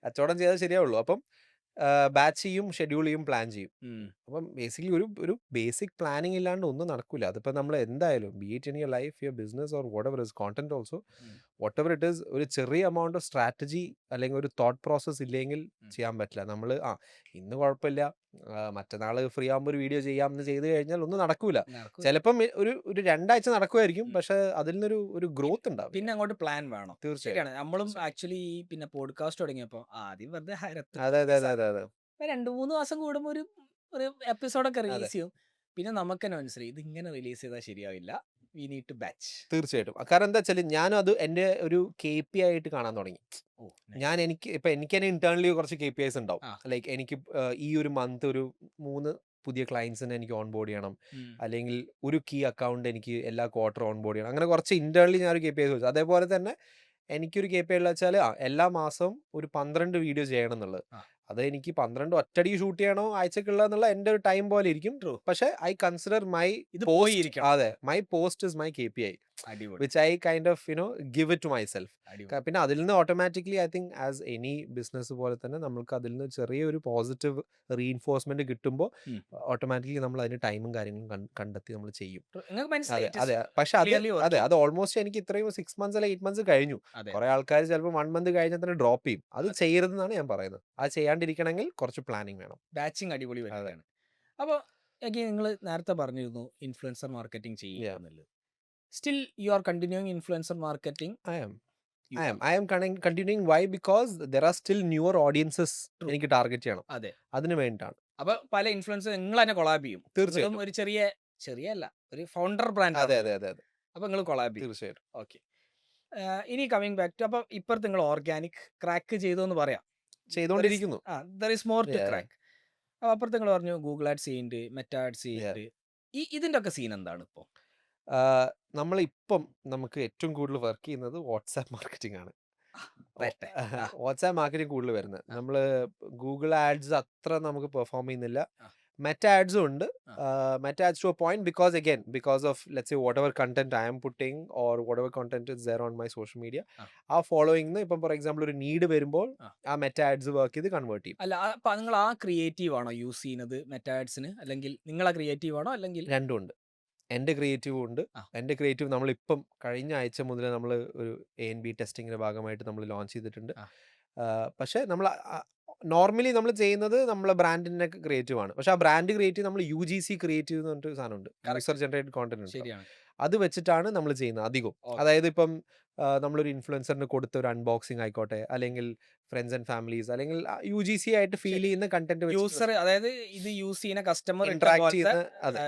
കച്ചവടം ചെയ്താൽ ശരിയാവുള്ളൂ. അപ്പം ബാച്ച് ചെയ്യും, ഷെഡ്യൂൾ ചെയ്യും, പ്ലാൻ ചെയ്യും. അപ്പം ബേസിക്കലി ഒരു ബേസിക് പ്ലാനിങ് ഇല്ലാണ്ട് ഒന്നും നടക്കില്ല. അതിപ്പോൾ നമ്മൾ എന്തായാലും B it in your life, your business or what ever is content also, what ever it is, ഒരു ചെറിയ എമൗണ്ട് ഓഫ് സ്ട്രാറ്റജി അല്ലെങ്കിൽ ഒരു തോട്ട് പ്രോസസ് ഇല്ലെങ്കിൽ ചെയ്യാൻ പറ്റില്ല. നമ്മൾ ഇന്ന് കുഴപ്പമില്ല, മറ്റന്നാൾ ഫ്രീ ആകുമ്പോൾ ഒരു വീഡിയോ ചെയ്യാമെന്ന് ചെയ്ത് കഴിഞ്ഞാൽ ഒന്നും നടക്കൂല. ചിലപ്പം ഒരു 2 ആഴ്ച നടക്കുമായിരിക്കും, പക്ഷെ അതിൽ നിന്നൊരു ഒരു ഗ്രോത്ത് ഉണ്ടാവും. പിന്നെ അങ്ങോട്ട് പ്ലാൻ വേണം. തീർച്ചയായും. നമ്മളും ആക്ച്വലി പിന്നെ പോഡ്കാസ്റ്റ് തുടങ്ങിയപ്പോ ആദ്യം വെറുതെ അതെ 2-3 മാസം കൂടുമ്പോൾ ഒരു എപ്പിസോഡൊക്കെ റിലീസ് ചെയ്യും. പിന്നെ നമുക്ക് തന്നെ മനസ്സിലായി ഇത് ഇങ്ങനെ റിലീസ് ചെയ്താൽ ശരിയാവില്ല, വി നീഡ് ടു ബാച്ച്. തീർച്ചയായിട്ടും. കാരണം എന്താ വെച്ചാൽ ഞാനും അത് എൻ്റെ ഒരു KPI ആയിട്ട് കാണാൻ തുടങ്ങി. എനിക്ക് തന്നെ ഇന്റേണലി കുറച്ച് KPIs ഉണ്ടാവും. ലൈക്ക് എനിക്ക് ഈ ഒരു മന്ത് ഒരു 3 പുതിയ ക്ലയൻസിനെ എനിക്ക് ഓൺ ബോർഡ് ചെയ്യണം, അല്ലെങ്കിൽ ഒരു കീ അക്കൗണ്ട് എനിക്ക് എല്ലാ ക്വാർട്ടർ ഓൺ ബോർഡ് ചെയ്യണം. അങ്ങനെ കുറച്ച് ഇന്റേണലി ഞാനൊരു KPIs വെച്ചു. അതേപോലെ തന്നെ എനിക്കൊരു KPI ഉള്ള വെച്ചാൽ എല്ലാ മാസവും ഒരു 12 വീഡിയോ ചെയ്യണം എന്നുള്ളത്. അത് എനിക്ക് 12 ഒറ്റടി ഷൂട്ട് ചെയ്യണോ ആഴ്ചക്കുള്ള എന്നുള്ള എൻ്റെ ഒരു ടൈം പോലെ ഇരിക്കും. പക്ഷെ I consider my my post is my KPI, which I kind of give it to myself. പിന്നെ അതിൽ നിന്ന് automatically I think as any business പോലെ തന്നെ നമ്മൾക്ക് അതിൽ നിന്ന് ചെറിയൊരു പോസിറ്റീവ് റീഇൻഫോഴ്സ്മെന്റ് കിട്ടുമ്പോൾ ഓട്ടോമാറ്റിക്കലി നമ്മൾ അതിന് ടൈമും കാര്യങ്ങളും കണ്ടെത്തി നമ്മൾ ചെയ്യും. അതെ, പക്ഷെ അത് ഓൾമോസ്റ്റ് എനിക്ക് ഇത്രയും 6 months അല്ല 8 months കഴിഞ്ഞു. കുറെ ആൾക്കാർ ചിലപ്പോൾ 1 month കഴിഞ്ഞാൽ തന്നെ ഡ്രോപ്പ് ചെയ്യും. അത് ചെയ്യരുതെന്നാണ് ഞാൻ പറയുന്നത്. അത് ചെയ്യാണ്ടിരിക്കണമെങ്കിൽ കുറച്ച് പ്ലാനിങ് വേണം. ബാച്ചിങ് അടിപൊളി വരുന്നതാണ്. അപ്പോൾ നിങ്ങൾ നേരത്തെ പറഞ്ഞിരുന്നു ഇൻഫ്ലുവൻസർ മാർക്കറ്റിംഗ് ചെയ്യുക. Still you are continuing influencer marketing? I am continuing. Why? Because there are still newer audiences എനിക്ക് ടാർഗറ്റ് ചെയ്യണം. അതിന് വേണ്ടിയിട്ടാണ്. അപ്പൊ പല ഇൻഫ്ലുവൻസർ നിങ്ങൾ തന്നെ കൊളാബ് ചെയ്യും. തീർച്ചയായും. ഒരു ചെറിയ അല്ല, ഒരു ഫൗണ്ടർ ബ്രാൻഡ്. അതെ. അപ്പൊ നിങ്ങൾ കൊളാബ് ചെയ്യും. തീർച്ചയായും. ഓക്കെ. ഇനി കമ്മിങ് ബാക്ക് ടു, അപ്പൊ ഇപ്പുറത്ത് നിങ്ങൾ ഓർഗാനിക് ക്രാക്ക് ചെയ്തു എന്ന് പറയാം. ചെയ്തുകൊണ്ടിരിക്കുന്നു. there is more to crack. അപ്പുറത്ത് നിങ്ങൾ പറഞ്ഞു ഗൂഗിൾ ആഡ്സ് ചെയ്യുന്നുണ്ട്, മെറ്റ ആഡ്സ് ചെയ്യുന്നുണ്ട്. ഇതിന്റെ ഒക്കെ സീൻ എന്താണ് ഇപ്പോൾ? നമ്മളിപ്പം നമുക്ക് ഏറ്റവും കൂടുതൽ വർക്ക് ചെയ്യുന്നത് വാട്സാപ്പ് മാർക്കറ്റിംഗ് ആണ്. വാട്സാപ്പ് മാർക്കറ്റിംഗ് കൂടുതൽ വരുന്നത്. നമ്മൾ ഗൂഗിൾ ആഡ്സ് അത്ര നമുക്ക് പെർഫോം ചെയ്യുന്നില്ല. മെറ്റ ആഡ്സും ഉണ്ട്. Meta ads to a point, because of let's say whatever content I am putting or whatever content is there on my social media, ആ ഫോളോയിങ് ഇപ്പം ഫോർ എക്സാമ്പിൾ ഒരു നീഡ് വരുമ്പോൾ ആ മെറ്റ ആഡ്സ് വർക്ക് ചെയ്ത് convert ചെയ്യും. അല്ല, അപ്പൊ നിങ്ങൾ ആ ക്രിയേറ്റീവ് ആണോ യൂസ് ചെയ്യുന്നത് മെറ്റ ആഡ്സിന്, അല്ലെങ്കിൽ നിങ്ങളാ ക്രിയേറ്റീവ് ആണോ? അല്ലെങ്കിൽ രണ്ടും ഉണ്ട്. എൻ്റെ ക്രിയേറ്റീവും ഉണ്ട്. എൻ്റെ ക്രിയേറ്റീവ് നമ്മളിപ്പം കഴിഞ്ഞ ആഴ്ച മുതൽ നമ്മൾ ഒരു A&B ടെസ്റ്റിങ്ങിൻ്റെ ഭാഗമായിട്ട് നമ്മൾ ലോഞ്ച് ചെയ്തിട്ടുണ്ട്. പക്ഷേ നമ്മൾ നോർമലി നമ്മൾ ചെയ്യുന്നത് നമ്മളെ ബ്രാൻഡിന്റെ ക്രിയേറ്റീവ് ആണ്. പക്ഷെ ആ ബ്രാൻഡ് ക്രിയേറ്റീവ് നമ്മൾ UGC ക്രിയേറ്റീവ് എന്ന് പറഞ്ഞിട്ട് സാധനമുണ്ട്, യൂസർ ജനറേറ്റഡ് കോണ്ടന്റ് ഉണ്ട്. ശരിയാണ്. അത് വെച്ചിട്ടാണ് നമ്മൾ ചെയ്യുന്നത് അധികം. Okay. അതായത് ഇപ്പം നമ്മളൊരു ഇൻഫ്ലുവൻസറിന് കൊടുത്ത ഒരു അൺബോക്സിംഗ് ആയിക്കോട്ടെ, അല്ലെങ്കിൽ ഫ്രണ്ട്സ് ആൻഡ് ഫാമിലീസ്, അല്ലെങ്കിൽ UGC ആയിട്ട് ഫീൽ ചെയ്യുന്ന കണ്ടന്റ് യൂസർ അതായത് ഇത് യൂസ് ചെയ്യുന്ന കസ്റ്റമർ ഇന്ററാക്ട് ചെയ്യുന്ന, അതെ,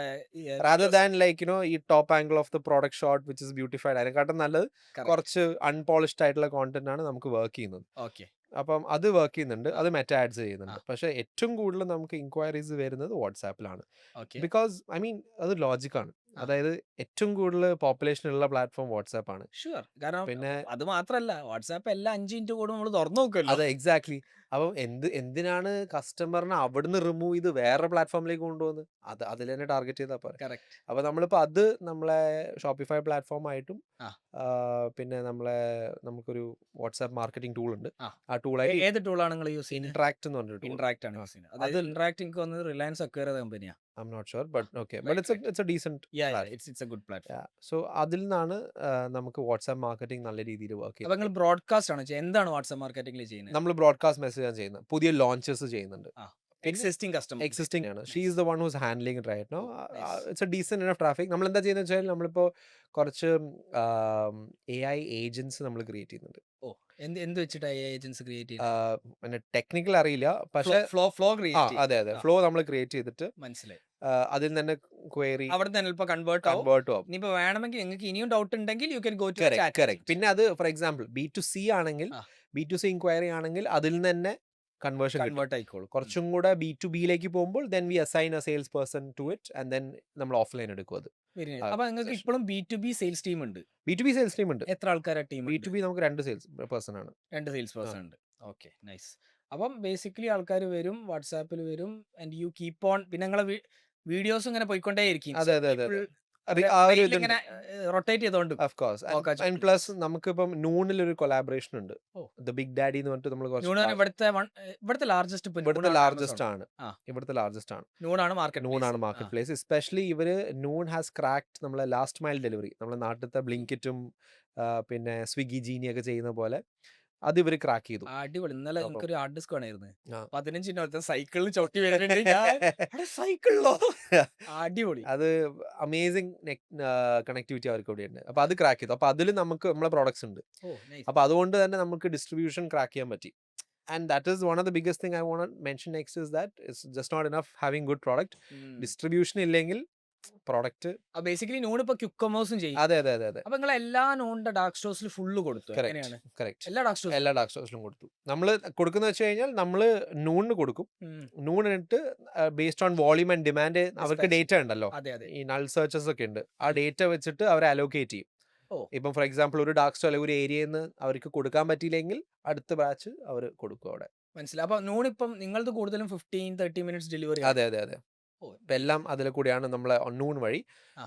റാദർ ദാൻ ലൈക്ക് ഈ top angle of the product shot which is beautified, അതിനെക്കാട്ടും നല്ലത് കുറച്ച് അൺപോളിഷ്ഡ് ആയിട്ടുള്ള കോണ്ടന്റ് ആണ് നമുക്ക് വർക്ക് ചെയ്യുന്നത്. ഓക്കെ. അപ്പം അത് വർക്ക് ചെയ്യുന്നുണ്ട്, അത് മെറ്റ ആഡ്സ് ചെയ്യുന്നുണ്ട്. പക്ഷെ ഏറ്റവും കൂടുതൽ നമുക്ക് ഇൻക്വയറീസ് വരുന്നത് വാട്സാപ്പിലാണ്. ഓക്കെ. ബിക്കോസ് ഐ മീൻ അത് ലോജിക്കാണ്. അതായത് ഏറ്റവും കൂടുതൽ പോപ്പുലേഷൻ ഉള്ള പ്ലാറ്റ്ഫോം വാട്സാപ്പ് ആണ്. ഷുവർ. കാരണം പിന്നെ അത് മാത്രല്ല, വാട്സാപ്പ് എല്ലാ 5 മിനിറ്റ് കൂടും നമ്മൾ തുറന്നു നോക്കുമല്ലോ. അതെ, എക്സാക്ട്ലി. അപ്പം എന്തിനാണ് കസ്റ്റമറിനെ അവിടുന്ന് റിമൂവ് ചെയ്ത് വേറെ പ്ലാറ്റ്ഫോമിലേക്ക് കൊണ്ടുപോകുന്നത്? അതിൽ തന്നെ ടാർഗറ്റ് ചെയ്താൽ പോരെ. കറക്റ്റ്. അപ്പൊ നമ്മളിപ്പോ അത് നമ്മളെ ഷോപ്പിഫൈ പ്ലാറ്റ്ഫോം ആയിട്ടും ആ. പിന്നെ നമുക്കൊരു വാട്സാപ്പ് മാർക്കറ്റിംഗ് ടൂൾ ഉണ്ട്. ആ. ആ ടൂളായി ഏത് ടൂളാണ് നിങ്ങൾ യൂസ് ചെയ്യുന്നത്? ഇന്ററാക്ട് എന്ന് പറഞ്ഞിട്ട് ഇന്ററാക്ട് ആണ് യൂസ് ചെയ്യുന്നത്. അതായത് ഇന്ററാക്ട് എനിക്ക് വന്നത് റിലയൻസ് അക്വയർ ചെയ്ത കമ്പനിയാണ്. I'm not sure, but okay. But it's a decent platform. It's a good platform. Yeah. So അതിൽ നിന്നാണ് നമുക്ക് വാട്സാപ്പ് മാർക്കറ്റിംഗ് നല്ല രീതിയിൽ വർക്ക് അപ്പൊ ചെയ്യുന്നത്. നിങ്ങൾ ബ്രോഡ്കാസ്റ്റ് ആണ് ചെയ്യുന്നത്. എന്താണ് വാട്സാപ്പ് മാർക്കറ്റിംഗിൽ ചെയ്യുന്നത്? നമ്മൾ ബ്രോഡ്കാസ്റ്റ് മെസ്സേജ് ആണ് ചെയ്യുന്നത്. പുതിയ ലോഞ്ചസ് ചെയ്യുന്നുണ്ട്. Existing customer. എക്സിസ്റ്റിംഗ് ആണ്. She is the one who's handling it right now. nice. It's a decent enough traffic. നമ്മൾ എന്താ ചെയ്യുന്നത് വെച്ചാൽ നമ്മളിപ്പോൾ കുറച്ച് AI ഏജൻസ് നമ്മൾ ക്രിയേറ്റ് ചെയ്യുന്നുണ്ട്. എന്ത് വെച്ചിട്ടാണ് ഏജൻസി ക്രിയേറ്റ് ചെയ്യുന്നത്? പിന്നെ ടെക്നിക്കൽ അറിയില്ല, പക്ഷെ ഫ്ലോ ക്രിയേറ്റ്. അതെ ഫ്ലോ നമ്മൾ ക്രിയേറ്റ് ചെയ്തിട്ട് മനസ്സിലായി. അതിൽ തന്നെ ക്വയറി അവിടെ തന്നെ ഇപ്പൊ കൺവേർട്ട് ആവും. ഇനിയിപ്പോ വേണമെങ്കിൽ നിങ്ങൾക്ക് ഇനിയും ഡൗട്ട് ഉണ്ടെങ്കിൽ you can go to correct. പിന്നെ അത് ഫോർ എക്സാമ്പിൾ B2C ആണെങ്കിൽ, B2C ഇൻക്വയറി ആണെങ്കിൽ അതിൽ നിന്ന് തന്നെ കൺവേർഷൻ കൺവേർട്ട് ആയിക്കോളും. കുറച്ചും കൂടെ B2Bയിലേക്ക് പോകുമ്പോൾ then we assign a sales person to it and then നമ്മൾ ഓഫ്ലൈൻ എടുക്കും. അത് അപ്പൊ നിങ്ങൾക്ക് ഇപ്പോഴും B2B സെയിൽസ് ടീം ഉണ്ട്? B2B സെയിൽസ് ടീം ഉണ്ട്. എത്ര ആൾക്കാരാ ടീം? B2B നമുക്ക് 2 സെയിൽസ് പേഴ്സൺ ആണ്. 2 സെയിൽസ് പേഴ്സൺ ഉണ്ട്. Okay, nice. അപ്പം ബേസിക്കലി ആൾക്കാർ വരും, വാട്സാപ്പിൽ വരും, ആൻഡ് യു കീപ്പ് ഓൺ. പിന്നെ നിങ്ങളെ വീഡിയോസ് ഇങ്ങനെ പോയിക്കൊണ്ടേയിരിക്കും. അതെ ഇങ്ങനെ റൊട്ടേറ്റ് ചെയ്തോണ്ട്. Of course. ആൻഡ് പ്ലസ് നമുക്കിപ്പം നൂണിൽ ഒരു കൊളാബറേഷൻ ഉണ്ട്. ദ ബിഗ് ഡാഡി എന്ന് പറഞ്ഞിട്ട് നമ്മൾ ഇവിടുത്തെ ലാർജസ്റ്റ് ആണ്. ഇവിടുത്തെ ലാർജസ്റ്റ് ആണ്. നൂണാണ് മാർക്കറ്റ് പ്ലേസ്. എസ്പെഷ്യലി ഇവര് നൂൺ ഹാസ് ക്രാക്ട് നമ്മളെ ലാസ്റ്റ് മൈൽ ഡെലിവറി. നമ്മളെ നാട്ടിലത്തെ ബ്ലിങ്കിറ്റും പിന്നെ സ്വിഗ്ഗി ജീനി ഒക്കെ ചെയ്യുന്ന പോലെ അത് ഇവര് ക്രാക്ക് ചെയ്തു. അടിപൊളി. ഇന്നലെ എനിക്കൊരു ഹാർഡ് ഡിസ്ക് വേണമായിരുന്നു. 15 സൈക്കിളിൽ ചവിട്ടി വരുന്നുണ്ട്. സൈക്കിളിലോ? അടിപൊളി. അത് അമേസിംഗ് കണക്ടിവിറ്റി അവർക്ക് ഇവിടെ ഉണ്ട്. അപ്പൊ അത് ക്രാക്ക് ചെയ്തു. അപ്പൊ അതിൽ നമുക്ക് നമ്മളെ പ്രോഡക്ട്സ് ഉണ്ട്. അപ്പൊ അതുകൊണ്ട് തന്നെ നമുക്ക് ഡിസ്ട്രിബ്യൂഷൻ ക്രാക്ക് ചെയ്യാൻ പറ്റി. And that is one of the biggest thing I want to mention next is that it's just not enough having good product. Distribution ഇല്ലെങ്കിൽ പ്രോഡക്റ്റ് ബേസിക്കലി നൂൺ ഇപ്പൊ ക്യുക്കമേഴ്സും ചെയ്യും. അതെ. അപ്പൊ നിങ്ങൾ എല്ലാ നൂണിന്റെ ഡാർക്ക് സ്റ്റോഴ്സിൽ ഫുള്ള് കൊടുത്തു? എങ്ങനെയാണ്? കറക്റ്റ്. എല്ലാ ഡാർക്ക് സ്റ്റോഴ്സിലും കൊടുത്തു. നമ്മൾ കൊടുക്കുന്ന വെച്ച് കഴിഞ്ഞാൽ നമ്മള് നൂണിന് കൊടുക്കും. നൂണിട്ട് based on volume and demand അവർക്ക് ഡേറ്റ ഉണ്ടല്ലോ, ഈ നൾ സെർച്ചസ് ഒക്കെ ഉണ്ട്. ആ ഡേറ്റ വെച്ചിട്ട് അവരെ അലോക്കേറ്റ് ചെയ്യും. ഇപ്പം ഫോർ എക്സാമ്പിൾ ഒരു ഡാർക്ക് സ്റ്റോർ ഒരു ഏരിയയിൽ നിന്ന് അവർക്ക് കൊടുക്കാൻ പറ്റിയില്ലെങ്കിൽ അടുത്ത ബാച്ച് അവർ കൊടുക്കും അവിടെ. മനസ്സിലായി. അപ്പൊ നൂൺ ഇപ്പം നിങ്ങളത് കൂടുതലും 15-30 മിനിറ്റ്സ് ഡെലിവറി? അതെ. ഇപ്പം എല്ലാം അതിൽ കൂടിയാണ് നമ്മളെ നൂൺ വഴി.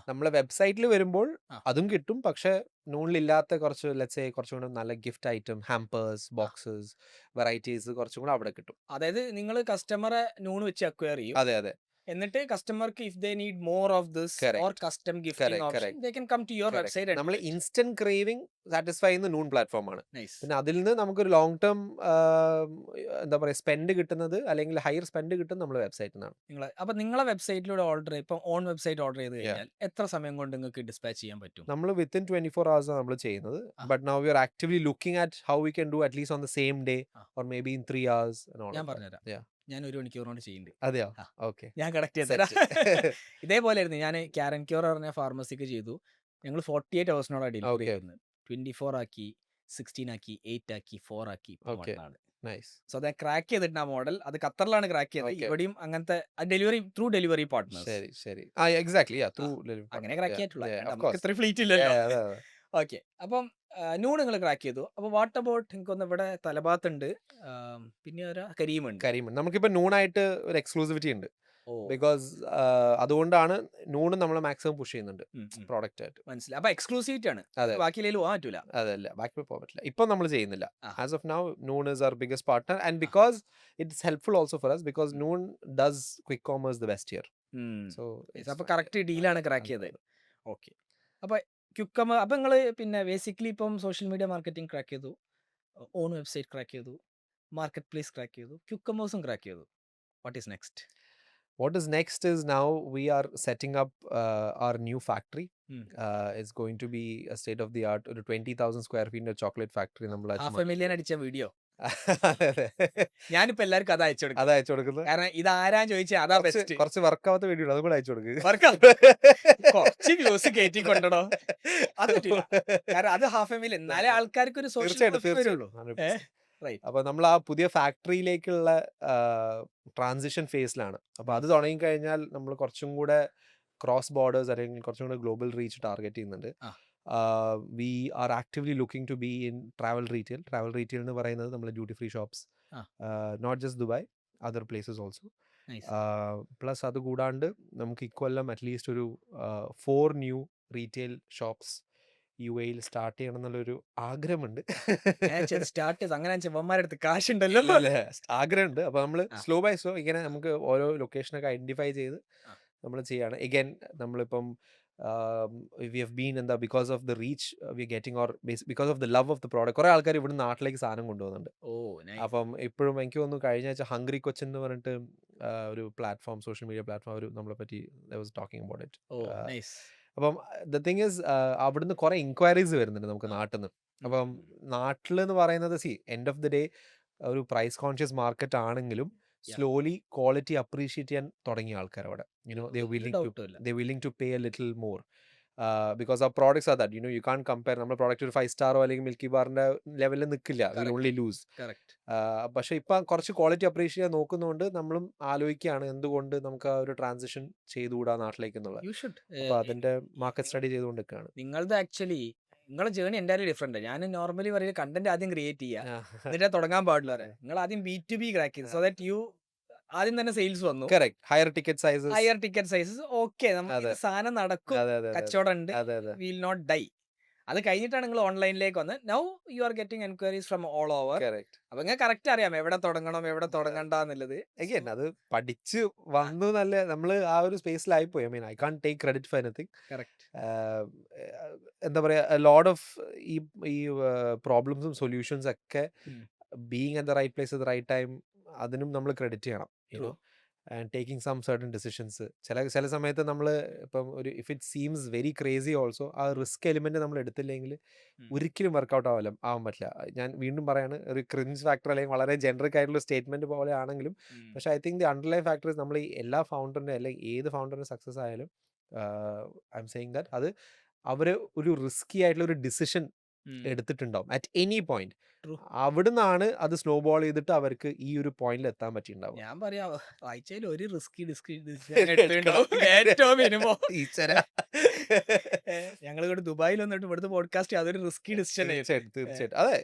നമ്മളെ വെബ്സൈറ്റിൽ വരുമ്പോൾ അതും കിട്ടും. പക്ഷെ നൂണിലില്ലാത്ത കുറച്ച് കുറച്ചും കൂടെ നല്ല gift item, hampers, boxes, varieties കുറച്ചും കൂടെ അവിടെ കിട്ടും. അതായത് നിങ്ങൾ കസ്റ്റമറെ നൂൺ വെച്ച് അക്വയർ ചെയ്യും. അതെ. എന്നിട്ട് കസ്റ്റമർക്ക് if they need more of this or custom gifting option they can come to your website. നമ്മൾ ഇൻസ്റ്റന്റ് ക്രേവിംഗ് സാറ്റിസ്ഫൈ ചെയ്യുന്ന നൂൺ പ്ലാറ്റ്ഫോം ആണ്. പിന്നെ അതിൽ നിന്ന് നമുക്കൊരു ലോങ് ടേം എന്താ പറയുക സ്പെൻഡ് കിട്ടുന്നത്, അല്ലെങ്കിൽ ഹയർ സ്പെൻഡ് കിട്ടുന്നത് നമ്മുടെ വെബ്സൈറ്റിൽ നിന്നാണ്. അപ്പൊ നിങ്ങളെ വെബ്സൈറ്റിലൂടെ ഓർഡർ ഇപ്പം ഓൺ വെബ്സൈറ്റ് ഓർഡർ ചെയ്ത് കഴിഞ്ഞാൽ എത്ര സമയം കൊണ്ട് നിങ്ങൾക്ക് ഡിസ്പാച്ച് ചെയ്യാൻ പറ്റും? നമ്മൾ വിത്തിൻ 24 hours ആണ് നമ്മൾ ചെയ്യുന്നത്. But now we are actively looking at how we can do at least on the same day or maybe in 3 hours. ഞാൻ പറഞ്ഞുതരാം. ഞാൻ 1 മണിക്കൂർ കൊണ്ട് ചെയ്യുന്നുണ്ട്. അതെയോ? ഓക്കെ, ഞാൻ കണക്ട് ചെയ്തരാം. ഇതേപോലെ ആയിരുന്നു ഞാൻ കാരൻ ക്യൂർ പറഞ്ഞ ഫാർമസിക്ക് ചെയ്തു. ഞങ്ങൾ 48 hours ഡെലിവറി ചെയ്യുന്നത്. 24 ആക്കി, 16 ആക്കി, 8 ആക്കി, 4 ആക്കി. സോ അത് ക്രാക്ക് ചെയ്തിട്ട് ആ മോഡൽ അത് ഖത്തറിലാണ് ക്രാക്ക് ചെയ്തത്. ഇവിടെയും അങ്ങനത്തെ ഡെലിവറി ത്രൂ ഡെലിവറി പാർട്ട്നേഴ്സ്. ശരി. എക്സാക്ട്ലി. അങ്ങനെ ക്രാക്ക് ചെയ്തിട്ടുള്ള ഇത്ര ഫ്ലീറ്റ് ഇല്ലല്ലോ. ഓക്കെ, അപ്പം നൂൺ നിങ്ങൾ ക്രാക്ക് ചെയ്തു. അപ്പോൾ വാട്ട് അബൌട്ട് എനിക്കൊന്ന് ഇവിടെ തലഭാഗത്തുണ്ട്, പിന്നെ ഒരു കരീമുണ്ട്. നമുക്കിപ്പോൾ നൂണായിട്ട് ഒരു എക്സ്ക്ലൂസിവിറ്റി ഉണ്ട്. ബിക്കോസ് അതുകൊണ്ടാണ് നൂണ് നമ്മൾ മാക്സിമം പുഷ് ചെയ്യുന്നുണ്ട് പ്രോഡക്റ്റ് ആയിട്ട്. മനസ്സിലായി. അപ്പൊ എക്സ്ക്ലൂസിവിറ്റി ആണ്. ബാക്കിയിലേക്ക് പോകാൻ പറ്റൂല. അതല്ല, ബാക്കി പോകാൻ പറ്റില്ല. ഇപ്പൊ നമ്മൾ ചെയ്യുന്നില്ല. As of now Noon is their biggest partner and because it's helpful also for us because Noon does quick commerce the best here. So അപ്പൊ കറക്റ്റ് ഡീലാണ് ക്രാക്ക് ചെയ്തത്. ഓക്കെ, അപ്പൊ ക്യുക്കമർ അപ്പം നിങ്ങൾ പിന്നെ ബേസിക്കലി ഇപ്പം സോഷ്യൽ മീഡിയ മാർക്കറ്റിംഗ് ക്രാക്ക് ചെയ്തു, ഓൺ വെബ്സൈറ്റ് ക്രാക്ക് ചെയ്തു, മാർക്കറ്റ് പ്ലേസ് ക്രാക്ക് ചെയ്തു, ക്യുക്കമ്പേഴ്സും ക്രാക്ക് ചെയ്തു. What is next? What is next is now we are setting up our new factory. It's going to be a state of the art, ഒരു 20,000 square feet chocolate factory നമ്മൾ half A million അടിച്ച video അതെ അതെ ഞാനിപ്പോ എല്ലാവർക്കും അത് അയച്ചു കൊടുക്കും. അത് അയച്ചു കൊടുക്കുന്നത്. കാരണം ഇത് ആരാന്ന് ചോദിച്ചാൽ അതാ ബെസ്റ്റ്. കുറച്ച് വർക്കാവാത്ത വീഡിയോ അതും കൂടെ അയച്ചു കൊടുക്കുക. കുറച്ച് വ്യൂസ് കയറ്റി കൊണ്ടോ അത് പറ്റില്ല. കാരണം അത് ഹാഫ് എ മില്യൺ, എന്നാലേ ആൾക്കാർക്ക് ഒരു തീർച്ചയായിട്ടും. അപ്പൊ നമ്മൾ ആ പുതിയ ഫാക്ടറിയിലേക്കുള്ള ട്രാൻസിഷൻ ഫേസിലാണ്. അപ്പൊ അത് തുടങ്ങി കഴിഞ്ഞാൽ നമ്മൾ കുറച്ചും കൂടെ ക്രോസ് ബോർഡേഴ്സ് അല്ലെങ്കിൽ കുറച്ചും കൂടെ ഗ്ലോബൽ റീച്ച് ടാർഗറ്റ് ചെയ്യുന്നുണ്ട്. We are actively looking to be in travel retail എന്ന് പറയുന്നത് നമ്മൾ duty free shops, not just Dubai, other places also. Plus അത് കൂടാണ്ട് നമുക്ക് ഇക്കൊല്ലം അറ്റ്ലീസ്റ്റ് ഒരു 4 new retail shops UAE start ചെയ്യണം എന്നുള്ളൊരു ആഗ്രഹമുണ്ട്. സ്റ്റാർട്ട് ചെയ്ത് അങ്ങനെ ചെവന്മാരെടുത്ത് കാശുണ്ടല്ലോ, ആഗ്രഹമുണ്ട്. അപ്പൊ നമ്മൾ സ്ലോ ബൈ സ്ലോ ഇങ്ങനെ നമുക്ക് ഓരോ ലൊക്കേഷനൊക്കെ ഐഡന്റിഫൈ ചെയ്ത് നമ്മൾ ചെയ്യാണ്. എഗൈൻ നമ്മളിപ്പം we have been in the because of the reach we are getting or because of the love of the product കുറെ ആൾക്കാർ ഇവിടെ നാട്ടിലേക്ക് സാധനം കൊണ്ടുപോകുന്നുണ്ട്. അപ്പം ഇപ്പോഴും എനിക്ക് തോന്നുന്നു കഴിഞ്ഞ ആഴ്ച ഹംഗ്രി കൊച്ചിൻ എന്ന് പറഞ്ഞിട്ട് ഒരു പ്ലാറ്റ്ഫോം, സോഷ്യൽ മീഡിയ പ്ലാറ്റ്ഫോം, അവർ നമ്മളെ പറ്റി ടോക്കിംഗ് അബൌട്ട് ഇറ്റ്. അപ്പം ദ തിങ് ഈസ് അവിടുന്ന് കുറെ ഇൻക്വയറീസ് വരുന്നുണ്ട് നമുക്ക് നാട്ടിൽ നിന്ന്. അപ്പം നാട്ടിൽ എന്ന് പറയുന്നത് എൻഡ് ഓഫ് ദി ഡേ ഒരു പ്രൈസ് കോൺഷ്യസ് മാർക്കറ്റ് ആണെങ്കിലും സ്ലോലി ക്വാളിറ്റി അപ്രീഷിയേറ്റ് ചെയ്യാൻ തുടങ്ങിയ ആൾക്കാർ അവിടെ. they're willing to pay a little more because our products are that you can't compare. നമ്മുടെ പ്രോഡക്റ്റ് ഒരു 5 സ്റ്റാറോ അല്ലെങ്കിൽ മിൽക്കി ബാറിന്റെ ലെവലിൽ നിൽക്കില്ല, ഓൺലി ലൂസ്. പക്ഷെ ഇപ്പൊ കുറച്ച് ക്വാളിറ്റി അപ്രീഷിയേറ്റ് ചെയ്യാൻ നോക്കുന്നതുകൊണ്ട് നമ്മളും ആലോചിക്കുകയാണ് എന്തുകൊണ്ട് നമുക്ക് ആ ഒരു ട്രാൻസിഷൻ ചെയ്തുകൂടാ നാട്ടിലേക്ക് എന്നുള്ളത്. അപ്പൊ അതിന്റെ മാർക്കറ്റ് സ്റ്റഡി ചെയ്തുകൊണ്ടിരിക്കുകയാണ്. നിങ്ങളുടെ ആക്ച്വലി നിങ്ങളുടെ ജേണി എന്തായാലും ഡിഫറെന്റ്. ഞാൻ നോർമലി പറയുന്നത് കണ്ടന്റ് ആദ്യം ക്രിയേറ്റ് ചെയ്യുക, എന്നിട്ട് തുടങ്ങാൻ പാടില്ല. നിങ്ങൾ ആദ്യം B2B ക്രാക്ക് ചെയ്തു, സോ ദാറ്റ് യു ആദ്യം തന്നെ സെയിൽസ് വന്നു. Higher ticket sizes. ഓക്കെ, നമുക്ക് സാധനം നടക്കും, കച്ചവടം ഉണ്ട്, വിൽ നോട്ട് ഡൈ. അത് കഴിഞ്ഞിട്ടാണ് നിങ്ങൾ ഓൺലൈനിലേക്ക് വന്നത്. Now you are getting enquiries from all over. അപ്പൊ നിങ്ങൾ കറക്റ്റ് അറിയാം എവിടെ തുടങ്ങണം എവിടെ തുടങ്ങണ്ടെന്നുള്ളത്. അഗൈൻ അത് പഠിച്ച് വന്നു. നല്ല നമ്മൾ ആ ഒരു സ്പേസിലായി പോയി. I can't take credit for anything. എന്താ പറയാ, ലോട്ട് ഓഫ് ഈ പ്രോബ്ലംസും സൊല്യൂഷൻസ് ഒക്കെ being at the right place at the right time, അതിനും നമ്മൾ ക്രെഡിറ്റ് ചെയ്യണം. And taking some certain decisions. ചില സമയത്ത് നമ്മൾ ഇപ്പം ഒരു if it seems very crazy also, ആ റിസ്ക് എലിമെന്റ് നമ്മൾ എടുത്തില്ലെങ്കിൽ ഒരിക്കലും വർക്കൗട്ട് ആവാൻ പറ്റില്ല. ഞാൻ വീണ്ടും പറയാണ്, ഒരു ക്രിഞ്ച് ഫാക്ടർ അല്ലെങ്കിൽ വളരെ ജനറിക് ആയിട്ടുള്ള സ്റ്റേറ്റ്മെന്റ് പോലെ ആണെങ്കിലും, പക്ഷെ I think the underline factors നമ്മൾ ഈ എല്ലാ ഫൗണ്ടറിന്റെ അല്ലെങ്കിൽ ഏത് ഫൗണ്ടറിന്റെ സക്സസ് ആയാലും ഐ എം സെയിങ് ദാറ്റ് അത് അവർ ഒരു റിസ്കി ആയിട്ടുള്ള ഒരു ഡിസിഷൻ എടുത്തിട്ടുണ്ടാവും അറ്റ് എനി പോയിന്റ്. അവിടുന്നാണ് അത് സ്നോ ബോൾ ചെയ്തിട്ട് അവർക്ക് ഈ ഒരു പോയിന്റിൽ എത്താൻ പറ്റിയിട്ടുണ്ടാവും. ഞാൻ പറയാ ആഴ്ചയിൽ ഒരു ഏറ്റവും മിനിമം. ഞങ്ങൾ ഇവിടെ ദുബായിൽ വന്നിട്ട് ഇവിടുത്തെ പോഡ്കാസ്റ്റ് അതൊരു റിസ്കി ഡിസിഷൻ. തീർച്ചയായിട്ടും അതെ,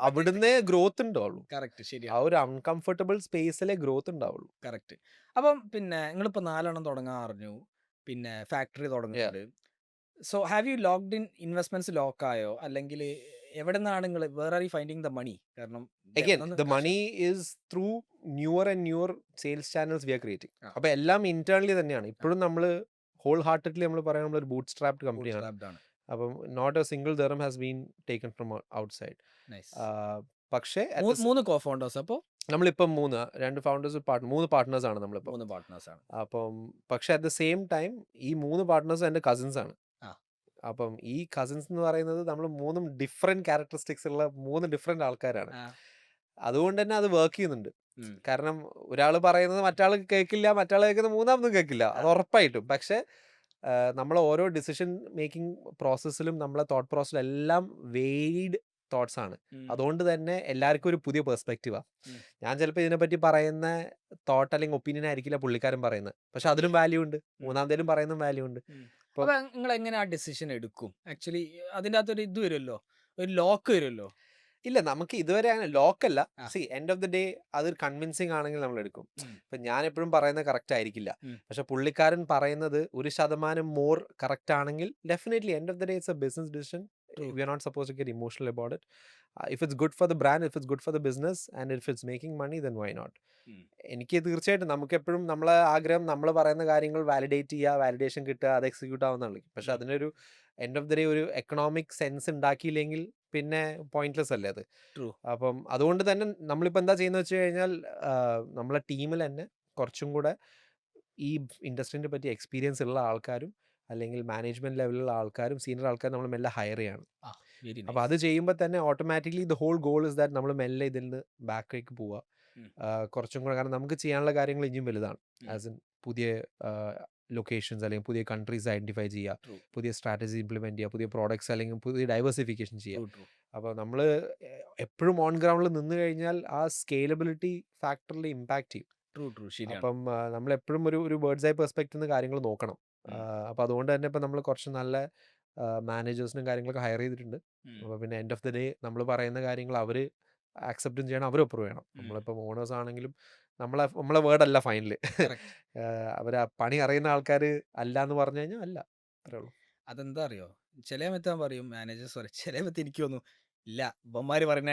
അവിടുന്ന് ഗ്രോത്ത് ഉണ്ടാവുള്ളൂ. കറക്റ്റ്, ശരി. ആ ഒരു അൺകംഫർട്ടബിൾ സ്പേസിലെ ഗ്രോത്ത് ഉണ്ടാവുള്ളൂ. കറക്റ്റ്. അപ്പം പിന്നെ നിങ്ങളിപ്പോ 4 തുടങ്ങാൻ അറിഞ്ഞു, പിന്നെ ഫാക്ടറി തുടങ്ങുന്നുണ്ട്. So have you locked in investments ലോക്കായോ, അല്ലെങ്കിൽ എവിടെ നിന്നാണ് നിങ്ങൾ, where are you finding the money? കാരണം the money is through newer and newer sales channels we are creating. അപ്പൊ എല്ലാം ഇന്റേണലി തന്നെയാണ്. ഇപ്പോഴും നമ്മൾ ഹോൾ ഹാർട്ടഡ്ലി നമ്മൾ പറയാൻ നമ്മളൊരു ബൂട്ട് സ്ട്രാപ്ഡ് കമ്പനിയാണ്. അപ്പം not a single dirham has been taken from outside. പക്ഷേ 3 കോ-ഫൗണ്ടേഴ്സ്. അപ്പോൾ നമ്മളിപ്പം 2 ഫൗണ്ടേഴ്സ്, 3 പാർട്ട്നേഴ്സ് ആണ് നമ്മളിപ്പോൾ. 3 പാർട്ട്നേഴ്സ് ആണ്. അപ്പം പക്ഷെ അറ്റ് ദ സെയിം ടൈം ഈ 3 പാർട്ട്നേഴ്സ് എൻ്റെ കസിൻസ് ആണ്. അപ്പം ഈ കസിൻസ് എന്ന് പറയുന്നത് നമ്മൾ 3 ഡിഫറെന്റ് ക്യാരക്ടറിസ്റ്റിക്സ് ഉള്ള 3 ഡിഫറെന്റ് ആൾക്കാരാണ്. അതുകൊണ്ട് തന്നെ അത് വർക്ക് ചെയ്യുന്നുണ്ട്. കാരണം ഒരാൾ പറയുന്നത് മറ്റാൾ കേൾക്കില്ല, മറ്റാൾ കേൾക്കുന്നത് മൂന്നാമതും കേൾക്കില്ല, അത് ഉറപ്പായിട്ടും. പക്ഷെ നമ്മൾ ഓരോ ഡിസിഷൻ മേക്കിംഗ് പ്രോസസ്സിലും നമ്മളെ തോട്ട് പ്രോസസ്സിലും എല്ലാം വേരിഡ് തോട്ട്സ് ആണ്. അതുകൊണ്ട് തന്നെ എല്ലാവർക്കും ഒരു പുതിയ പെർസ്പെക്റ്റീവാണ്. ഞാൻ ചിലപ്പോൾ ഇതിനെപ്പറ്റി പറയുന്ന തോട്ട് അല്ലെങ്കിൽ ഒപ്പീനിയൻ ആയിരിക്കില്ല പുള്ളിക്കാരൻ പറയുന്നത്, പക്ഷെ അതിനും വാല്യൂ ഉണ്ട്, മൂന്നാമതേലും പറയുന്ന വാല്യൂ ഉണ്ട്. അപ്പൊ നിങ്ങൾ എങ്ങനെ ആ ഡിസിഷൻ എടുക്കും? ആക്ച്വലി അതിൻ്റെ അകത്തൊരു ഇത് വരുമല്ലോ, ഒരു ലോക്ക് വരുമല്ലോ. ഇല്ല, നമുക്ക് ഇതുവരെ അങ്ങനെ ലോക്കല്ല. എൻഡ് ഓഫ് ദി ഡേ അത് കൺവിൻസിങ് ആണെങ്കിൽ നമ്മൾ എടുക്കും. ഇപ്പൊ ഞാൻ എപ്പോഴും പറയുന്നത് കറക്റ്റ് ആയിരിക്കില്ല, പക്ഷെ പുള്ളിക്കാരൻ പറയുന്നത് 1% മോർ കറക്റ്റ് ആണെങ്കിൽ definitely end of the day it's A business decision. True. We are not supposed to get emotional about it. If it's good for the brand, if it's good for the business, and if it's making money, then why not? എനിക്ക് തീർച്ചയായിട്ടും നമുക്ക് എപ്പോഴും നമ്മളെ ആഗ്രഹം നമ്മൾ പറയുന്ന കാര്യങ്ങൾ validate ചെയ്യുക, വാലിഡേഷൻ കിട്ടുക, അത് എക്സിക്യൂട്ട് ആവുന്നുള്ളൂ. പക്ഷെ അതിനൊരു എൻഡ് ഓഫ് ദി ഡേ ഒരു എക്കണോമിക് സെൻസ് ഉണ്ടാക്കിയില്ലെങ്കിൽ പിന്നെ പോയിന്റ്ലെസ് അല്ലേ അത്. True. അപ്പം അതുകൊണ്ട് തന്നെ നമ്മളിപ്പോൾ എന്താ ചെയ്യുന്നത് വെച്ച് കഴിഞ്ഞാൽ നമ്മളെ ടീമിൽ തന്നെ കുറച്ചും കൂടെ ഈ ഇൻഡസ്ട്രീനെ പറ്റി എക്സ്പീരിയൻസ് ഉള്ള ആൾക്കാരും അല്ലെങ്കിൽ മാനേജ്മെന്റ് ലെവലിലുള്ള ആൾക്കാരും സീനിയർ ആൾക്കാരും നമ്മൾ മെല്ലെ ഹയർ ചെയ്യാണ്. Very nice. അപ്പോൾ അത് ചെയ്യുമ്പോൾ തന്നെ automatically the whole goal is that നമ്മൾ മെല്ലെ ഇതിൽ നിന്ന് ബാക്കിലേക്ക് പോവുക. കുറച്ചും കൂടെ, കാരണം നമുക്ക് ചെയ്യാനുള്ള കാര്യങ്ങൾ ഇനിയും വലുതാണ്. ആസ് ഇൻ പുതിയ ലൊക്കേഷൻസ് അല്ലെങ്കിൽ പുതിയ കൺട്രീസ് ഐഡൻറ്റിഫൈ ചെയ്യുക, True. പുതിയ സ്ട്രാറ്റജി ഇംപ്ലിമെൻറ്റ് ചെയ്യുക, പുതിയ പ്രോഡക്ട്സ് അല്ലെങ്കിൽ പുതിയ ഡൈവേഴ്സിഫിക്കേഷൻ ചെയ്യുക. True, true. അപ്പോൾ നമ്മൾ എപ്പോഴും ഓൺ ഗ്രൗണ്ടിൽ നിന്ന് കഴിഞ്ഞാൽ ആ സ്കെയിലബിലിറ്റി ഫാക്ടറിൽ ഇമ്പാക്റ്റ് ചെയ്യും. True, true. ശരിയാണ്. അപ്പം നമ്മളെപ്പോഴും ഒരു ബേർഡ്സ് ഐ പെർസ്പെക്റ്റിൽ നിന്ന് കാര്യങ്ങൾ നോക്കണം. അപ്പോൾ അതുകൊണ്ട് തന്നെ ഇപ്പം നമ്മൾ കുറച്ച് നല്ല മാനേജേഴ്സിനും കാര്യങ്ങളൊക്കെ ഹയർ ചെയ്തിട്ടുണ്ട്. അപ്പോൾ പിന്നെ എൻഡ് ഓഫ് ദി ഡേ നമ്മൾ പറയുന്ന കാര്യങ്ങൾ അവർ ആക്സെപ്റ്റും ചെയ്യണം, അവർ അപ്രൂവ് ചെയ്യണം. നമ്മളിപ്പം ഓണേഴ്സ് ആണെങ്കിലും നമ്മളെ വേർഡല്ല ഫൈനൽ. അവർ പണി അറിയുന്ന ആൾക്കാർ അല്ല എന്ന് പറഞ്ഞു കഴിഞ്ഞാൽ അല്ല, അത്രേ ഉള്ളൂ. അതെന്താ അറിയോ, ചില സമയത്ത് ഞാൻ പറയും, മാനേജേഴ്സ് പറയും, ചില സമയത്ത് എനിക്ക് തോന്നും ഇല്ല ഇവന്മാര് പറഞ്ഞ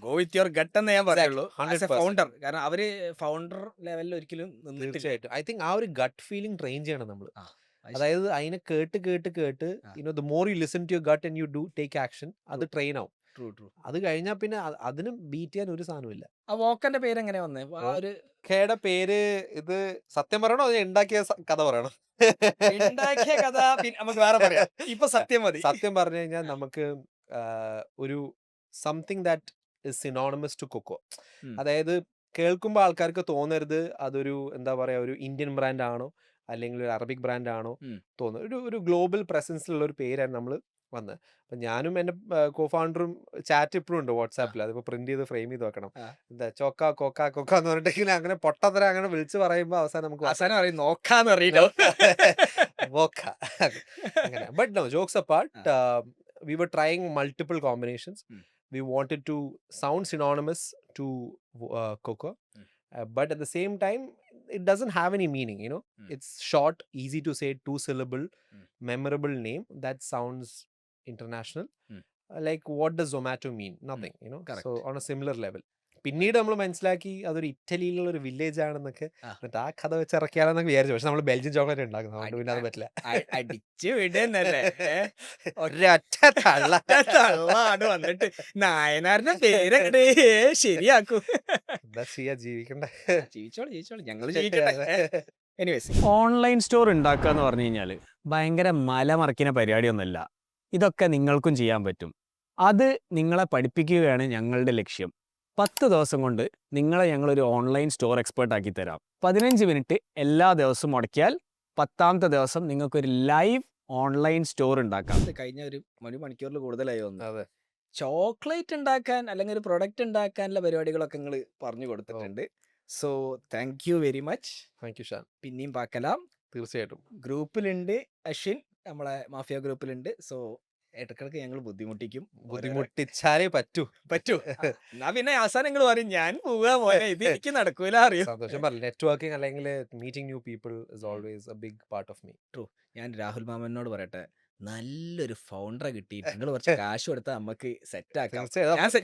ഗോ വിത്ത് യുവർ ഗട്ട് എന്ന് ഞാൻ പറയുള്ളൂ. 100%. ഫൗണ്ടർ, കാരണം അവര് ഫൗണ്ടർ ലെവലിൽ ഒരിക്കലും നിന്നിട്ടില്ല. തീർച്ചയായിട്ടും ഐ തിങ്ക് ആ ഒരു ഗട്ട് ഫീലിംഗ് ട്രെയിൻ ചെയ്യണം നമ്മൾ. ആ, അതായത് അതിനെ കേട്ട് you know the more you listen to your gut and you do take action, അത് ട്രെയിൻ ആവും. True, true. അത് കഴിഞ്ഞാൽ പിന്നെ അതിന് ബീറ്റ് ചെയ്യാൻ ഒരു സാധനമില്ല. ആ വോക്കന്റെ പേര് എങ്ങനെയാ വന്നേ? ആ ഒരു ഖയുടെ പേര് ഇത് സത്യം പറയണോ അത് ഉണ്ടാക്കിയ കഥ പറയണോ? ഉണ്ടാക്കിയ കഥ പിന്നെ നമുക്ക് വേറെ പറയാം. ഇപ്പൊ സത്യം മതി. സത്യം പറഞ്ഞു കഴിഞ്ഞാൽ നമുക്ക് ഒരു something that is synonymous to cocoa. അതായത് കേൾക്കുമ്പോൾ ആൾക്കാർക്ക് തോന്നരുത് അതൊരു എന്താ പറയാ ഒരു ഇന്ത്യൻ ബ്രാൻഡ് ആണോ അല്ലെങ്കിൽ ഒരു അറബിക് ബ്രാൻഡ് ആണോ തോന്നുന്നത്. ഒരു ഗ്ലോബൽ പ്രസൻസിലുള്ള ഒരു പേരാണ് നമ്മൾ വന്നത്. അപ്പം ഞാനും എൻ്റെ കോ-ഫൗണ്ടറും ചാറ്റ് ഇപ്പോഴും ഉണ്ട് വാട്സാപ്പിൽ. അതിപ്പോൾ പ്രിന്റ് ചെയ്ത് ഫ്രെയിം ചെയ്ത് വെക്കണം. എന്താ ചോക്ക കൊക്ക കൊക്ക എന്ന് പറഞ്ഞിട്ട് അങ്ങനെ പൊട്ടത്തര അങ്ങനെ വിളിച്ച് പറയുമ്പോൾ അവസാനം നമുക്ക് അവസാനം അറിയും നോക്കാന്ന് അറിയില്ലോ. അങ്ങനെ. But no, jokes apart, we were trying multiple combinations. We wanted to sound synonymous to cocoa, but at the same time it doesn't have any meaning, you know. It's short, easy to say, 2-syllable, memorable name that sounds international. Like what does Zomato mean? Nothing, you know. Correct. So on a similar level. പിന്നീട് നമ്മൾ മനസ്സിലാക്കി അതൊരു ഇറ്റലിയിലുള്ള ഒരു village ആണെന്നൊക്കെ. എന്നിട്ട് ആ കഥ വെച്ച് ഇറക്കിയാലെന്നൊക്കെ വിചാരിച്ചു. പക്ഷെ നമ്മൾ ബെൽജിയൻ ചോക്ലേറ്റ് ഉണ്ടാക്കുന്നത്, അതുകൊണ്ട് പിന്നെ അത് പറ്റില്ല. അടിച്ചു വിടുന്നല്ലേ ഒരൊറ്റ തള്ള തള്ളാണ് വന്നിട്ട് നായനാരുടെ പേരങ്ങട് ശരിയാക്കൂ. എന്താ ചെയ്യാ, ജീവിക്കണ്ടേ. ജീവിച്ചോളൂ ഞങ്ങള് ജീവിക്കട്ടെ. എനിവേസ്, ഓൺലൈൻ സ്റ്റോർ ഉണ്ടാക്കുക എന്ന് പറഞ്ഞു കഴിഞ്ഞാൽ ഭയങ്കര മലമറിക്കുന്ന പരിപാടിയൊന്നുമല്ല. ഇതൊക്കെ നിങ്ങൾക്കും ചെയ്യാൻ പറ്റും. അത് നിങ്ങളെ പഠിപ്പിക്കുകയാണ് ഞങ്ങളുടെ ലക്ഷ്യം. 10 ദിവസം കൊണ്ട് നിങ്ങളെ ഞങ്ങളൊരു ഓൺലൈൻ സ്റ്റോർ എക്സ്പേർട്ട് ആക്കി തരാം. 15 മിനിറ്റ് എല്ലാ ദിവസവും മുടക്കിയാൽ 10ാമത്തെ ദിവസം നിങ്ങൾക്കൊരു ലൈവ് ഓൺലൈൻ സ്റ്റോർ ഉണ്ടാക്കാം. കഴിഞ്ഞ ഒരു മണിക്കൂറിൽ കൂടുതലായി വന്നു. അതെ. ചോക്ലേറ്റ് ഉണ്ടാക്കാൻ അല്ലെങ്കിൽ ഒരു പ്രൊഡക്റ്റ് ഉണ്ടാക്കാനുള്ള പരിപാടികളൊക്കെ നിങ്ങൾ പറഞ്ഞു കൊടുത്തിട്ടുണ്ട്. So thank you very much. Thank you Shan. പിന്നെയും പാക്കലാം. തീർച്ചയായിട്ടും. ഗ്രൂപ്പിലുണ്ട് അശ്വിൻ, നമ്മളെ മാഫിയ ഗ്രൂപ്പിലുണ്ട്. സോ ഇടക്കിടക്ക് ഞങ്ങൾ ബുദ്ധിമുട്ടിച്ചാലേ പറ്റൂ. എന്നാ പിന്നെ അവസാനം നിങ്ങൾ പറയും ഞാൻ പോവാ മോനെ, ഇത് എനിക്ക് നടക്കൂല അറിയോ. സന്തോഷം പറഞ്ഞു. നെറ്റ്വർക്കിംഗ് അല്ലെങ്കിൽ meeting new people is always a big part of me. True. ഞാൻ രാഹുൽ മാമനോട് പറയട്ടെ, നല്ലൊരു ഫൗണ്ടറെ കിട്ടി, നിങ്ങൾ കുറച്ച് കാശ് കൊടുത്താൽ നമുക്ക് സെറ്റ് ആക്കാം.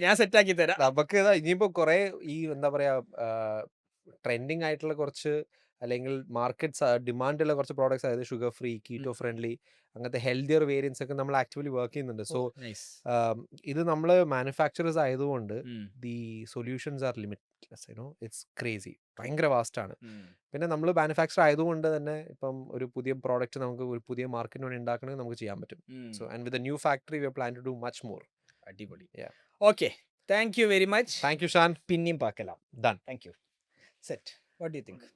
ഞാൻ സെറ്റ് ആക്കി തരാം. നമുക്ക് ഇനിയിപ്പോ കുറെ ഈ എന്താ പറയാ ട്രെൻഡിങ് ആയിട്ടുള്ള കുറച്ച് അല്ലെങ്കിൽ മാർക്കറ്റ് ഡിമാൻഡുള്ള കുറച്ച് പ്രോഡക്ട്സ്, അതായത് ഷുഗർ ഫ്രീ, കീറ്റോ ഫ്രണ്ട്ലി, അങ്ങനത്തെ ഹെൽത്തിയർ വേരിയൻസ് ഒക്കെ നമ്മൾ ആക്ച്വലി വർക്ക് ചെയ്യുന്നുണ്ട്. സോ ഇത് നമ്മൾ മാനുഫാക്ചറേഴ്സ് ആയതുകൊണ്ട് the solutions are limitless, you know. It's crazy, ഭയങ്കര വാസ്റ്റ് ആണ്. പിന്നെ നമ്മൾ മാനുഫാക്ചർ ആയതുകൊണ്ട് തന്നെ ഇപ്പം ഒരു പുതിയ പ്രോഡക്റ്റ് നമുക്ക് ഒരു പുതിയ മാർക്കറ്റിന് വേണ്ടി ഉണ്ടാക്കണമെങ്കിൽ നമുക്ക് ചെയ്യാൻ പറ്റും. So and with new factory we are plan to do much more. അടിപൊളി. Okay, thank you very much. Thank you Shan. പിന്നെയും പാക്കലാം. Done. Thank you. Set. What do you think?